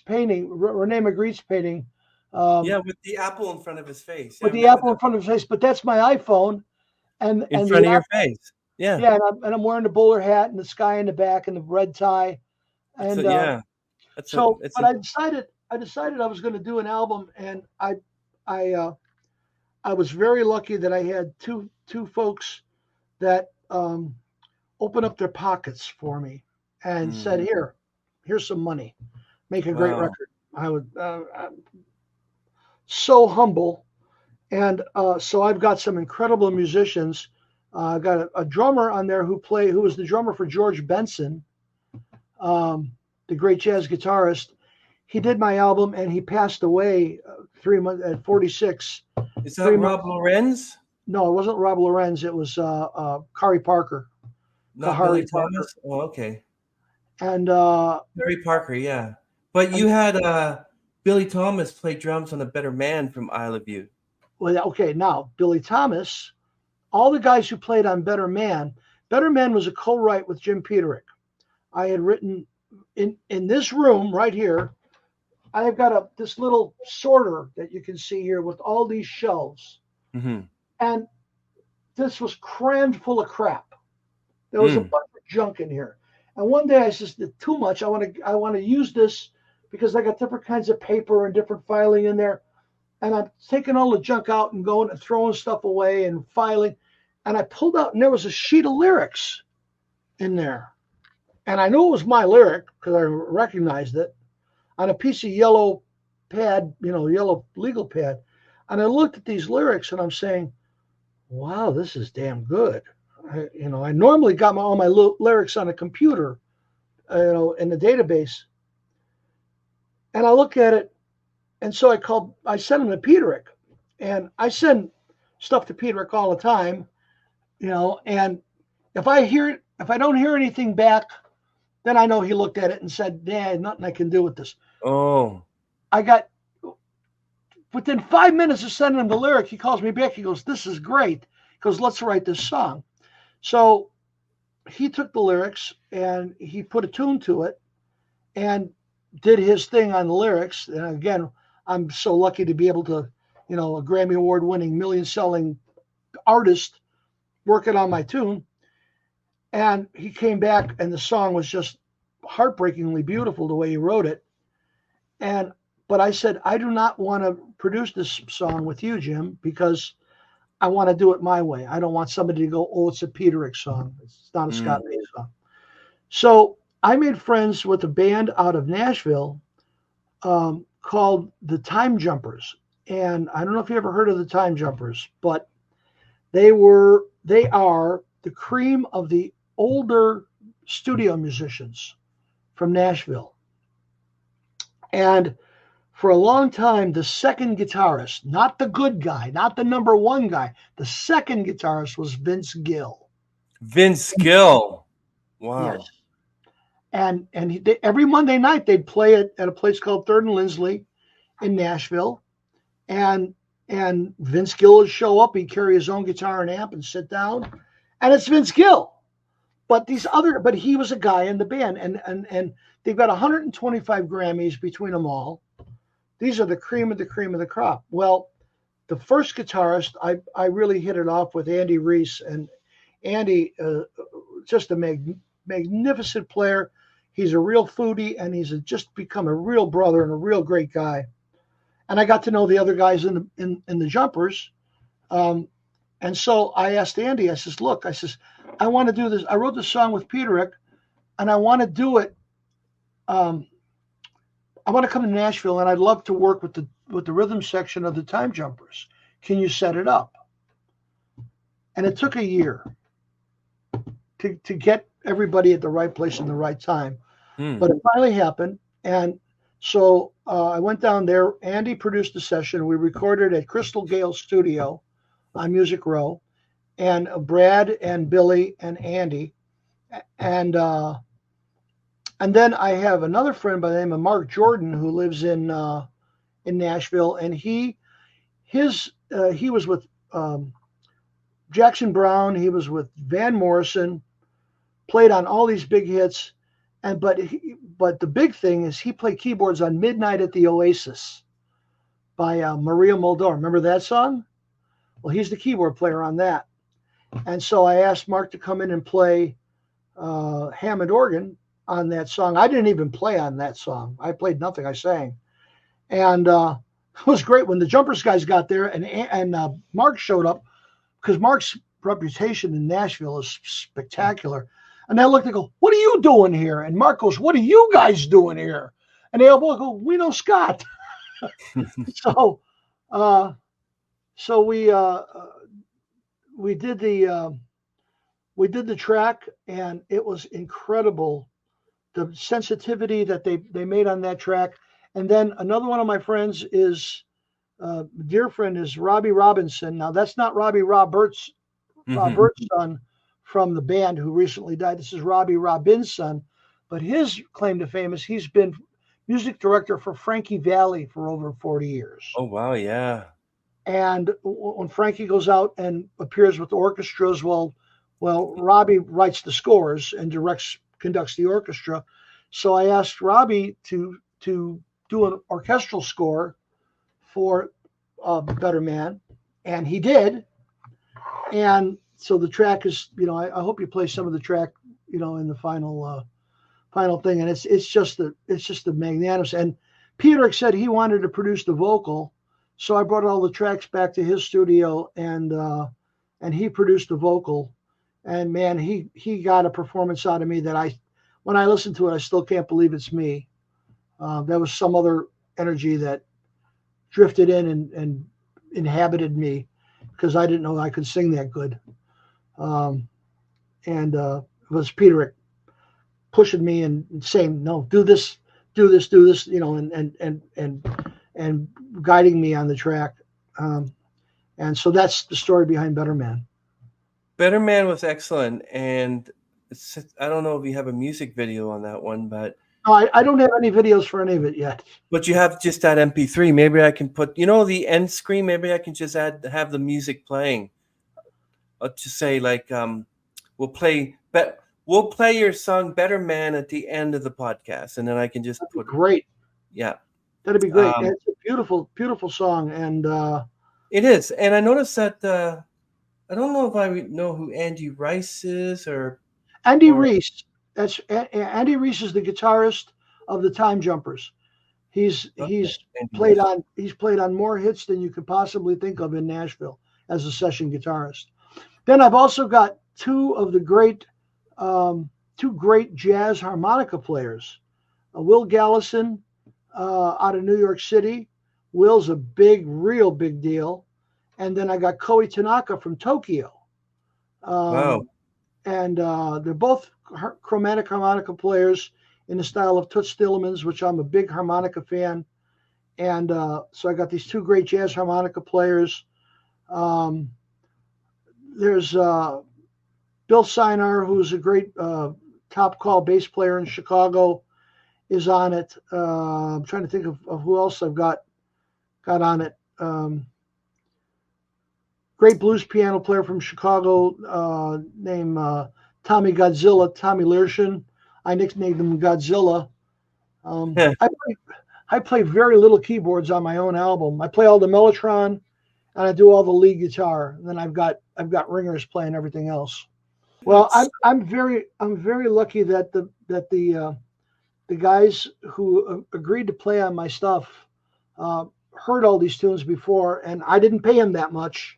painting, Rene Magritte's painting. With the apple in front of his face. With the apple in front of his face, but that's my iPhone, and in front of your face. Yeah. Yeah, and I'm wearing the bowler hat and the sky in the back and the red tie, and I decided I was going to do an album, and I was very lucky that I had two folks that opened up their pockets for me and said, here's some money, make a great record. I would so humble, and so I've got some incredible musicians. I've got a drummer on there who was the drummer for George Benson, the great jazz guitarist. He did my album, and he passed away 3 months at 46. Is that Rob Lorenz? No, it wasn't Rob Lorenz. It was Kari Parker. Not Billy Thomas? Oh, okay. And Kari Parker, yeah. But you had Billy Thomas play drums on A Better Man from Isle of You. Well, okay, now Billy Thomas, all the guys who played on Better Man was a co-write with Jim Peterick. I had written in this room right here. I have got this little sorter that you can see here with all these shelves. Mm-hmm. And this was crammed full of crap. There was a bunch of junk in here. And one day I said, too much. I want to use this because I got different kinds of paper and different filing in there. And I'm taking all the junk out and going and throwing stuff away and filing. And I pulled out, and there was a sheet of lyrics in there. And I knew it was my lyric because I recognized it on a piece of yellow pad, yellow legal pad. And I looked at these lyrics and I'm saying, wow, this is damn good. I normally got all my lyrics on a computer, in the database. And I look at it, and so I sent him to Peterick, and I send stuff to Peterick all the time, and if I don't hear anything back, then I know he looked at it and said, "Yeah, nothing I can do with this." Oh. I got within 5 minutes of sending him the lyric, he calls me back. He goes, "This is great." He goes, "Let's write this song." So he took the lyrics and he put a tune to it and did his thing on the lyrics. And again, I'm so lucky to be able to, a Grammy Award winning, million selling artist working on my tune. And he came back and the song was just heartbreakingly beautiful the way he wrote it. But I said, I do not want to produce this song with you, Jim, because I want to do it my way. I don't want somebody to go, "Oh, it's a Peterick song. It's not a Scott May song." So I made friends with a band out of Nashville called the Time Jumpers. And I don't know if you ever heard of the Time Jumpers, but they are the cream of the older studio musicians from Nashville. And for a long time, the second guitarist, not the good guy, not the number one guy, the second guitarist was Vince Gill. Vince Gill. Wow. Yes. And every Monday night they'd play it at a place called Third and Lindsley in Nashville. And Vince Gill would show up, he'd carry his own guitar and amp and sit down. And it's Vince Gill. But he was a guy in the band. And they've got 125 Grammys between them all. These are the cream of the cream of the crop. Well, the first guitarist, I really hit it off with Andy Reese. And Andy, just a magnificent player. He's a real foodie, and he's just become a real brother and a real great guy. And I got to know the other guys in the Jumpers. And so I asked Andy, I says, "Look, I want to do this. I wrote this song with Peterick, and I want to do it. I want to come to Nashville, and I'd love to work with the rhythm section of the Time Jumpers. Can you set it up?" And it took a year to get everybody at the right place in the right time. But it finally happened. And so I went down there. Andy produced the session. We recorded at Crystal Gale Studio on Music Row. And Brad and Billy and Andy. And then I have another friend by the name of Mark Jordan who lives in Nashville. And he was with Jackson Browne. He was with Van Morrison, played on all these big hits. But the big thing is he played keyboards on Midnight at the Oasis by Maria Muldaur. Remember that song? Well, he's the keyboard player on that. And so I asked Mark to come in and play Hammond organ on that song. I didn't even play on that song. I played nothing. I sang. And it was great when the Jumpers guys got there and Mark showed up, because Mark's reputation in Nashville is spectacular. And they looked and go, "What are you doing here?" And Mark goes, "What are you guys doing here?" And they all both go, "We know Scott." So we did the track, and it was incredible, the sensitivity that they made on that track. And then another one of my friends is dear friend is Robbie Robinson. Now that's not Robert's son from the band who recently died. This is Robbie Robin's son, but his claim to fame is he's been music director for Frankie Valli for over 40 years. Oh, wow. Yeah. And when Frankie goes out and appears with orchestras, well, Robbie writes the scores and conducts the orchestra. So I asked Robbie to do an orchestral score for Better Man, and he did. And so the track is, I hope you play some of the track, in the final thing. And it's just the magnanimous. And Peterick said he wanted to produce the vocal, so I brought all the tracks back to his studio, and he produced the vocal. And man, he got a performance out of me that when I listen to it, I still can't believe it's me. There was some other energy that drifted in and inhabited me, because I didn't know I could sing that good. It was Peterick pushing me and saying, "No, do this do this, and guiding me on the track. And so that's the story behind Better Man. Better Man was excellent, and I don't know if you have a music video on that one, but no, I don't have any videos for any of it yet. But you have just that MP3. Maybe I can put, the end screen. Maybe I can just have the music playing. I'll just say we'll play your song "Better Man" at the end of the podcast, and then I can just put. Great. Yeah, that'd be great. It's a beautiful, beautiful song, and it is. And I noticed that. I don't know if I know who Andy Rice is or Reese. That's Andy Reese is the guitarist of the Time Jumpers. He's played on more hits than you could possibly think of in Nashville as a session guitarist. Then I've also got two great jazz harmonica players, Will Gallison out of New York City. Will's a real big deal. And then I got Judy Tenuta from Tokyo. Wow. And they're both chromatic harmonica players in the style of Toots Thielemans, which I'm a big harmonica fan. And so I got these two great jazz harmonica players. There's Bill Sinar, who's a great top call bass player in Chicago, is on it. I'm trying to think of who else I've got on it. Great blues piano player from Chicago named Tommy Learshin. I nicknamed him Godzilla. I play very little keyboards on my own album. I play all the Mellotron, and I do all the lead guitar. And then I've got ringers playing everything else. Well, I'm very lucky that the guys who agreed to play on my stuff heard all these tunes before, and I didn't pay them that much.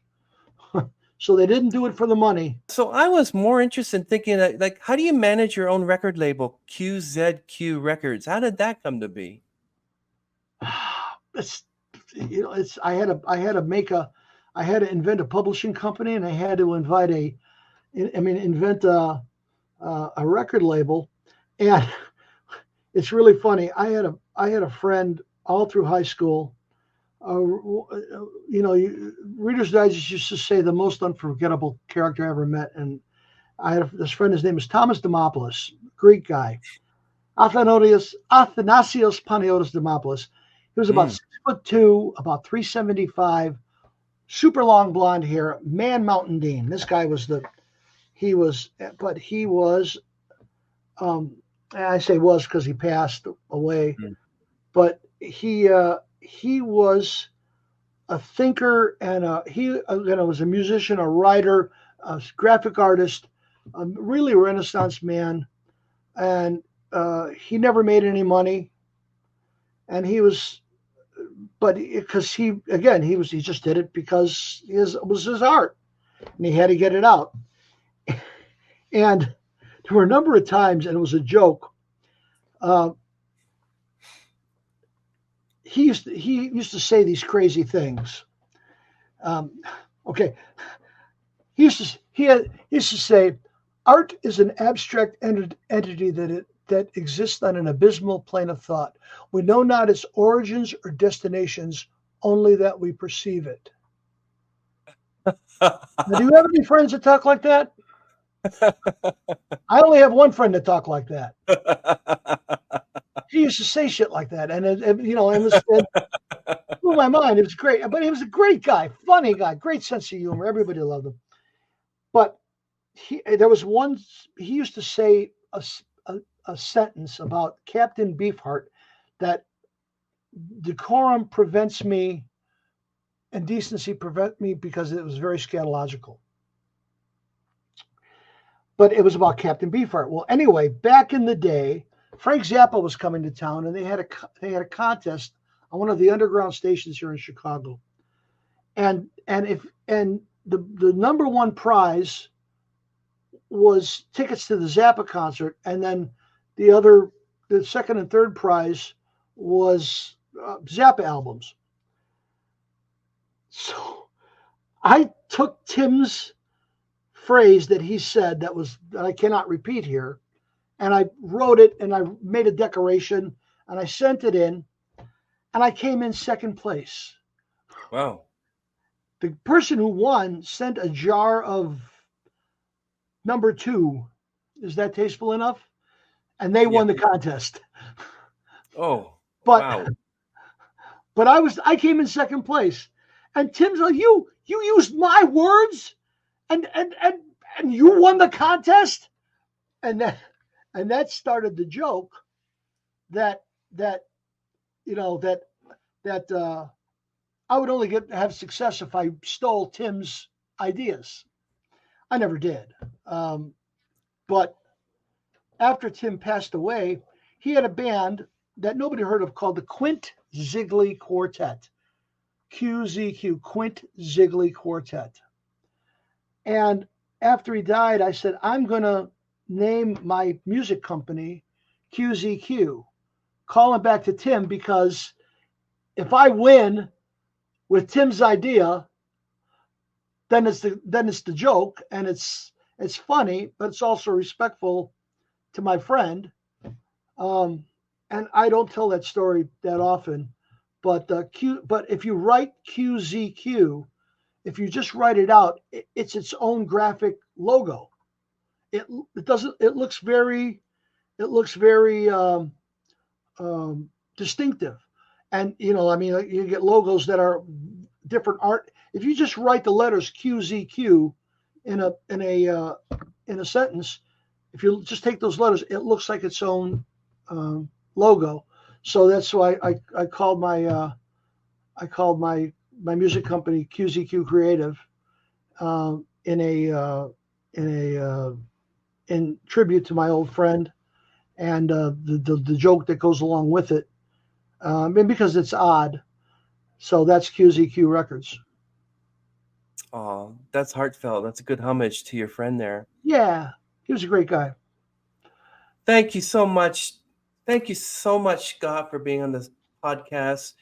So they didn't do it for the money. So I was more interested in thinking how do you manage your own record label, QZQ Records? How did that come to be? I had to invent a publishing company, and I had to invent a record label. And it's really funny. I had a friend all through high school. Reader's Digest used to say the most unforgettable character I ever met, and I had this friend. His name is Thomas Dimopoulos, Greek guy, Athanasios Panagiotis Dimopoulos. He was about 6'2", about 375, super long blonde hair, man Mountain Dean. This guy was I say was because he passed away, but he was a thinker, and he was a musician, a writer, a graphic artist, a really Renaissance man, and he never made any money. And he just did it because it was his art, and he had to get it out. And there were a number of times, and it was a joke. He used to say these crazy things. He used to say, art is an abstract entity that exists on an abysmal plane of thought. We know not its origins or destinations, only that we perceive it. Now, do you have any friends that talk like that? I only have one friend that talk like that. He used to say shit like that, and it blew my mind. It was great, but he was a great guy, funny guy, great sense of humor. Everybody loved him. But there was one. He used to say a sentence about Captain Beefheart, that decorum prevents me and decency prevent me, because it was very scatological. But it was about Captain Beefheart. Well, anyway, back in the day, Frank Zappa was coming to town, and they had a contest on one of the underground stations here in Chicago, and the number one prize was tickets to the Zappa concert, and then the second and third prize was Zappa albums. So I took Tim's phrase that he said that I cannot repeat here, and I wrote it, and I made a decoration, and I sent it in, and I came in second place. Wow. The person who won sent a jar of number 2. Is that tasteful enough? And they won the contest. Oh, but wow. but I came in second place, and Tim's like, you used my words, and you won the contest, and that started the joke that I would only have success if I stole Tim's ideas. I never did. But after Tim passed away, he had a band that nobody heard of called the Quint Ziegler Quartet. QZQ, Quint Ziegler Quartet. And after he died, I said, I'm going to name my music company QZQ, calling back to Tim, because if I win with Tim's idea, then it's the joke, and it's funny, but it's also respectful to my friend. And I don't tell that story that often, but if you write QZQ, if you just write it out, it's its own graphic logo. It looks very distinctive. And you get logos that are different art. If you just write the letters QZQ in a sentence, if you just take those letters, it looks like its own logo. So that's why I called my music company QZQ Creative, in tribute to my old friend, and the joke that goes along with it, and because it's odd. So that's QZQ Records. Oh, that's heartfelt. That's a good homage to your friend there. Yeah, he was a great guy. Thank you so much. Thank you so much, Scott, for being on this podcast.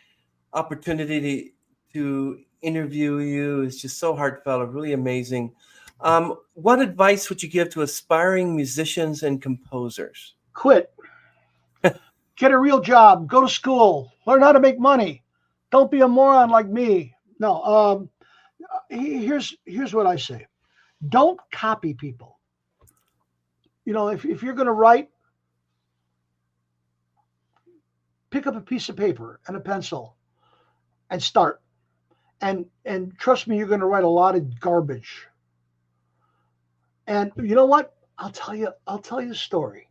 Opportunity to interview you is just so heartfelt, really amazing. What advice would you give to aspiring musicians and composers? Quit. Get a real job. Go to school. Learn how to make money. Don't be a moron like me. No. Here's what I say. Don't copy people. If you're going to write, pick up a piece of paper and a pencil and start. And trust me, you're going to write a lot of garbage. And you know what? I'll tell you a story.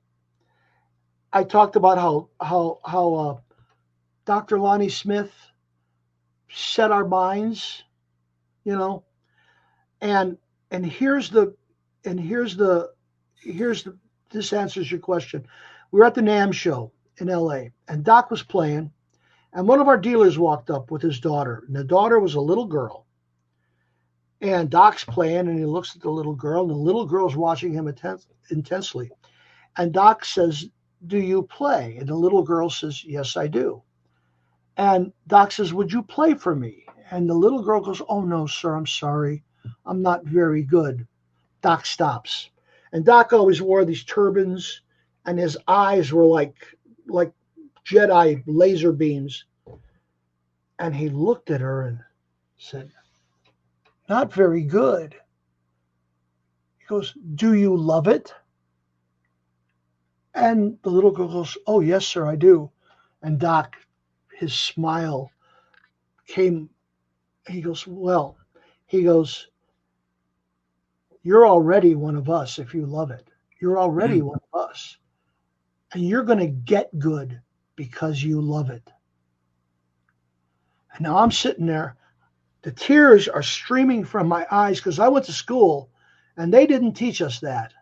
I talked about how Dr. Lonnie Smith set our minds, and this answers your question. We were at the NAMM show in LA, and Doc was playing, and one of our dealers walked up with his daughter, and the daughter was a little girl. And Doc's playing, and he looks at the little girl, and the little girl's watching him intensely. And Doc says, "Do you play?" And the little girl says, "Yes, I do." And Doc says, "Would you play for me?" And the little girl goes, "Oh, no, sir, I'm sorry. I'm not very good." Doc stops. And Doc always wore these turbans, and his eyes were like Jedi laser beams. And he looked at her and said, "Not very good." He goes, "Do you love it?" And the little girl goes, "Oh, yes, sir, I do." And Doc, his smile came. He goes, "You're already one of us if you love it. You're already one of us. And you're going to get good because you love it." And now I'm sitting there. The tears are streaming from my eyes because I went to school and they didn't teach us that.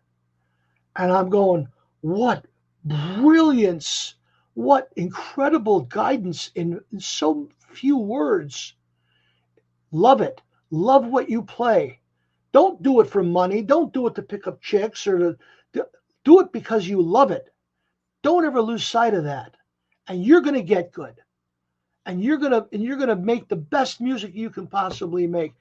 And I'm going, what brilliance, what incredible guidance in so few words. Love it. Love what you play. Don't do it for money. Don't do it to pick up chicks or to do it because you love it. Don't ever lose sight of that. And you're going to get good. And you're gonna make the best music you can possibly make.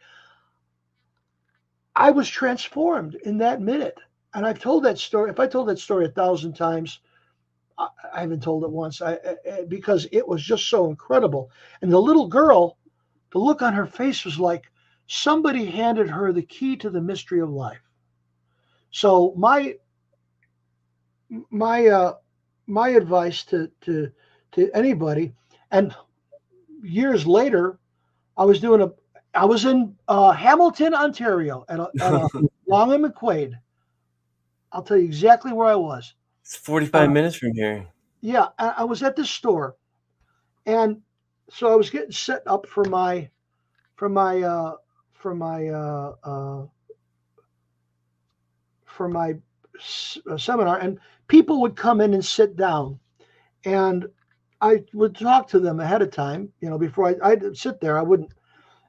I was transformed in that minute. And I've told that story. If I told that story 1,000 times, I haven't told it once. Because it was just so incredible. And the little girl, the look on her face was like somebody handed her the key to the mystery of life. So my advice to anybody, and years later, I was in Hamilton, Ontario, at a Long and McQuaid. I'll tell you exactly where I was. It's 45 minutes from here. Yeah, I was at this store, and so I was getting set up for my seminar, and people would come in and sit down, and I would talk to them ahead of time, before I'd sit there. I wouldn't.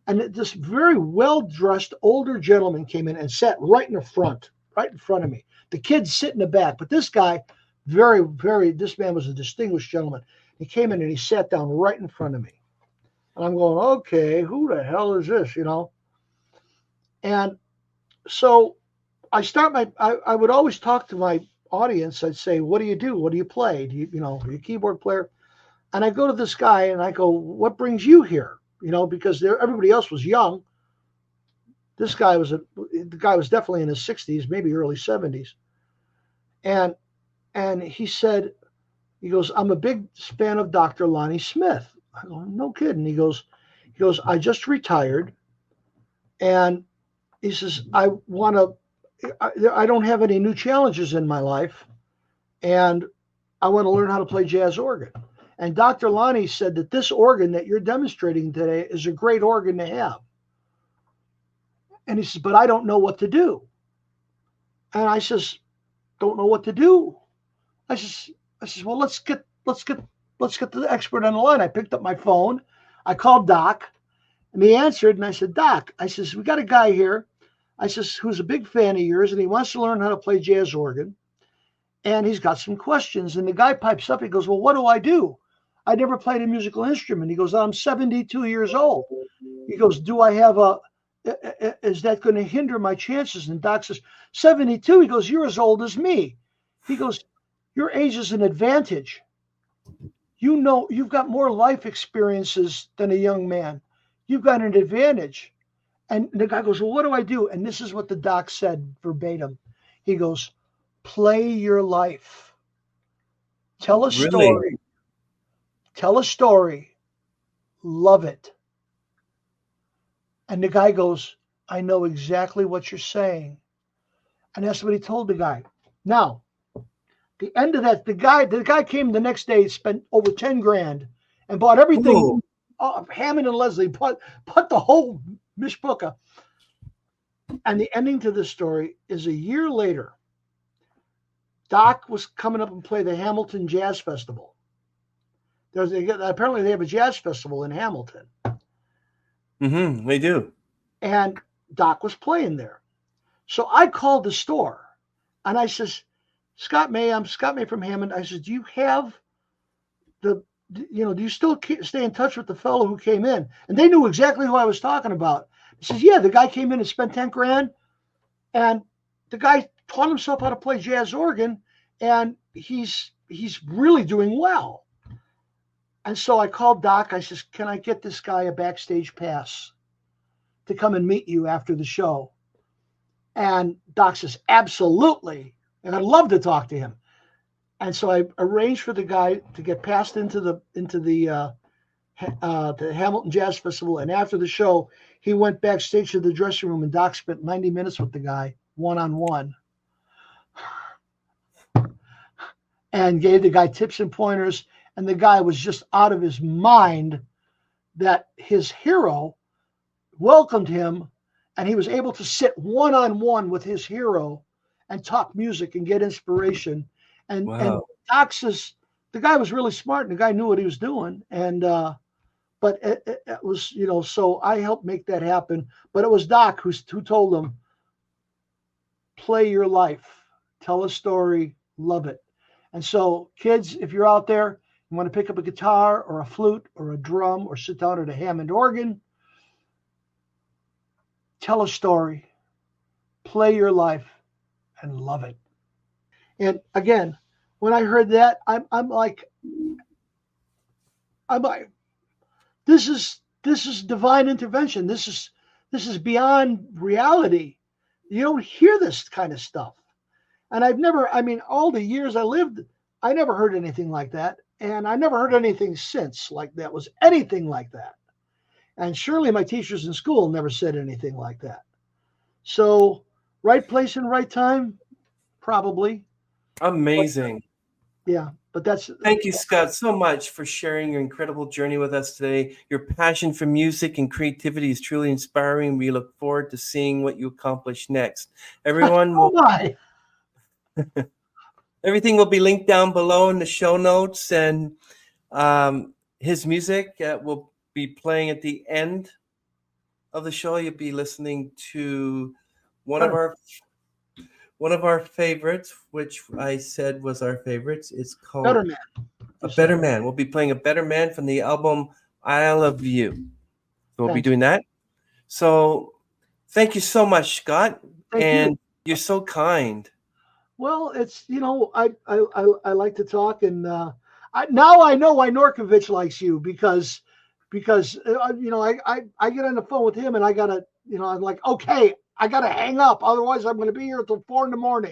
And this very well-dressed older gentleman came in and sat right in front of me. The kids sit in the back, but this guy, this man was a distinguished gentleman. He came in and he sat down right in front of me. And I'm going, okay, who the hell is this, And so I would always talk to my audience. I'd say, what do you do? What do you play? Are you a keyboard player? And I go to this guy and I go, what brings you here? Because everybody else was young. This guy the guy was definitely in his 60s, maybe early 70s. And he goes, I'm a big fan of Dr. Lonnie Smith. I go, no kidding. He goes, I just retired. And he says, I don't have any new challenges in my life. And I want to learn how to play jazz organ. And Dr. Lonnie said that this organ that you're demonstrating today is a great organ to have. And he says, but I don't know what to do. And I says, don't know what to do. I says, well, let's get the expert on the line. I picked up my phone. I called Doc, and he answered. And I said, Doc, I says, we got a guy here. I says, who's a big fan of yours, and he wants to learn how to play jazz organ. And he's got some questions. And the guy pipes up. He goes, well, what do I do? I never played a musical instrument. He goes, I'm 72 years old. He goes, do I have is that going to hinder my chances? And Doc says, 72. He goes, you're as old as me. He goes, your age is an advantage. You've got more life experiences than a young man. You've got an advantage. And the guy goes, well, what do I do? And this is what the doc said verbatim. He goes, play your life. Tell a story. Tell a story. Love it. And the guy goes, I know exactly what you're saying. And that's what he told the guy. Now, the end of that, the guy came the next day, spent over 10 grand and bought everything. Hammond and Leslie put the whole mishpucha. And the ending to this story is a year later. Doc was coming up and play the Hamilton Jazz Festival. Apparently they have a jazz festival in Hamilton. Mm-hmm, they do. And Doc was playing there. So I called the store and I says, I'm Scott May from Hammond. I said, do you still stay in touch with the fellow who came in? And they knew exactly who I was talking about. He says, yeah, the guy came in and spent 10 grand. And the guy taught himself how to play jazz organ. And he's really doing well. And so I called Doc. I says, can I get this guy a backstage pass to come and meet you after the show? And Doc says, absolutely. And I'd love to talk to him. And so I arranged for the guy to get passed into the Hamilton Jazz Festival. And after the show, he went backstage to the dressing room, and Doc spent 90 minutes with the guy, one-on-one, and gave the guy tips and pointers. And the guy was just out of his mind that his hero welcomed him, and he was able to sit one-on-one with his hero and talk music and get inspiration. And, wow. And Doc says the guy was really smart, and the guy knew what he was doing. And but it was, so I helped make that happen. But it was Doc who told him, play your life, tell a story, love it. And so, kids, if you're out there, you want to pick up a guitar or a flute or a drum or sit down at a Hammond organ, tell a story, play your life, and love it. And again, when I heard that, I'm like, this is divine intervention. This is beyond reality. You don't hear this kind of stuff. And all the years I lived, I never heard anything like that. And I never heard anything since like that was anything like that. And surely my teachers in school never said anything like that. So right place and right time, probably. Amazing. But that's. Thank you, Scott, so much for sharing your incredible journey with us today. Your passion for music and creativity is truly inspiring. We look forward to seeing what you accomplish next. Everyone will. Everything will be linked down below in the show notes, and his music will be playing at the end of the show. You'll be listening to one of our favorites, which I said was our favorites. It's called Better Man. A Better Man. We'll be playing A Better Man from the album Isle of You. So we'll be doing that. So thank you so much, Scott. And you're so kind. Well, it's, I like to talk, and now I know why Norkovich likes you because I get on the phone with him and I gotta, I'm like, okay, I gotta hang up, otherwise I'm gonna be here till 4 a.m.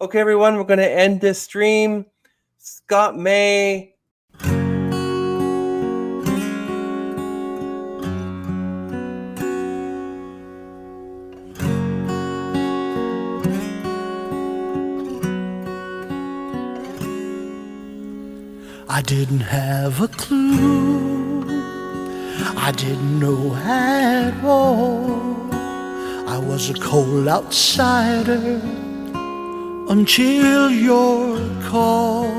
Okay, everyone, we're gonna end this stream. Scott May. I didn't have a clue, I didn't know at all. I was a cold outsider until your call.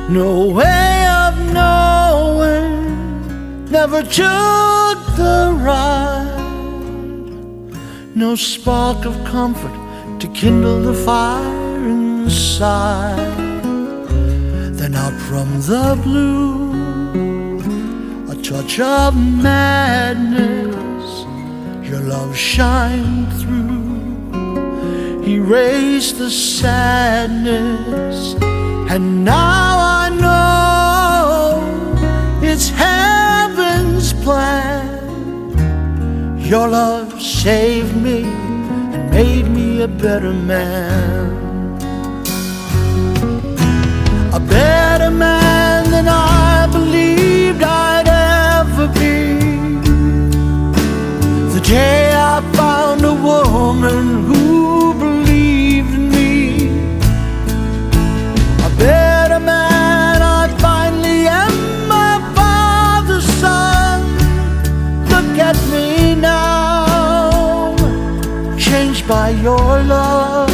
No way of knowing, never took the ride. No spark of comfort to kindle the fire inside. Then out from the blue, a touch of madness, your love shined through, erased the sadness, and now I know it's heaven's plan. Your love saved me and made me a better man. A better man than I believed I'd ever be. The day I found a woman who believed in me. A better man I finally am, my father's son. Look at me now, changed by your love.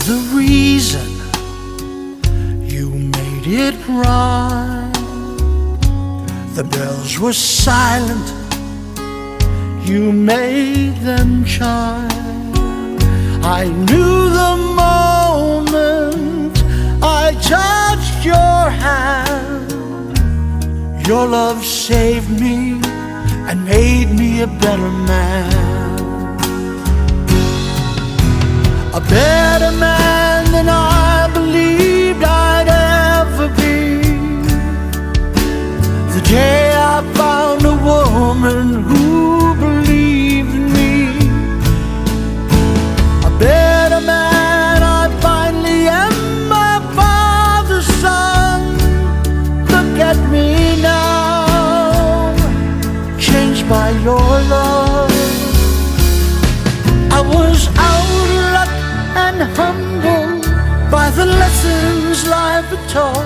The reason you made it right. The bells were silent, you made them chime. I knew the moment I touched your hand. Your love saved me and made me a better man. A better man than I believed I'd ever be. The day I found a woman who believed in me. A better man I finally am, my father's son. Look at me now, changed by your love. I was out and humbled by the lessons life had taught.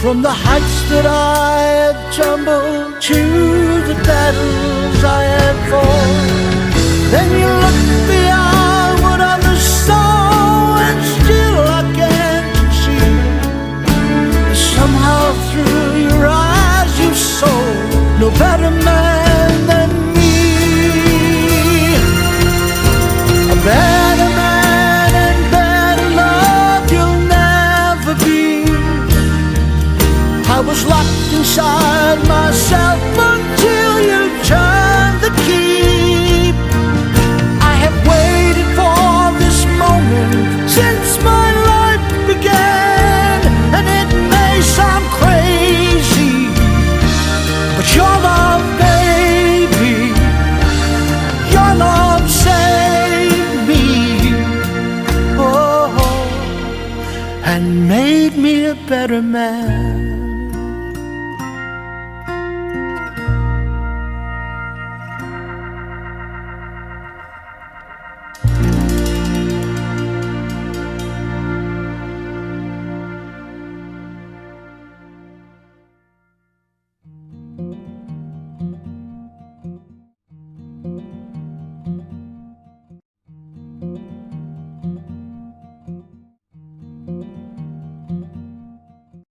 From the heights that I had tumbled to the battles I had fought. Then you looked beyond what others saw, and still I can't see. Somehow through your eyes you saw no better man than me. A better man. I was locked inside myself. be a better man.